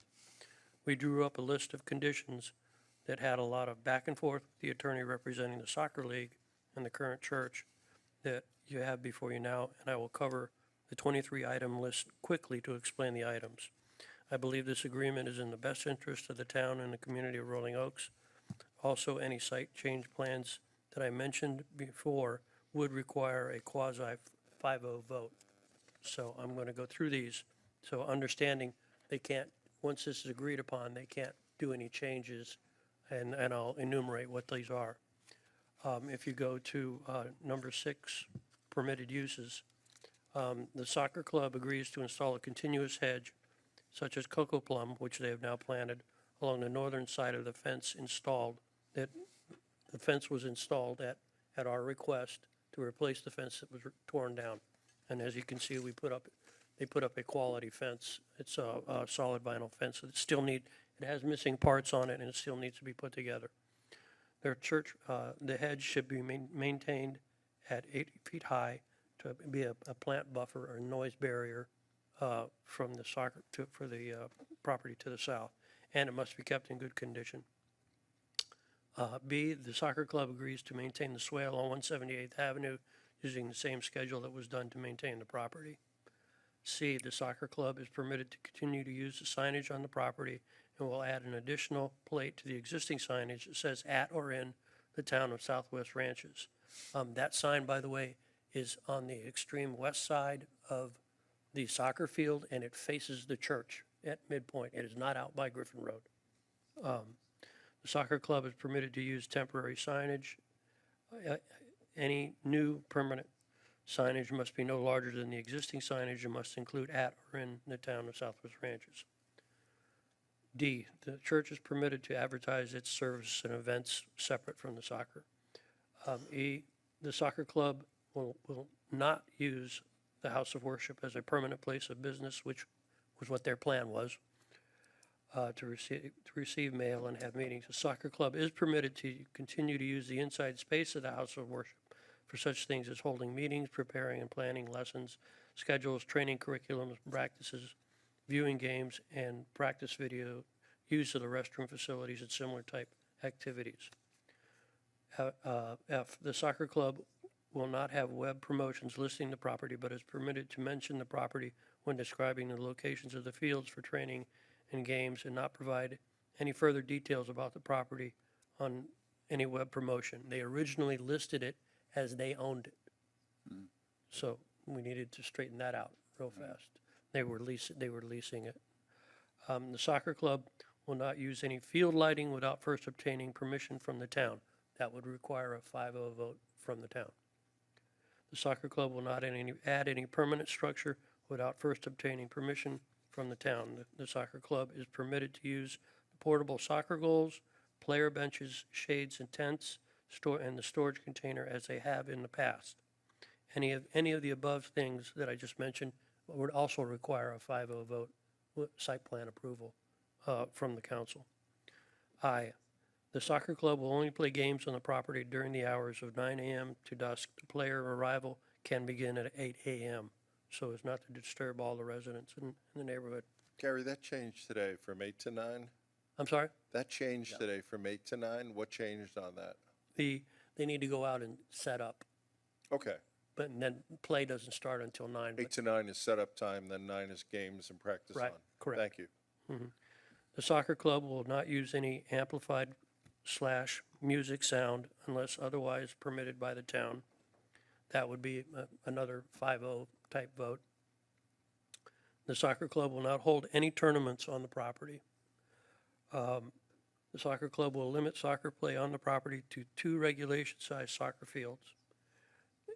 We drew up a list of conditions that had a lot of back and forth with the attorney representing the soccer league and the current church that you have before you now, and I will cover the 23-item list quickly to explain the items. I believe this agreement is in the best interest of the town and the community of Rolling Oaks. Also, any site change plans that I mentioned before would require a quasi 5-0 vote. So I'm going to go through these. So understanding they can't, once this is agreed upon, they can't do any changes, and I'll enumerate what these are. If you go to number 6, permitted uses, the soccer club agrees to install a continuous hedge such as cocoa plum, which they have now planted, along the northern side of the fence installed. That the fence was installed at our request to replace the fence that was torn down. And as you can see, they put up a quality fence. It's a solid vinyl fence. It has missing parts on it, and it still needs to be put together. Their church, the hedge should be maintained at 8 feet high to be a plant buffer or noise barrier from the for the property to the south, and it must be kept in good condition. B, the soccer club agrees to maintain the swale on 178th Avenue using the same schedule that was done to maintain the property. C, the soccer club is permitted to continue to use the signage on the property and will add an additional plate to the existing signage that says at or in the town of Southwest Ranches. That sign, by the way, is on the extreme west side of the soccer field, and it faces the church at midpoint. It is not out by Griffin Road. The soccer club is permitted to use temporary signage. Any new permanent signage must be no larger than the existing signage and must include at or in the town of Southwest Ranches. D, the church is permitted to advertise its services and events separate from the soccer. E, the soccer club will not use the house of worship as a permanent place of business, which was what their plan was, to receive mail and have meetings. The soccer club is permitted to continue to use the inside space of the house of worship for such things as holding meetings, preparing and planning lessons, schedules, training curriculums, practices, viewing games, and practice video, use of the restroom facilities, and similar type activities. F, the soccer club will not have web promotions listing the property, but is permitted to mention the property when describing the locations of the fields for training and games, and not provide any further details about the property on any web promotion. They originally listed it as they owned it. So we needed to straighten that out real fast. They were leasing it. The soccer club will not use any field lighting without first obtaining permission from the town. That would require a 5-0 vote from the town. The soccer club will not add any permanent structure without first obtaining permission from the town. The soccer club is permitted to use portable soccer goals, player benches, shades, and tents, and the storage container as they have in the past. Any of the above things that I just mentioned would also require a 5-0 vote, site plan approval from the council. I, the soccer club will only play games on the property during the hours of 9 a.m. to dusk. The player arrival can begin at 8 a.m., so as not to disturb all the residents in the neighborhood. Gary, that changed today from 8 to 9? I'm sorry? That changed today from 8 to 9? What changed on that? They need to go out and set up, Okay. but then play doesn't start until 9. 8 to 9 is setup time, then 9 is games and practice Right, on. correct. Thank you. The soccer club will not use any amplified / music sound unless otherwise permitted by the town. That would be another 5-0 type vote. The soccer club will not hold any tournaments on the property. The soccer club will limit soccer play on the property to 2 regulation-sized soccer fields.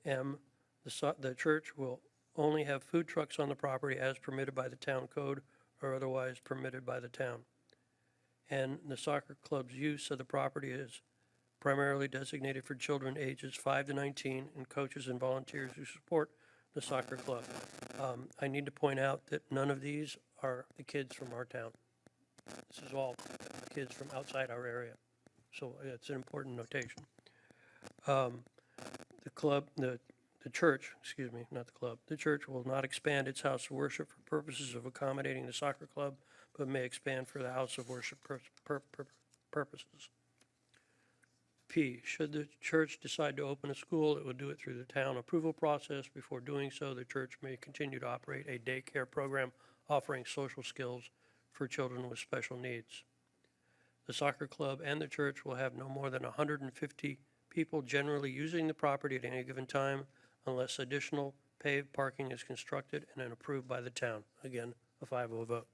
M, the church will only have food trucks on the property as permitted by the town code or otherwise permitted by the town. And the soccer club's use of the property is primarily designated for children ages 5 to 19 and coaches and volunteers who support the soccer club. I need to point out that none of these are the kids from our town. This is all kids from outside our area. So it's an important notation. The church, excuse me, not the club, the church will not expand its house of worship for purposes of accommodating the soccer club, but may expand for the house of worship purposes. P, should the church decide to open a school, it will do it through the town approval process. Before doing so, the church may continue to operate a daycare program offering social skills for children with special needs. The soccer club and the church will have no more than 150 people generally using the property at any given time unless additional paved parking is constructed and then approved by the town. Again, a 5-0 vote.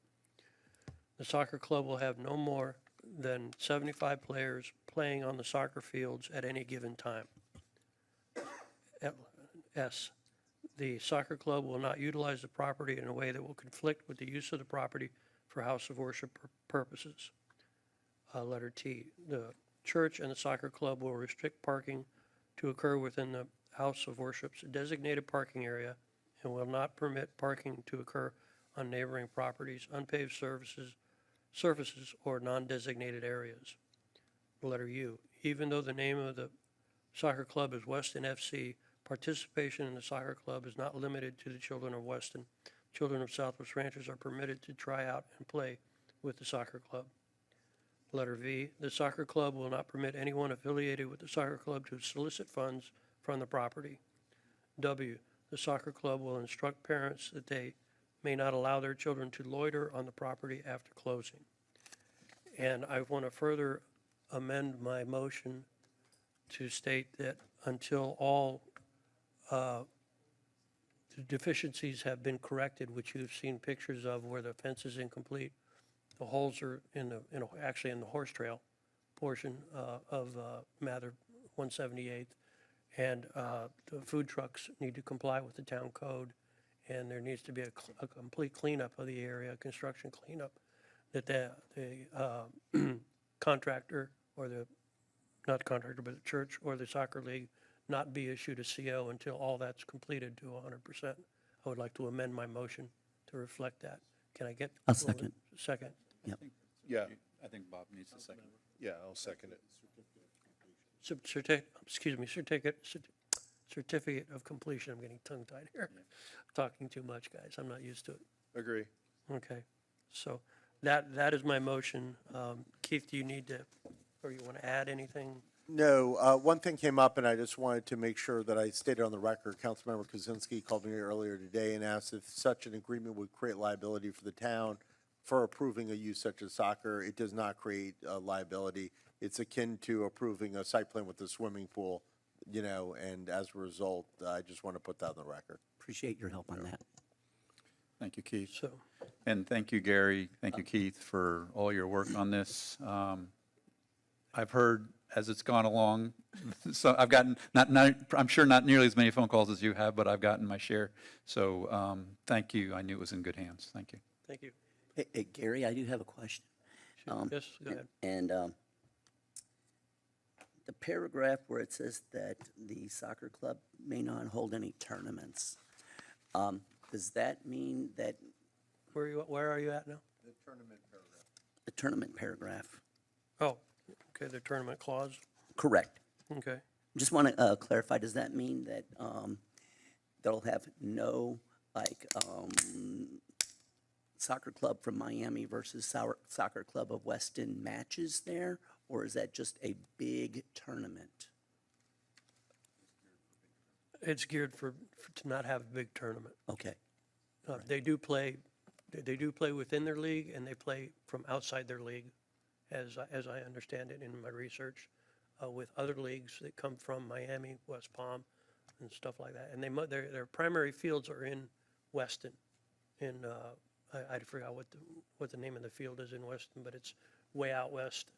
The soccer club will have no more than 75 players playing on the soccer fields at any given time. S, the soccer club will not utilize the property in a way that will conflict with the use of the property for house of worship purposes. Letter T, the church and the soccer club will restrict parking to occur within the house of worship's designated parking area and will not permit parking to occur on neighboring properties, unpaved surfaces, or non-designated areas. Letter U, even though the name of the soccer club is Weston FC, participation in the soccer club is not limited to the children of Weston. Children of Southwest Ranchers are permitted to try out and play with the soccer club. Letter V, the soccer club will not permit anyone affiliated with the soccer club to solicit funds from the property. W, the soccer club will instruct parents that they may not allow their children to loiter on the property after closing. And I want to further amend my motion to state that until all the deficiencies have been corrected, which you've seen pictures of where the fence is incomplete, the holes are actually in the horse trail portion of Mather 178th, and the food trucks need to comply with the town code, and there needs to be a complete cleanup of the area, construction cleanup, that the contractor or not contractor, but the church or the soccer league not be issued a CO until all that's completed to 100%. I would like to amend my motion to reflect that. Can I get? A second. Second. Yep. Yeah, I think Bob needs a second. yeah, I'll second it. Certificate of completion. I'm getting tongue-tied here. Talking too much, guys. I'm not used to it. Agree. Okay. So that is my motion. Keith, do you need to, or you want to add anything? No, one thing came up, and I just wanted to make sure that I stated on the record. Councilmember Kozinski called me earlier today and asked if such an agreement would create liability for the town for approving a use such as soccer. It does not create liability. It's akin to approving a site plan with a swimming pool, and as a result, I just want to put that on the record. Appreciate your help on that. Thank you, Keith. So, And thank you, Gary. Thank you, Keith, for all your work on this. I've heard as it's gone along, so I've gotten, I'm sure not nearly as many phone calls as you have, but I've gotten my share. So thank you. I knew it was in good hands. Thank you. thank you. Hey, Gary, I do have a question. Yes, go ahead. And the paragraph where it says that the soccer club may not hold any tournaments, does that mean that Where are you at now? the tournament paragraph? Oh, okay, the tournament clause. Correct. Okay. Just want to clarify, does that mean that they'll have no, like, soccer club from Miami versus soccer club of Weston matches there? Or is that just a big tournament? It's geared to not have a big tournament. Okay. They do play within their league, and they play from outside their league, as I understand it in my research, with other leagues that come from Miami, West Palm, and stuff like that. And their primary fields are in Weston. I forgot what the name of the field is in Weston, but it's way out west,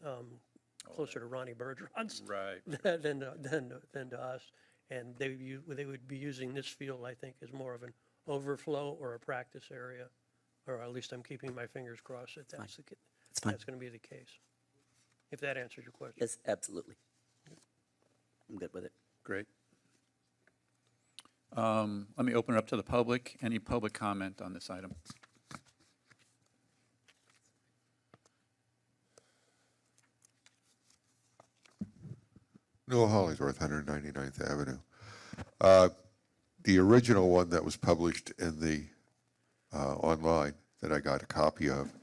closer to Ronnie Bergeron's Right. than to us. And they would be using this field, I think, as more of an overflow or a practice area, or at least I'm keeping my fingers crossed that that's going to be the case. If that answers your question. Yes, absolutely. I'm good with it. Great. Let me open it up to the public. Any public comment on this item? Noah Hollingsworth, 199th Avenue. The original one that was published in the online that I got a copy of,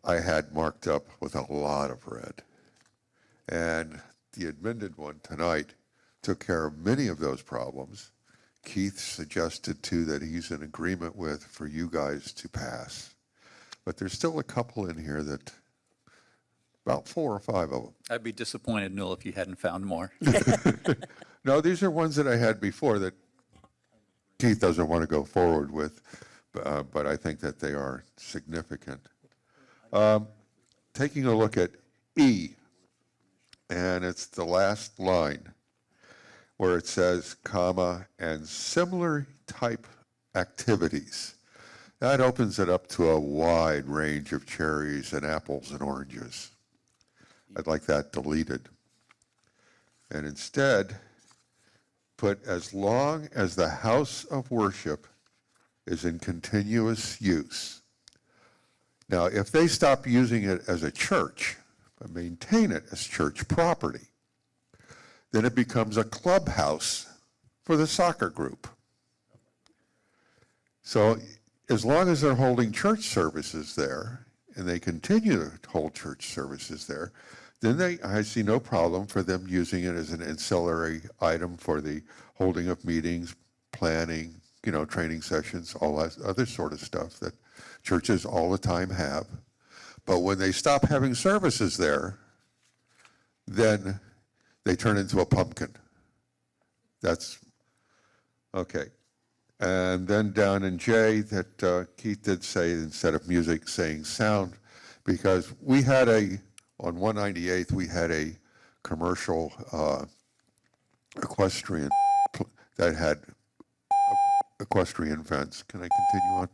I had marked up with a lot of red. And the amended one tonight took care of many of those problems. Keith suggested too that he's in agreement with for you guys to pass. But there's still a couple in here that, about 4 or 5 of them. I'd be disappointed, Noel, if you hadn't found more. No, these are ones that I had before that Keith doesn't want to go forward with, but I think that they are significant. Taking a look at E, and it's the last line where it says, comma, and similar type activities. That opens it up to a wide range of cherries and apples and oranges. I'd like that deleted. And instead, put as long as the house of worship is in continuous use. Now, if they stop using it as a church, but maintain it as church property, then it becomes a clubhouse for the soccer group. So as long as they're holding church services there, and they continue to hold church services there, then I see no problem for them using it as an ancillary item for the holding of meetings, planning, training sessions, all that other sort of stuff that churches all the time have. But when they stop having services there, then they turn into a pumpkin. That's, okay. And then down in J, that Keith did say, instead of music, saying sound, because we had on 198th, we had a commercial equestrian that had equestrian events. Can I continue on?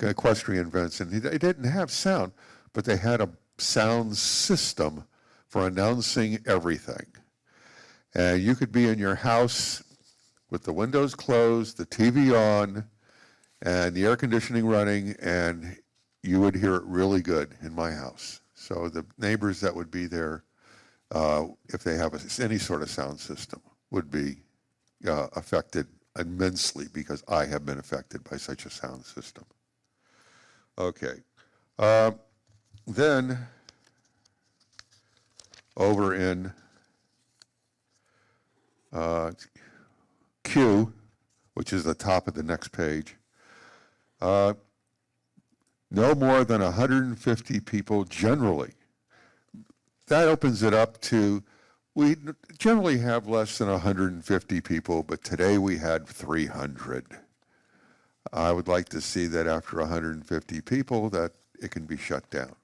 Equestrian events, and they didn't have sound, but they had a sound system for announcing everything. And you could be in your house with the windows closed, the TV on, and the air conditioning running, and you would hear it really good in my house. So the neighbors that would be there, if they have any sort of sound system, would be affected immensely, because I have been affected by such a sound system. Okay. Then over in Q, which is the top of the next page, no more than 150 people generally. That opens it up to, we generally have less than 150 people, but today we had 300. I would like to see that after 150 people, that it can be shut down.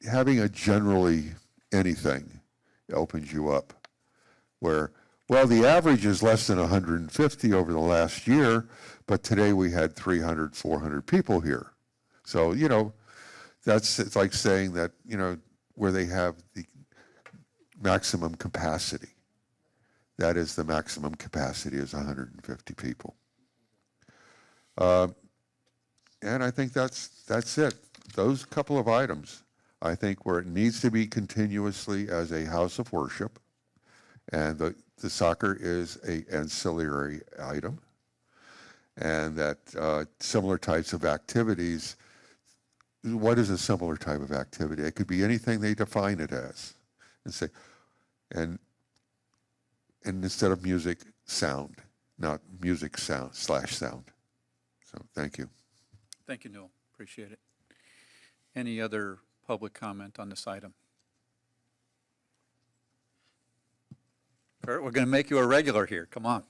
Having a generally anything opens you up where, well, the average is less than 150 over the last year, but today we had 300, 400 people here. So, you know, it's like saying that, you know, where they have the maximum capacity. That is the maximum capacity is 150 people. And I think that's it. Those couple of items, I think where it needs to be continuously as a house of worship, and the soccer is a ancillary item, and that similar types of activities, what is a similar type of activity? It could be anything they define it as, and say, and instead of music, sound, not music sound / sound. So thank you. Thank you, Newell. Appreciate it. Any other public comment on this item? Kurt, we're going to make you a regular here. Come on.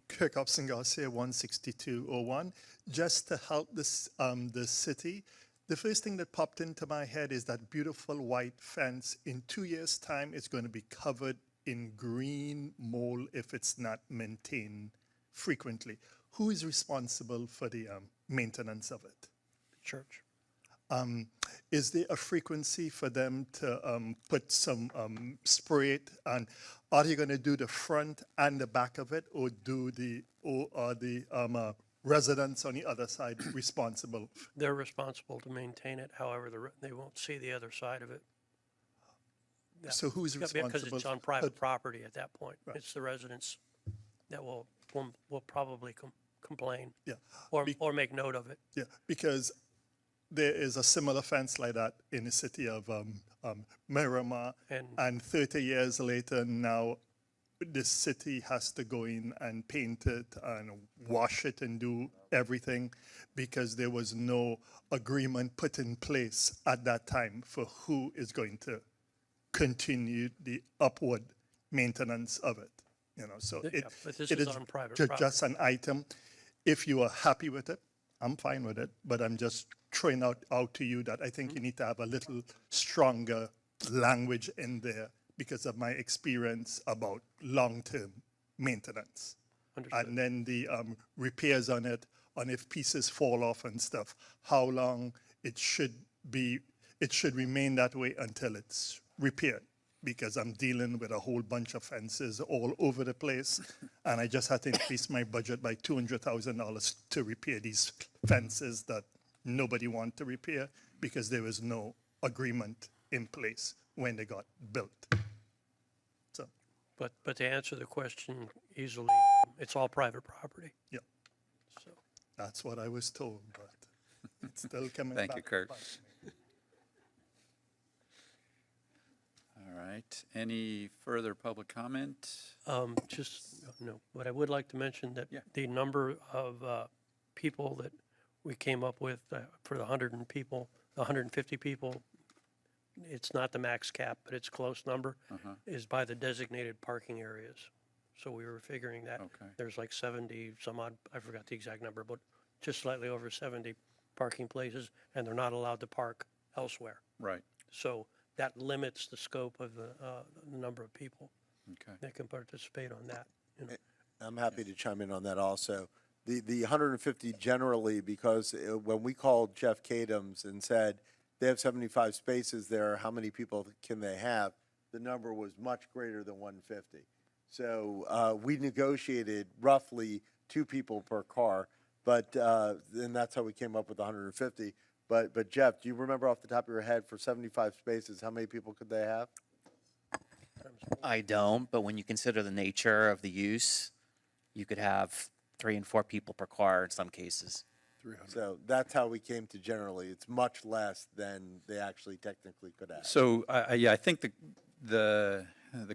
Kirk Upson Garcia, 16201. Just to help this, the city, the first thing that popped into my head is that beautiful white fence. In 2 years' time, it's going to be covered in green mold if it's not maintained frequently. Who is responsible for the maintenance of it? Church. Is there a frequency for them to put some spray it? And are they going to do the front and the back of it, or are the residents on the other side responsible? They're responsible to maintain it. However, they won't see the other side of it. Yeah. So who's Because responsible? it's on private property at that point. Right. It's the residents that will probably complain. Yeah. Or make note of it. Yeah, because there is a similar fence like that in the city of Miramar, and 30 years later now, the city has to go in and paint it and wash it and do everything because there was no agreement put in place at that time for who is going to continue the upward maintenance of it. You know, so Yeah, but this is on private just an item. If you are happy with it, I'm fine with it, but I'm just throwing out to you that I think you need to have a little stronger language in there because of my experience about long-term maintenance. Understood. And then the repairs on it, on if pieces fall off and stuff, how long it should remain that way until it's repaired. Because I'm dealing with a whole bunch of fences all over the place, and I just had to increase my budget by $200,000 to repair these fences that nobody wanted to repair because there was no agreement in place when they got built. So, But to answer the question easily, it's all private property. yeah, So that's what I was told, but it's still coming back. Thank you, Kurt. All right. Any further public comment? But I would like to mention that the number of people that we came up with for the 150 people, it's not the max cap, but it's close number, is by the designated parking areas. So we were figuring that there's like 70 some odd, I forgot the exact number, but just slightly over 70 parking places, and they're not allowed to park elsewhere. Right. So that limits the scope of the number of people Okay. that can participate on that. You know. I'm happy to chime in on that also. The 150 generally, because when we called Jeff Kadams and said they have 75 spaces there, how many people can they have? The number was much greater than 150. So we negotiated roughly 2 people per car, but and that's how we came up with 150. But Jeff, do you remember off the top of your head for 75 spaces, how many people could they have? I don't, but when you consider the nature of the use, you could have 3 and 4 people per car in some cases. So that's how we came to generally. It's much less than they actually technically could have. So, I think the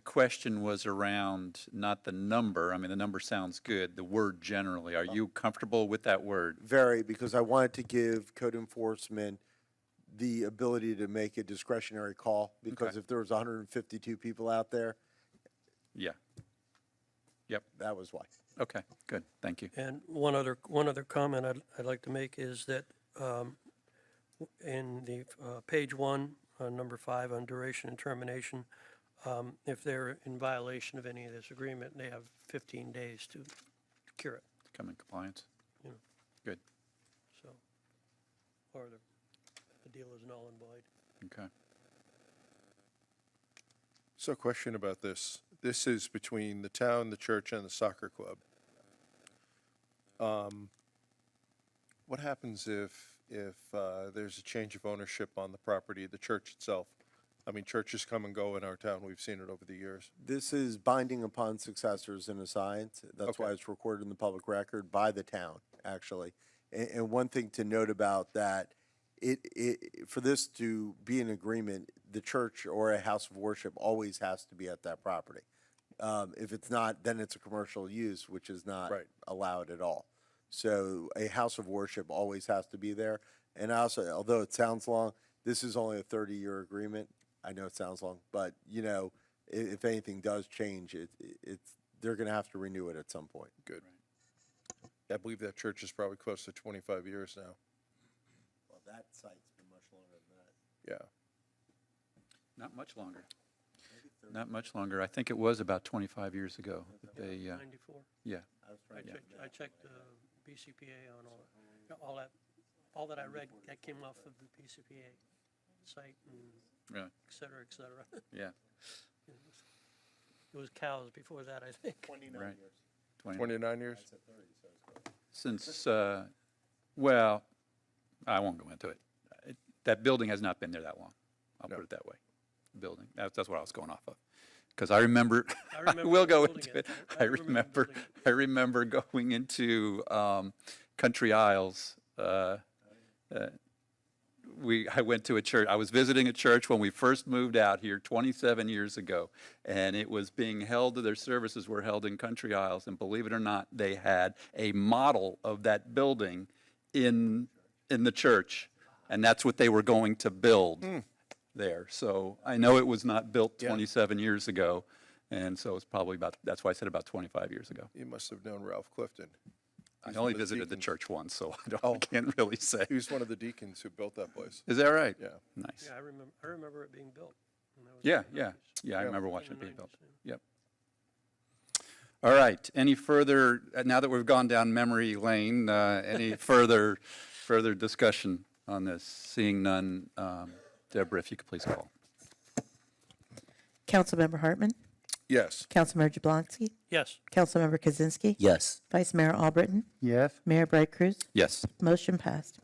question was around not the number. I mean, the number sounds good. The word generally. Are you comfortable with that word? Very, because I wanted to give code enforcement the ability to make a discretionary call, because if there was 152 people out there. Yeah. Yep. That was why. Okay, good, thank you. And one other comment I'd like to make is that in the page 1, number 5, on duration and termination, if they're in violation of any of this agreement, they have 15 days to cure it. Come in compliance. You know. Good, So, or the deal is null and void. okay. So question about this. This is between the town, the church, and the soccer club. What happens if there's a change of ownership on the property, the church itself? I mean, churches come and go in our town. We've seen it over the years. This is binding upon successors and assigns. That's why it's recorded in the public record by the town, actually. And one thing to note about that, for this to be an agreement, the church or a house of worship always has to be at that property. If it's not, then it's a commercial use, which is not allowed at all. So a house of worship always has to be there. And also, although it sounds long, this is only a 30-year agreement. I know it sounds long, but you know, if anything does change, they're going to have to renew it at some point. Good. I believe that church is probably close to 25 years now. Well, that site's been much longer than that. Yeah. Not much longer. Not much longer. I think it was about 25 years ago. That they, 94? Yeah. I checked the BCPA on all that I read, that came off of the BCPA site, and Really? et cetera, et cetera. Yeah. It was cows before that, I think. 29 Right. years. 29 years? I said 30, so it's close. Since, well, I won't go into it. That building has not been there that long. I'll put it that way. Building. That's what I was going off of. Because I remember, I will go into it. I remember going into Country Isles. I went to a church. I was visiting a church when we first moved out here 27 years ago, and it was being held. Their services were held in Country Isles, and believe it or not, they had a model of that building in the church, and that's what they were going to build there. So I know it was not built 27 years ago, and so it's probably about. That's why I said about 25 years ago. You must have known Ralph Clifton. I only visited the church once, so I can't really say. He was one of the deacons who built that place. Is that right? Yeah. Nice. Yeah, I remember it being built. Yeah, I remember watching it being built. Yep. All right, any further, now that we've gone down memory lane, any further discussion on this? Seeing none, Deborah, if you could please call. Councilmember Hartman? Yes. Councilmember Jablonski? Yes. Councilmember Kaczynski? Yes. Vice Mayor Albritton? Yes. Mayor Bright Cruz? Yes. Motion passed.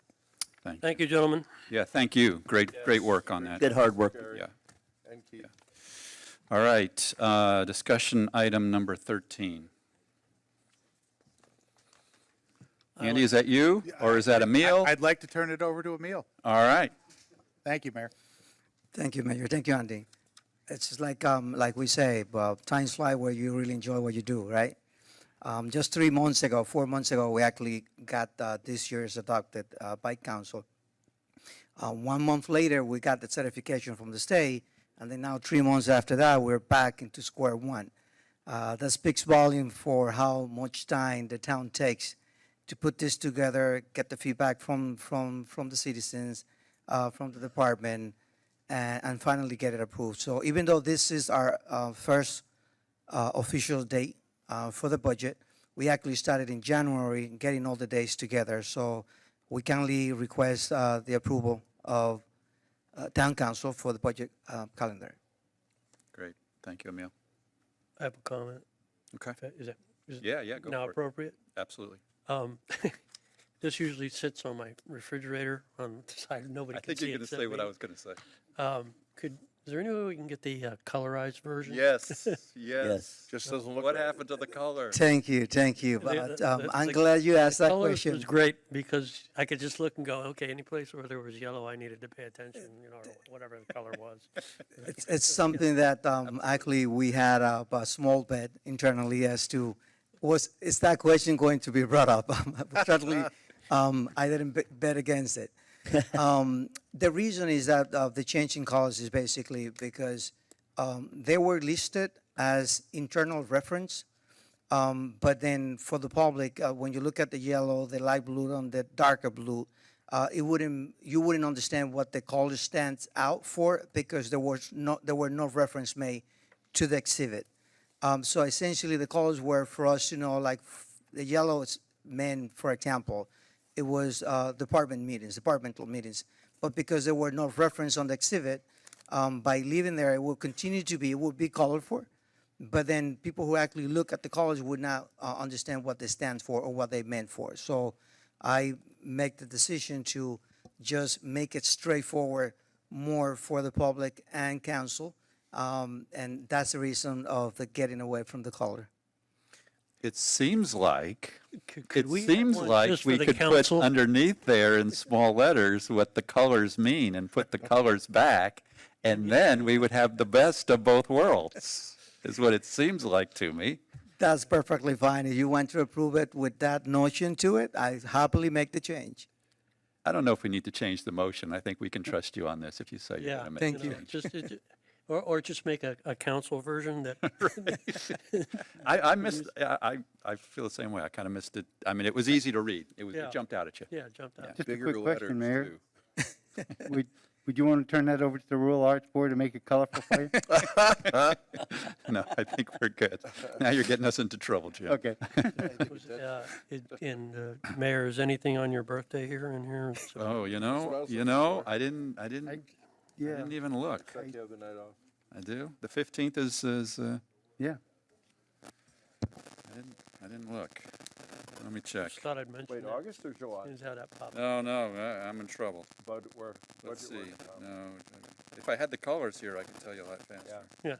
Thank you, gentlemen. Yeah, thank you. Great work on that. Good hard work. Yeah. And Keith. All right, discussion item number 13. Andy, is that you, or is that Emil? I'd like to turn it over to Emil. All right. Thank you, Mayor. Thank you, Mayor. Thank you, Andy. It's just like we say, times fly where you really enjoy what you do, right? Just 4 months ago, we actually got this year's adopted bike council. 1 month later, we got the certification from the state, and then now 3 months after that, we're back into square one. That speaks volume for how much time the town takes to put this together, get the feedback from the citizens, from the department, and finally get it approved. So even though this is our first official date for the budget, we actually started in January getting all the dates together. So we kindly request the approval of town council for the budget calendar. Great, thank you, Emil. I have a comment. Okay. Is it Yeah, go now for it. appropriate? Absolutely. This usually sits on my refrigerator on the side nobody I can think see you're going to except say what me. I was going to say. Is there any way we can get the colorized version? Yes, yes. Just doesn't look What right. happened to the color? Thank you. But I'm glad you asked the that color question. was great because I could just look and go, okay, any place where there was yellow, I needed to pay attention, or whatever the color was. It's something that actually we had a small bet internally as to is that question going to be brought up? Certainly, I didn't bet against it. The reason is that the change in colors is basically because they were listed as internal reference. But then for the public, when you look at the yellow, the light blue, and the darker blue, you wouldn't understand what the color stands out for because there were no reference made to the exhibit. So essentially, the colors were for us to know, like the yellow is meant, for example, it was departmental meetings. But because there were no reference on the exhibit, by leaving there, it will continue to be, it will be colorful. But then people who actually look at the colors would not understand what they stand for or what they meant for. So I make the decision to just make it straightforward more for the public and council. And that's the reason of the getting away from the color. It seems like, Could we have one just for we the could put council? underneath there in small letters what the colors mean and put the colors back, and then we would have the best of both worlds, is what it seems like to me. That's perfectly fine. If you want to approve it with that notion to it, I happily make the change. I don't know if we need to change the motion. I think we can trust you on this if you say you're Yeah. going to make Thank the you. change. Or just make a council version that. I missed, I feel the same way. I kind of missed it. I mean, it was easy to read. It Yeah. jumped out at you. Yeah, jumped out. Just a quick question, Mayor. Would you want to turn that over to the Rural Arts Board to make it colorful for you? No, I think we're good. Now you're getting us into trouble, Jim. Okay. Mayor, is anything on your birthday here in here? Oh, I didn't even look. I do. The 15th is Yeah. I didn't look. Let me check. Just thought I'd mention Wait, that. August or July? Is how that popped. No, I'm in trouble. Budget work. Let's see. No, if I had the colors here, I could tell you a lot faster. Yeah.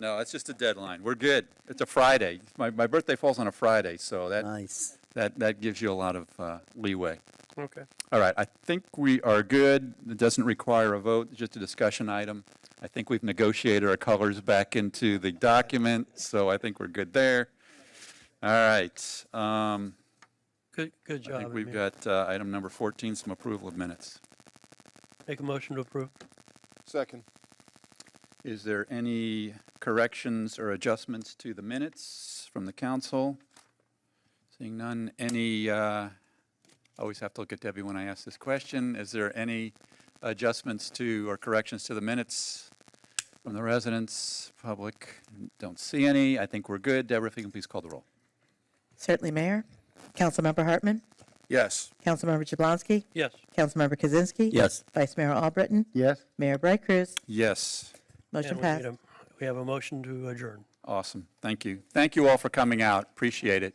No, it's just a deadline. We're good. It's a Friday. My birthday falls on a Friday, so Nice. that gives you a lot of leeway. Okay. All right, I think we are good. It doesn't require a vote, it's just a discussion item. I think we've negotiated our colors back into the document, so I think we're good there. All right. Good job. I think we've Amir. got item number 14, some approval of minutes. Make a motion to approve. Second. Is there any corrections or adjustments to the minutes from the council? Seeing none, any, always have to look at Debbie when I ask this question. Is there any adjustments to or corrections to the minutes from the residents, public? Don't see any. I think we're good. Deborah, if you can please call the roll. Certainly, Mayor. Councilmember Hartman. Yes. Councilmember Jablonski. Yes. Councilmember Kozinski. Yes. Vice Mayor Albritton. Yes. Mayor Bright Cruz. Yes. Motion And passed. we have a motion to adjourn. Awesome. Thank you. Thank you all for coming out. Appreciate it.